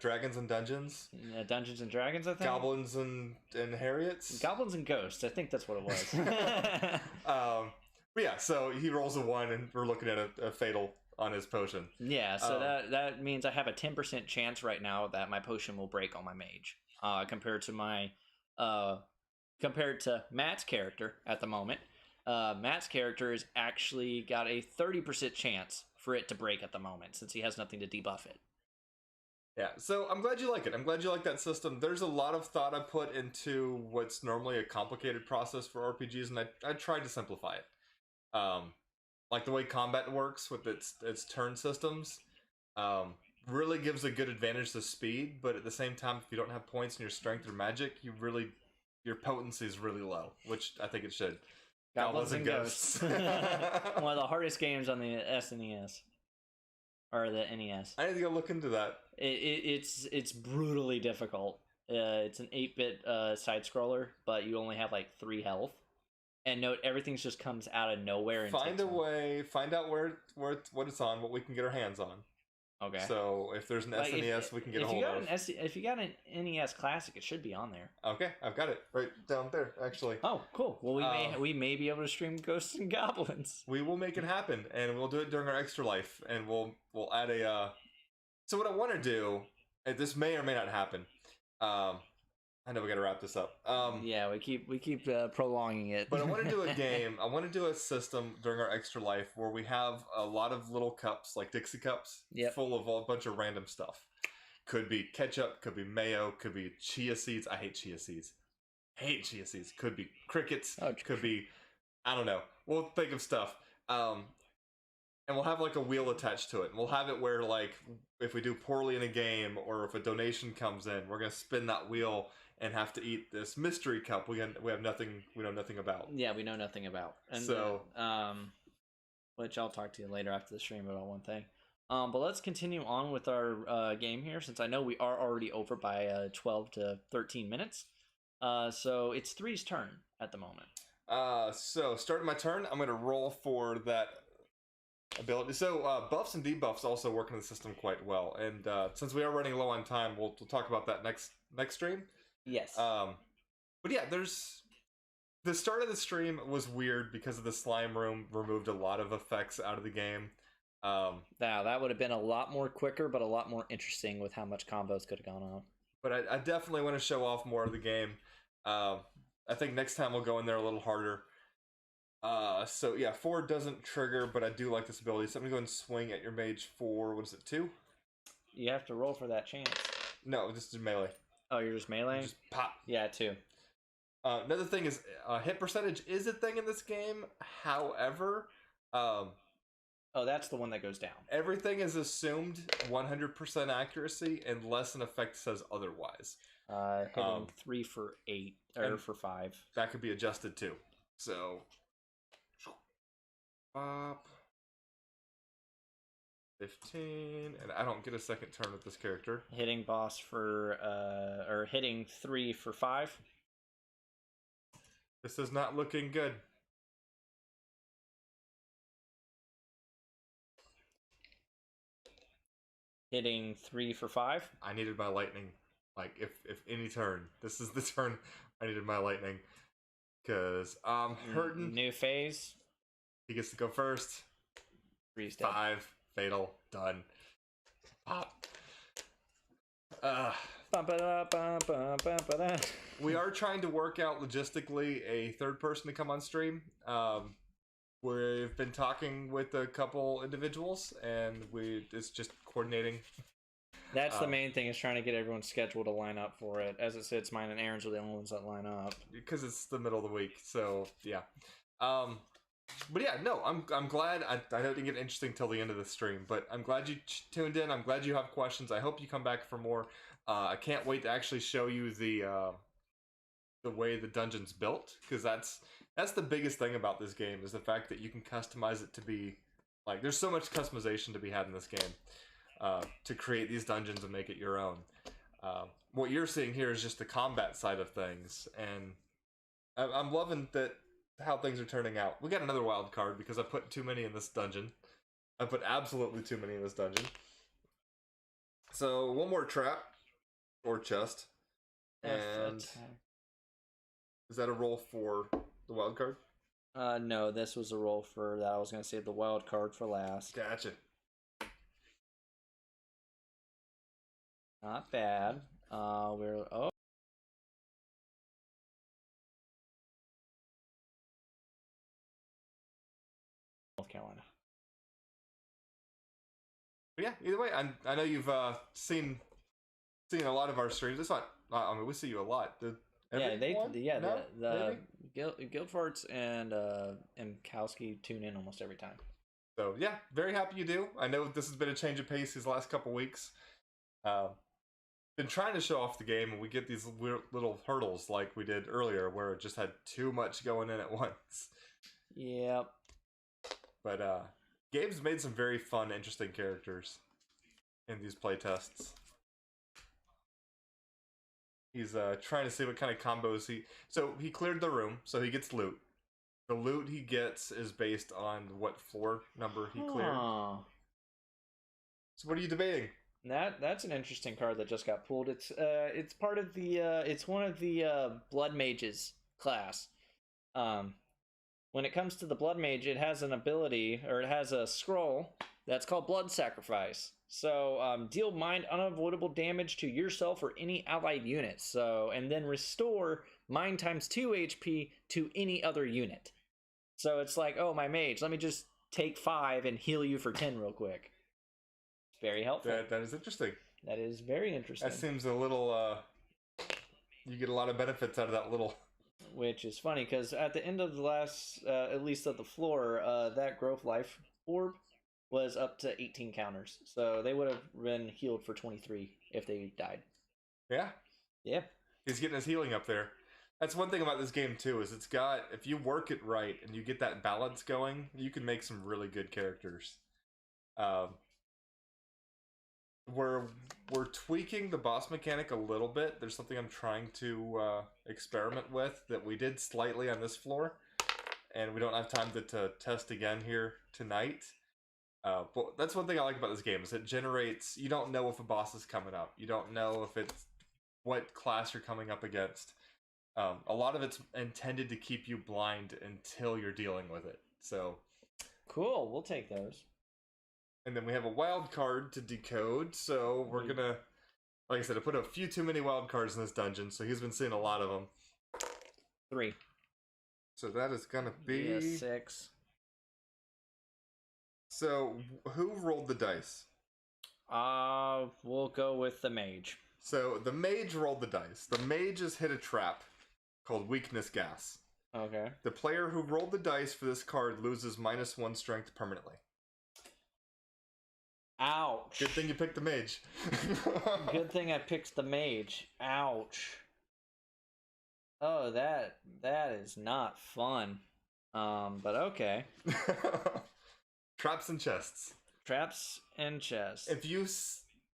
Dragons and Dungeons? Dungeons and Dragons, I think? Goblins and Harriets? Goblins and Ghosts, I think that's what it was. But yeah, so he rolls a 1 and we're looking at a fatal on his potion. Yeah, so that means I have a 10% chance right now that my potion will break on my mage. Compared to Matt's character at the moment. Matt's character has actually got a 30% chance for it to break at the moment, since he has nothing to debuff it. Yeah, so I'm glad you like it. I'm glad you like that system. There's a lot of thought I put into what's normally a complicated process for RPGs, and I tried to simplify it. Like the way combat works with its turn systems, really gives a good advantage to speed, but at the same time, if you don't have points in your strength or magic, your potency is really low, which I think it should. Goblins and Ghosts. One of the hardest games on the SNES. or the NES. I need to go look into that. It's brutally difficult. It's an 8-bit side scroller, but you only have like 3 health. And note, everything just comes out of nowhere. And Find out what it's on, what we can get our hands on. Okay. So if there's an Like, SNES, we can get a hold of. If you got an NES Classic, it should be on there. Okay, I've got it right down there, actually. Oh, cool. Well, we may be able to stream Ghosts and Goblins. We will make it happen, and we'll do it during our Extra Life, and we'll add a. So what I want to do, and this may or may not happen. I know we got to wrap this up. Yeah, we keep prolonging it. But I want to do a game. I want to do a system during our Extra Life where we have a lot of little cups, like Dixie cups, full of a bunch of random stuff. Could be ketchup, could be mayo, could be chia seeds. I hate chia seeds. Could be crickets. Could be, I don't know. We'll think of stuff. And we'll have like a wheel attached to it. And we'll have it where, like, if we do poorly in a game or if a donation comes in, we're gonna spin that wheel and have to eat this mystery cup we have nothing we know nothing about. Yeah, we know nothing about. And so which I'll talk to you later after the stream about one thing. But let's continue on with our game here, since I know we are already over by 12 to 13 minutes. So it's Three's turn at the moment. So starting my turn, I'm gonna roll for that ability. So buffs and debuffs also work in the system quite well, and since we are running low on time, we'll talk about that next stream. Yes. But yeah, the start of the stream was weird because of the slime room removed a lot of effects out of the game. Now that would have been a lot more quicker, but a lot more interesting with how much combos could have gone on. But I definitely want to show off more of the game. I think next time we'll go in there a little harder. So yeah, 4 doesn't trigger, but I do like this ability. So I'm gonna go and swing at your mage for, what is it, 2? You have to roll for that chance. No, just melee. Oh, you're just melee? Just pop. Yeah, 2. Another thing is, hit percentage is a thing in this game. However, oh, that's the one that goes down. Everything is assumed 100% accuracy unless an effect says otherwise. Hitting 3 for 8 or for 5. That could be adjusted too. So, pop 15, and I don't get a second turn with this character. Hitting boss for or hitting 3 for 5. This is not looking good. Hitting 3 for 5. I needed my lightning. Like, if any turn, this is the turn I needed my lightning. Because I'm hurting. New phase. He gets to go first. 3's dead. 5. Fatal. Done. Pop. We are trying to work out logistically a third person to come on stream. We've been talking with a couple individuals, and it's just coordinating. That's the main thing, is trying to get everyone's schedule to line up for it. As it sits, mine and Aaron's are the only ones that line up. Because it's the middle of the week, so yeah. But yeah, no, I'm glad. I know it didn't get interesting till the end of the stream, but I'm glad you tuned in. I'm glad you have questions. I hope you come back for more. I can't wait to actually show you the way the dungeon's built, because that's the biggest thing about this game, is the fact that you can customize it to be like, there's so much customization to be had in this game to create these dungeons and make it your own. What you're seeing here is just the combat side of things, and I'm loving that how things are turning out. We got another wild card because I put too many in this dungeon. I put absolutely too many in this dungeon. So one more trap or chest, and is that a roll for the wild card? No, this was a roll for that. I was gonna save the wild card for last. Gotcha. Not bad. We're North Carolina. But yeah, either way, I know you've seen a lot of our streams. It's not. I mean, we see you a lot. The Guildforts and Kowski tune in almost every time. So yeah, very happy you do. I know this has been a change of pace these last couple weeks. Been trying to show off the game, and we get these weird little hurdles like we did earlier, where it just had too much going in at once. Yep. But Gabe's made some very fun, interesting characters in these playtests. He's trying to see what kind of combos he... So he cleared the room, so he gets loot. The loot he gets is based on what floor number he cleared. Huh. So what are you debating? That's an interesting card that just got pulled. It's part of the it's one of the Blood Mages class. When it comes to the Blood Mage, it has an ability, or it has a scroll that's called Blood Sacrifice. So deal mind unavoidable damage to yourself or any allied units. So and then restore mind times 2 HP to any other unit. So it's like, oh, my mage, let me just take 5 and heal you for 10 real quick. Very helpful. That is interesting. That is very interesting. That seems a little, you get a lot of benefits out of that little... Which is funny, because at the end of the last, at least of the floor, that growth life orb was up to 18 counters. So they would have been healed for 23 if they died. Yeah. Yeah. He's getting his healing up there. That's one thing about this game, too, is it's got... If you work it right and you get that balance going, you can make some really good characters. We're tweaking the boss mechanic a little bit. There's something I'm trying to experiment with that we did slightly on this floor, and we don't have time to test again here tonight. But that's one thing I like about this game, is it generates... You don't know if a boss is coming up. You don't know if it's what class you're coming up against. A lot of it's intended to keep you blind until you're dealing with it. So Cool, we'll take those. And then we have a wild card to decode, so we're gonna, like I said, I put a few too many wild cards in this dungeon, so he's been seeing a lot of them. 3. So that is gonna be... Yeah, 6. So, who rolled the dice? We'll go with the mage. So, the mage rolled the dice. The mage has hit a trap called Weakness Gas. Okay. The player who rolled the dice for this card loses -1 strength permanently. Ouch. Good thing you picked the mage. Good thing I picked the mage. Ouch. Oh, that is not fun. But okay. Traps and chests. Traps and chests. If you...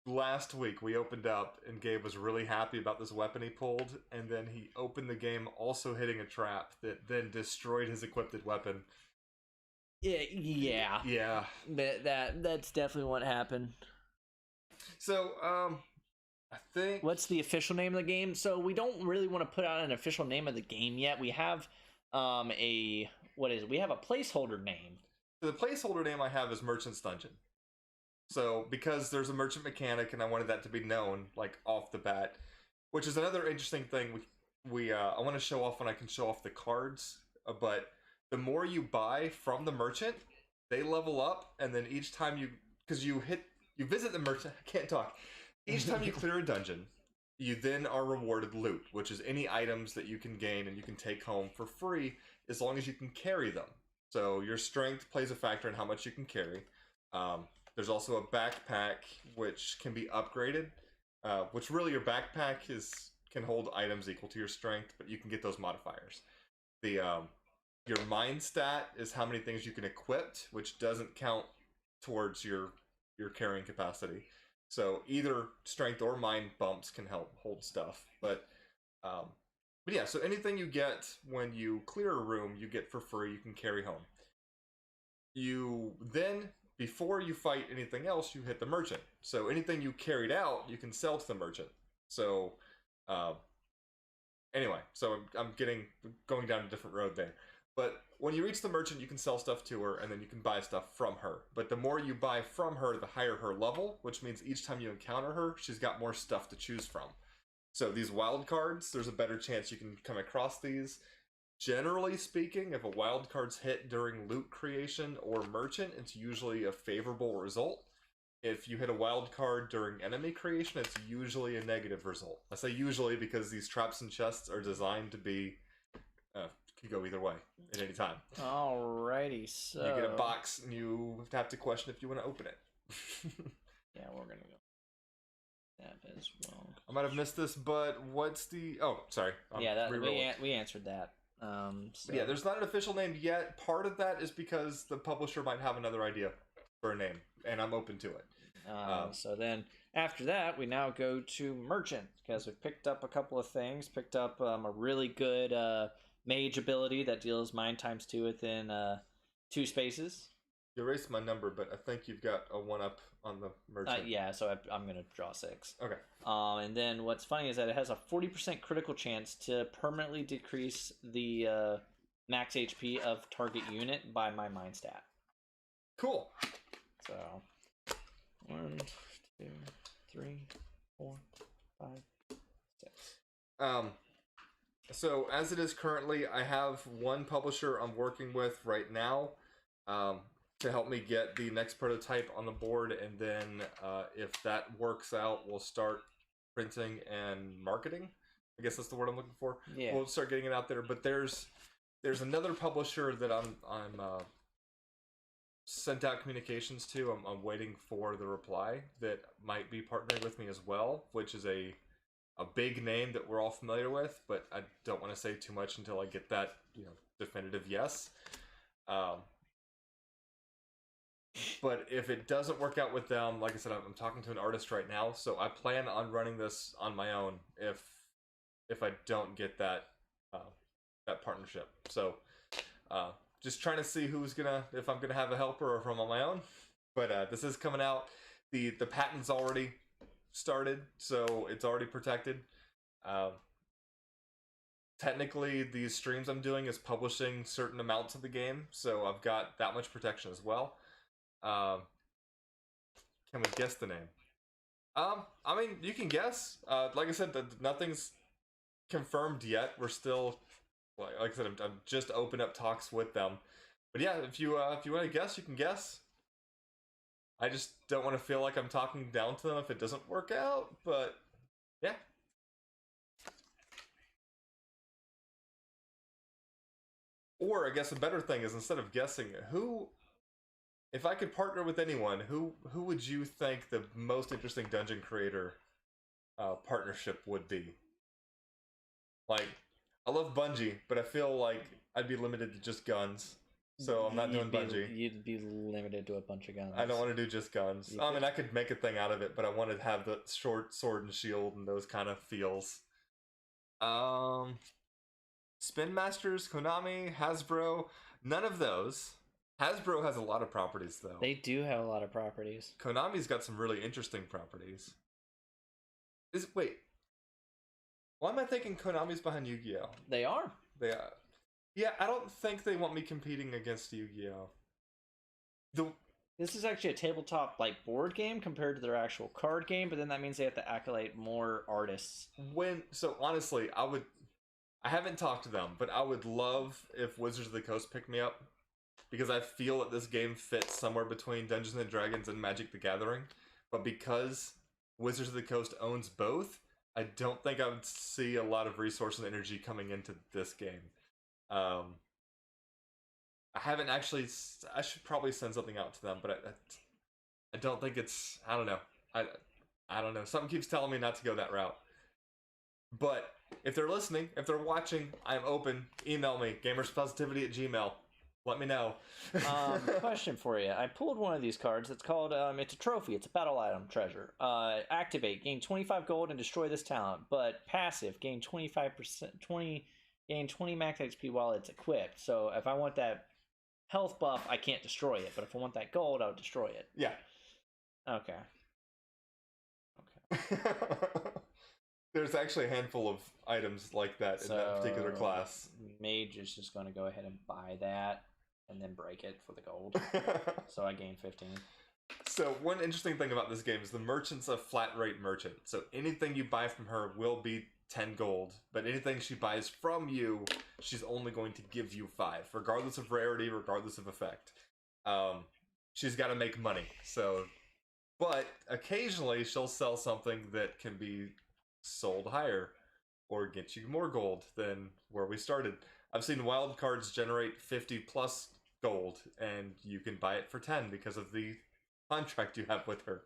Last week we opened up and Gabe was really happy about this weapon he pulled, and then he opened the game also hitting a trap that then destroyed his equipped weapon. Yeah. Yeah. That's definitely what happened. So, I think... What's the official name of the game? So we don't really want to put out an official name of the game yet. We have we have a placeholder name. So the placeholder name I have is Merchant's Dungeon. So, because there's a merchant mechanic and I wanted that to be known, like, off the bat, which is another interesting thing I want to show off when I can show off the cards, but the more you buy from the merchant, they level up, and then each time you visit the merchant, I can't talk, each time you clear a dungeon, you then are rewarded loot, which is any items that you can gain and you can take home for free, as long as you can carry them. So your strength plays a factor in how much you can carry. There's also a backpack which can be upgraded, which really your backpack can hold items equal to your strength, but you can get those modifiers. Your mind stat is how many things you can equip, which doesn't count towards your carrying capacity. So either strength or mind bumps can help hold stuff. But yeah, so anything you get when you clear a room, you get for free, you can carry home. You then... Before you fight anything else, you hit the merchant. So anything you carried out, you can sell to the merchant. So, anyway, so I'm going down a different road there. But when you reach the merchant, you can sell stuff to her, and then you can buy stuff from her. But the more you buy from her, the higher her level, which means each time you encounter her, she's got more stuff to choose from. So these wild cards, there's a better chance you can come across these. Generally speaking, if a wild card's hit during loot creation or merchant, it's usually a favorable result. If you hit a wild card during enemy creation, it's usually a negative result. I say usually because these traps and chests are designed to be, can go either way at any time. Alrighty, so... You get a box and you have to question if you want to open it. Yeah, we're gonna go that as well. I might have missed this, but what's the... Oh, sorry. We answered that. So. Yeah, there's not an official name yet. Part of that is because the publisher might have another idea. for a name, and I'm open to it. So then after that, we now go to Merchant, because we picked up a couple of things. Picked up a really good mage ability that deals mine ×2 within 2 spaces. You erased my number, but I think you've got a 1-up on the merchant. Yeah, so I'm going to draw 6. Okay. And then what's funny is that it has a 40% critical chance to permanently decrease the max HP of target unit by my mine stat. Cool. So 1, 2, 3, 4, 5, 6. So as it is currently, I have one publisher I'm working with right now to help me get the next prototype on the board, and then if that works out, we'll start printing and marketing. I guess that's the word I'm looking for. Yeah. We'll start getting it out there. But there's another publisher that I'm sent out communications to. I'm waiting for the reply that might be partnering with me as well, which is a big name that we're all familiar with, but I don't want to say too much until I get that, definitive yes. But if it doesn't work out with them, like I said, I'm talking to an artist right now, so I plan on running this on my own if I don't get that partnership. So just trying to see if I'm gonna have a helper or if I'm on my own. But this is coming out. The patent's already started, so it's already protected. Technically, these streams I'm doing is publishing certain amounts of the game, so I've got that much protection as well. Can we guess the name? I mean, you can guess. Like I said, nothing's confirmed yet. We're still, like I said, I'm just opened up talks with them. But yeah, if you want to guess, you can guess. I just don't want to feel like I'm talking down to them if it doesn't work out, but yeah. Or I guess a better thing is, instead of guessing, if I could partner with anyone, who would you think the most interesting dungeon creator partnership would be? Like, I love Bungie, but I feel like I'd be limited to just guns. So I'm not doing Bungie. You'd be limited to a bunch of guns. I don't want to do just guns. I mean, I could make a thing out of it, but I want to have the short sword and shield and those kind of feels. Spin Masters, Konami, Hasbro, none of those. Hasbro has a lot of properties, though. They do have a lot of properties. Konami's got some really interesting properties. Wait. Why am I thinking Konami's behind Yu-Gi-Oh? They are. They are. Yeah, I don't think they want me competing against Yu-Gi-Oh. This is actually a tabletop board game compared to their actual card game, but then that means they have to accolade more artists. So honestly, I haven't talked to them, but I would love if Wizards of the Coast picked me up, because I feel that this game fits somewhere between Dungeons and Dragons and Magic the Gathering. But because Wizards of the Coast owns both, I don't think I would see a lot of resource and energy coming into this game. I haven't actually. I should probably send something out to them, but I don't think it's. I don't know. I don't know. Something keeps telling me not to go that route. But if they're listening, if they're watching, I'm open. Email me, gamerspositivity@gmail.com. Let me know. Question for you. I pulled one of these cards. It's called, it's a trophy. It's a battle item treasure. Activate. Gain 25 gold and destroy this talent. But passive. Gain 25%, gain 20 max XP while it's equipped. So if I want that health buff, I can't destroy it. But if I want that gold, I'll destroy it. Yeah. Okay. There's actually a handful of items like that in that particular class. Mage is just going to go ahead and buy that and then break it for the gold. So I gain 15. So one interesting thing about this game is the merchant's a flat rate merchant. So anything you buy from her will be 10 gold, but anything she buys from you, she's only going to give you 5, regardless of rarity, regardless of effect. She's got to make money. But occasionally she'll sell something that can be sold higher or get you more gold than where we started. I've seen wild cards generate 50 plus gold, and you can buy it for 10 because of the contract you have with her.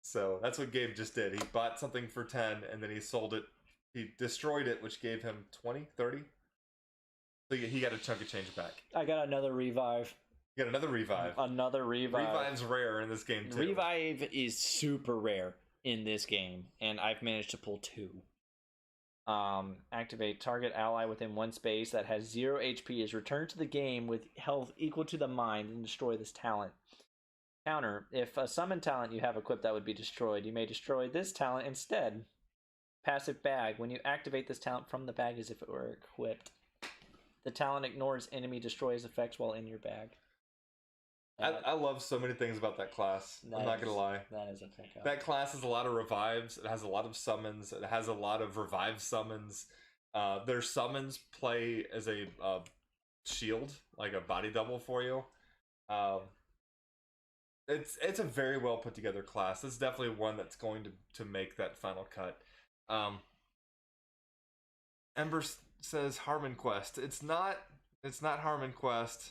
So that's what Gabe just did. He bought something for 10 and then he sold it. He destroyed it, which gave him 20, 30. So he got a chunk of change back. I got another revive. You got another revive. Another revive. Revive's rare in this game too. Revive is super rare in this game, and I've managed to pull 2. Activate target ally within 1 space that has 0 HP is returned to the game with health equal to the mind and destroy this talent. Counter, if a summon talent you have equipped that would be destroyed, you may destroy this talent instead. Passive bag, when you activate this talent from the bag as if it were equipped. The talent ignores enemy destroys effects while in your bag. I love so many things about that class. I'm not gonna lie. That is a pickup. That class has a lot of revives. It has a lot of summons. It has a lot of revive summons. Their summons play as a shield, like a body double for you. It's a very well put together class. It's definitely one that's going to make that final cut. Ember says Harmon Quest. It's not Harmon Quest.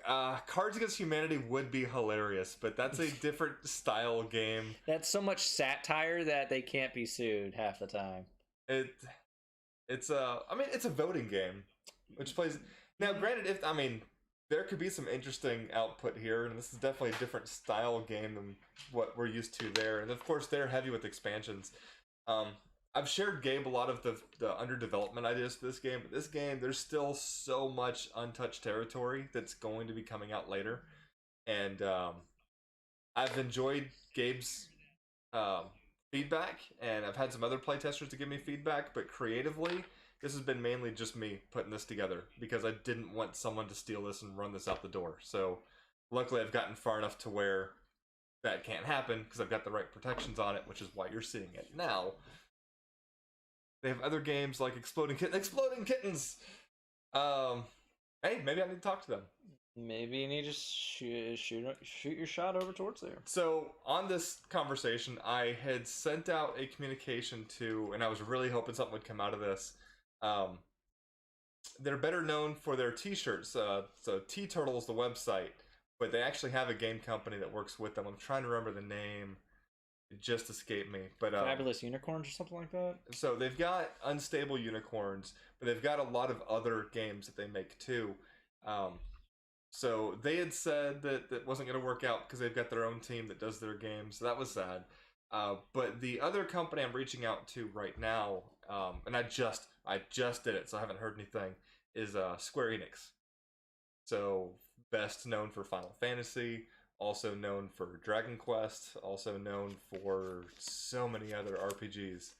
Cards Against Humanity would be hilarious, but that's a different style game. That's so much satire that they can't be sued half the time. It's a voting game, which plays now. Granted, there could be some interesting output here, and this is definitely a different style game than what we're used to there. And of course, they're heavy with expansions. I've shared Gabe a lot of the under development ideas for this game, but this game, there's still so much untouched territory that's going to be coming out later. And I've enjoyed Gabe's feedback, and I've had some other playtesters to give me feedback, but creatively, this has been mainly just me putting this together because I didn't want someone to steal this and run this out the door. So luckily I've gotten far enough to where that can't happen because I've got the right protections on it, which is why you're seeing it now. They have other games like Exploding Kittens! Hey, maybe I need to talk to them. Maybe you need to shoot your shot over towards there. So, on this conversation, I had sent out a communication to, and I was really hoping something would come out of this. They're better known for their t-shirts. So, T-Turtle is the website, but they actually have a game company that works with them. I'm trying to remember the name. It just escaped me. But Fabulous Unicorns or something like that? So, they've got Unstable Unicorns, but they've got a lot of other games that they make too. So they had said that wasn't going to work out because they've got their own team that does their games. So that was sad. But the other company I'm reaching out to right now, and I just did it, so I haven't heard anything, is Square Enix. So best known for Final Fantasy, also known for Dragon Quest, also known for so many other RPGs.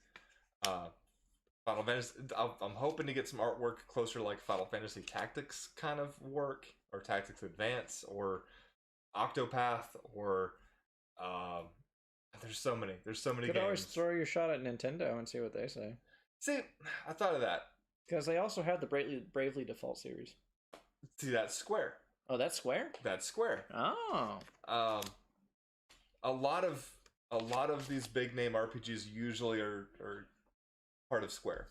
Final Fantasy, I'm hoping to get some artwork closer to like Final Fantasy Tactics kind of work, or Tactics Advance, or Octopath, or there's so many Could games. always throw your shot at Nintendo and see what they say. See, I thought of that. Because they also have the Bravely Default series. See, that's Square. Oh, that's Square? That's Square. Oh. A lot of these big name RPGs usually are part of Square.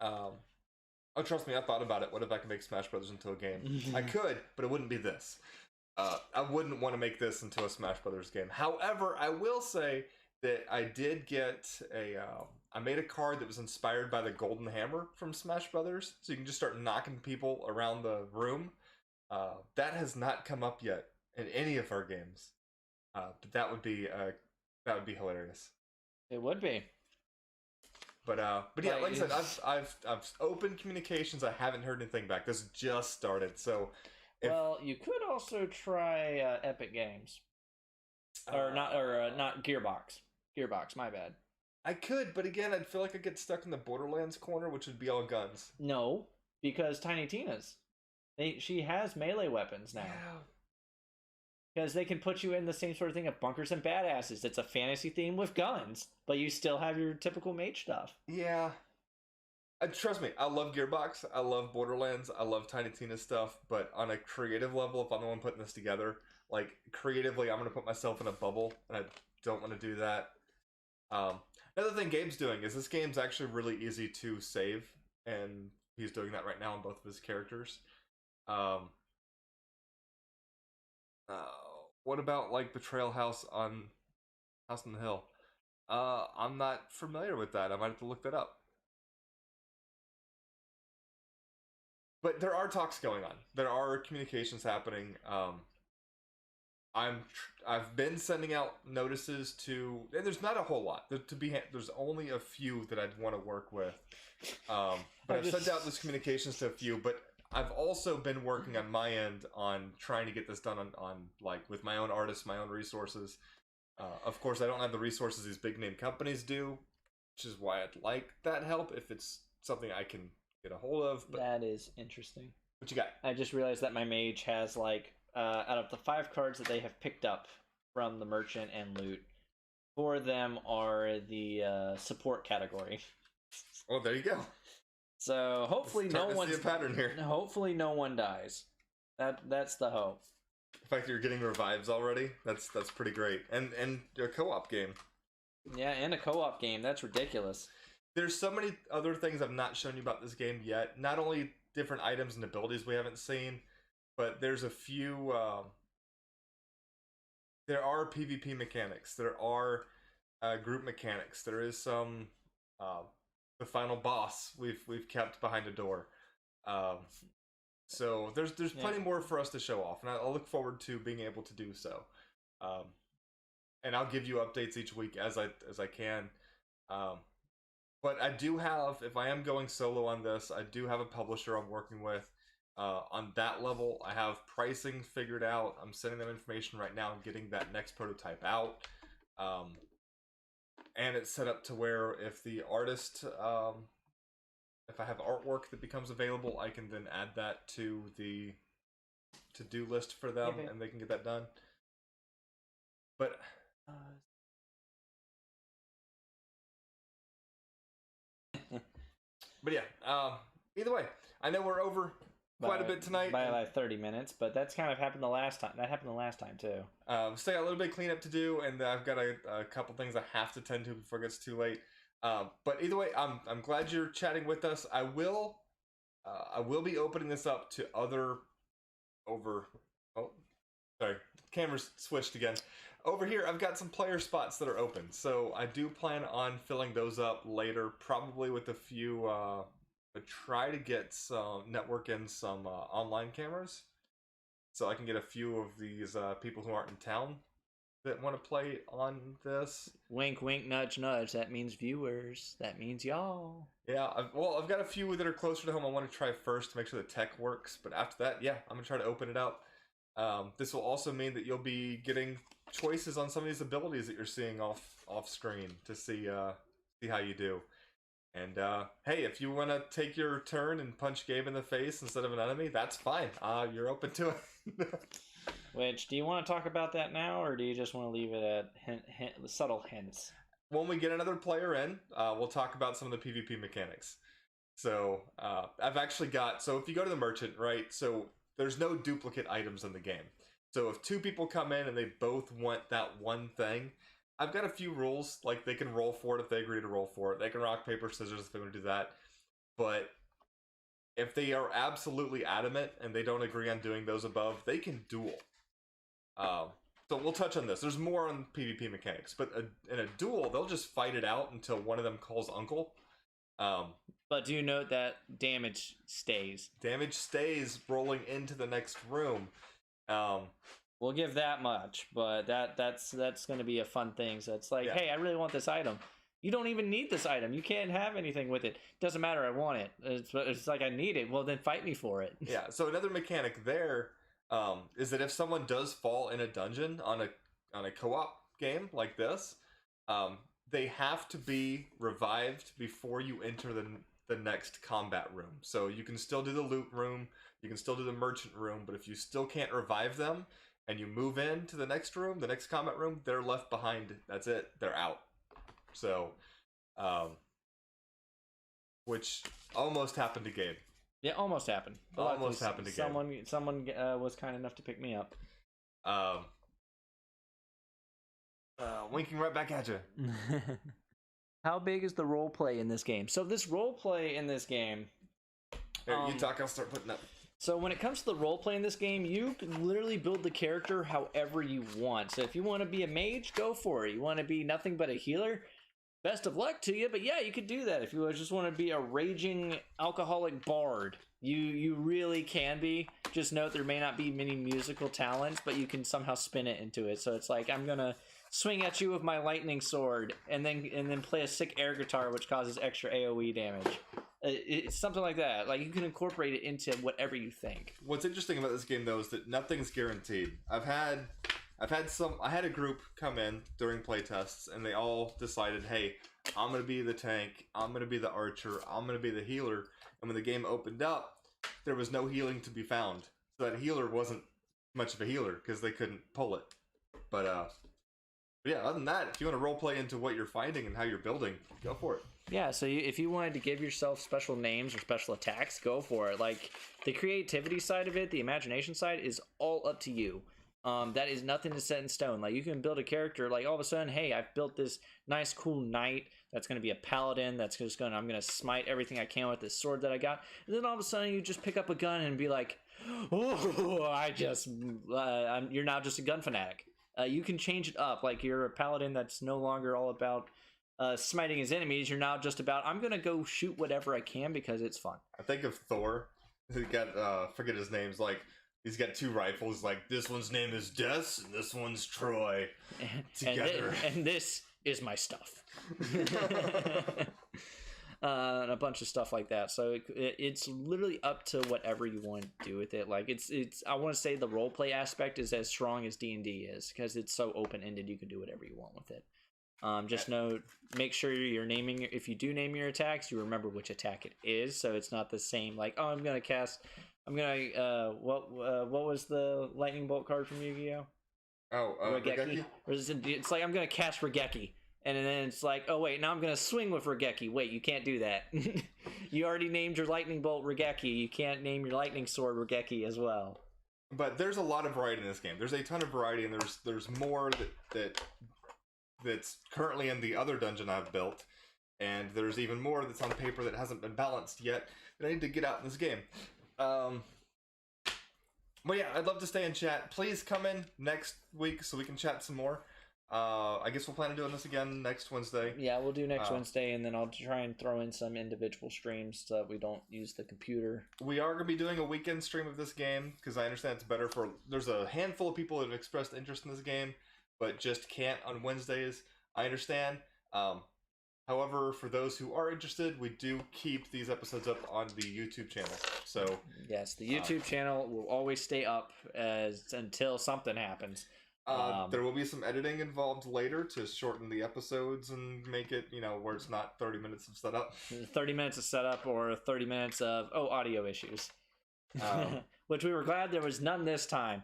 Oh, trust me, I thought about it. What if I could make Smash Brothers into a game? I could, but it wouldn't be this. I wouldn't want to make this into a Smash Brothers game. However, I will say that I did get I made a card that was inspired by the Golden Hammer from Smash Brothers, so you can just start knocking people around the room. That has not come up yet in any of our games, but that would be hilarious. It would be. But yeah, like I said, I've opened communications. I haven't heard anything back. This just started, so. Well, you could also try Epic Games, or not Gearbox. Gearbox, my bad. I could, but again, I'd feel like I'd get stuck in the Borderlands corner, which would be all guns. No, because Tiny Tina's, she has melee weapons now. Yeah. Because they can put you in the same sort of thing of Bunkers and Badasses. It's a fantasy theme with guns, but you still have your typical mage stuff. Yeah. Trust me, I love Gearbox. I love Borderlands. I love Tiny Tina's stuff. But on a creative level, if I'm the one putting this together, like creatively, I'm going to put myself in a bubble, and I don't want to do that. Another thing Gabe's doing is this game's actually really easy to save, and he's doing that right now on both of his characters. What about like Betrayal House on the Hill? I'm not familiar with that. I might have to look that up. but there are talks going on. There are communications happening. I've been sending out notices to, and there's not a whole lot. There's only a few that I'd want to work with. But I've sent out those communications to a few. But I've also been working on my end on trying to get this done on like with my own artists, my own resources. Of course, I don't have the resources these big name companies do, which is why I'd like that help if it's something I can get a hold of. But that is interesting. what you got? I just realized that my mage has like out of the 5 cards that they have picked up from the merchant and loot, 4 of them are the support category. Oh, there you go. So hopefully Starting to see a pattern here. Hopefully no one dies. That's the hope. The fact that you're getting revives already, that's pretty great. And a co-op game. Yeah, and a co-op game. That's ridiculous. There's so many other things I've not shown you about this game yet. Not only different items and abilities we haven't seen, but there's a few. There are PvP mechanics. There are group mechanics. There is some. The final boss we've kept behind a door. So there's plenty more for us to show off, and I'll look forward to being able to do so. And I'll give you updates each week as I can. But I do have, if I am going solo on this, I do have a publisher I'm working with. On that level, I have pricing figured out. I'm sending them information right now and getting that next prototype out. And it's set up to where if the artist, if I have artwork that becomes available, I can then add that to the to-do list for them, and they can get that done. But yeah, either way, I know we're over quite a bit tonight. By like 30 minutes, but that's kind of happened the last time. That happened the last time, too. Still got a little bit of cleanup to do, and I've got a couple things I have to tend to before it gets too late. But either way, I'm glad you're chatting with us. I will be opening this up to other camera's switched again. Over here, I've got some player spots that are open, so I do plan on filling those up later, probably with a few. But try to get network in some online cameras, so I can get a few of these people who aren't in town that want to play on this. Wink, wink, nudge, nudge. That means viewers. That means y'all. Yeah, I've got a few that are closer to home I want to try first to make sure the tech works. But after that, yeah, I'm going to try to open it up. This will also mean that you'll be getting choices on some of these abilities that you're seeing off screen to see how you do. And hey, if you want to take your turn and punch Gabe in the face instead of an enemy, that's fine. You're open to it. Which, do you want to talk about that now, or do you just want to leave it at subtle hints? When we get another player in, we'll talk about some of the PvP mechanics. So I've actually got, so if you go to the merchant, right, so there's no duplicate items in the game. So if 2 people come in and they both want that one thing, I've got a few rules, like they can roll for it if they agree to roll for it. They can rock, paper, scissors if they want to do that. But if they are absolutely adamant and they don't agree on doing those above, they can duel. So we'll touch on this. There's more on PvP mechanics, but in a duel, they'll just fight it out until one of them calls uncle. But do note that damage stays. Damage stays rolling into the next room. We'll give that much, but that's going to be a fun thing. So it's like, Yeah. Hey, I really want this item. You don't even need this item. You can't have anything with it. Doesn't matter. I want it. It's like I need it. Well, then fight me for it. Yeah. So another mechanic there is that if someone does fall in a dungeon on a co-op game like this, they have to be revived before you enter the next combat room. So you can still do the loot room, you can still do the merchant room, but if you still can't revive them and you move into the next room, the next combat room, they're left behind. That's it. They're out. So, which almost happened to Gabe. Yeah, almost happened. But Almost happened to Gabe. Someone was kind enough to pick me up. Winking right back at you. How big is the role play in this game? So this role play in this game... Here, you talk, I'll start putting up. So when it comes to the role play in this game, you can literally build the character however you want. So if you want to be a mage, go for it. You want to be nothing but a healer, best of luck to you. But yeah, you could do that. If you just want to be a raging alcoholic bard, You really can be. Just note there may not be many musical talents, but you can somehow spin it into it. So it's like I'm gonna swing at you with my lightning sword, and then play a sick air guitar, which causes extra AOE damage. It's something like that. Like you can incorporate it into whatever you think. What's interesting about this game though is that nothing's guaranteed. I had a group come in during playtests, and they all decided, hey, I'm gonna be the tank, I'm gonna be the archer, I'm gonna be the healer. And when the game opened up, there was no healing to be found. So that healer wasn't much of a healer because they couldn't pull it. But yeah, other than that, if you want to roleplay into what you're finding and how you're building, go for it. Yeah, so if you wanted to give yourself special names or special attacks, go for it. Like, the creativity side of it, the imagination side, is all up to you. That is nothing to set in stone. Like, you can build a character, like, all of a sudden, hey, I've built this nice, cool knight that's going to be a paladin, I'm going to smite everything I can with this sword that I got. And then all of a sudden, you just pick up a gun and be like, oh, you're now just a gun fanatic. You can change it up. Like, you're a paladin that's no longer all about smiting his enemies. You're now just about, I'm gonna go shoot whatever I can because it's fun. I think of Thor. He got forget his name's, like he's got two rifles. Like this one's name is Des, and this one's Troy. Together, and this is my stuff. And a bunch of stuff like that. So it's literally up to whatever you want to do with it. Like it's I want to say the role play aspect is as strong as D&D is because it's so open ended. You can do whatever you want with it. Just note, make sure you're naming, if you do name your attacks, you remember which attack it is, so it's not the same, like, oh, what was the lightning bolt card from Yu-Gi-Oh? Raigeki? It's like, I'm gonna cast Raigeki, and then it's like, oh wait, now I'm gonna swing with Raigeki. Wait, you can't do that. You already named your lightning bolt Raigeki, you can't name your lightning sword Raigeki as well. But there's a lot of variety in this game. There's a ton of variety, and there's more that's currently in the other dungeon I've built, and there's even more that's on paper that hasn't been balanced yet that I need to get out in this game. But yeah, I'd love to stay in chat. Please come in next week so we can chat some more. I guess we'll plan on doing this again next Wednesday. Yeah, we'll do next Wednesday, and then I'll try and throw in some individual streams so that we don't use the computer. We are going to be doing a weekend stream of this game, because I understand it's better for... There's a handful of people that have expressed interest in this game, but just can't on Wednesdays. I understand. However, for those who are interested, we do keep these episodes up on the YouTube channel. So yes, the YouTube channel will always stay up until something happens. There will be some editing involved later to shorten the episodes and make it, where it's not 30 minutes of setup. 30 minutes of setup or 30 minutes of, audio issues. Which we were glad there was none this time.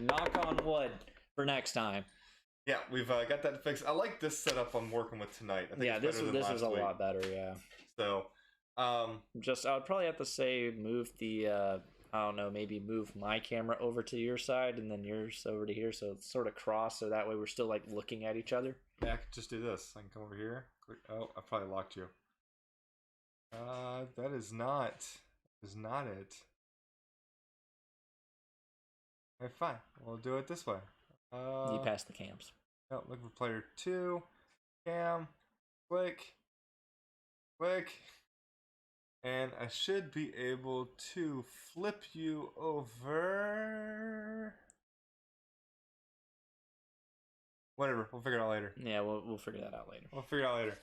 Knock on wood for next time. Yeah, we've got that fixed. I like this setup I'm working with tonight. I think this was a lot better, yeah. So, I would probably have to say move the, I don't know, maybe move my camera over to your side and then yours over to here so it's sort of cross so that way we're still, like, looking at each other. Yeah, I could just do this. I can come over here. Oh, I probably locked you. That is not it. Okay, fine. We'll do it this way. You passed the cams. Oh, look for player 2. Cam. Click. And I should be able to flip you over. Whatever. We'll figure it out later. Yeah, we'll figure that out later.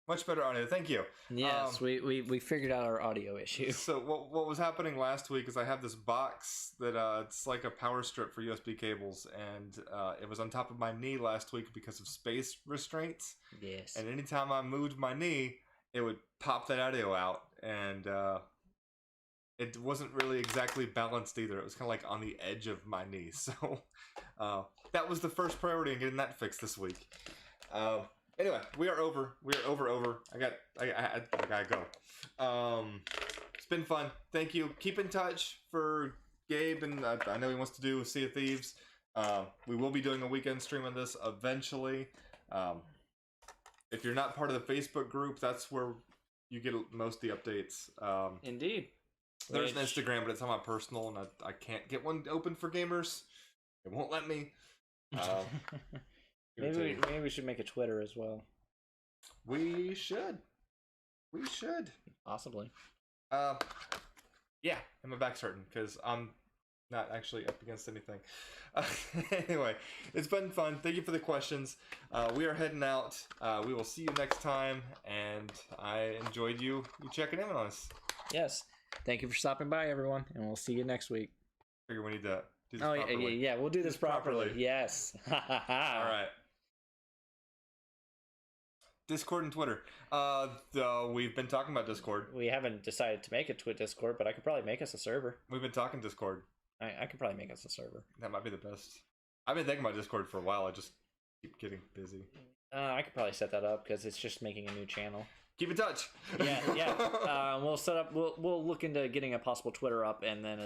Much better audio. Thank you. Yes, we figured out our audio issue. So what was happening last week is I have this box that it's like a power strip for USB cables, and it was on top of my knee last week because of space restraints. Yes. And anytime I moved my knee, it would pop that audio out, and it wasn't really exactly balanced either. It was kind of like on the edge of my knee. So that was the first priority in getting that fixed this week. Anyway, we are over. I gotta go. It's been fun. Thank you. Keep in touch for Gabe, and I know he wants to do Sea of Thieves. We will be doing a weekend stream on this eventually. If you're not part of the Facebook group, that's where you get most of the updates. Indeed. There's an Instagram, but it's on my personal, and I can't get one open for gamers. It won't let me. Maybe we should make a Twitter as well. We should. Possibly. Yeah, and my back's hurting because I'm not actually up against anything. Anyway, it's been fun. Thank you for the questions. We are heading out. We will see you next time, and I enjoyed you checking in on us. Yes. Thank you for stopping by, everyone, and we'll see you next week. Figure we need to do this Oh, properly. yeah, we'll do this properly. properly. Yes. All right. Discord and Twitter. We've been talking about Discord. We haven't decided to make a Discord, but I could probably make us a server. We've been talking Discord. I could probably make us a server. That might be the best. I've been thinking about Discord for a while. I just keep getting busy. I could probably set that up because it's just making a new channel. Keep in touch. Yeah. We'll set up. We'll look into getting a possible Twitter up, and then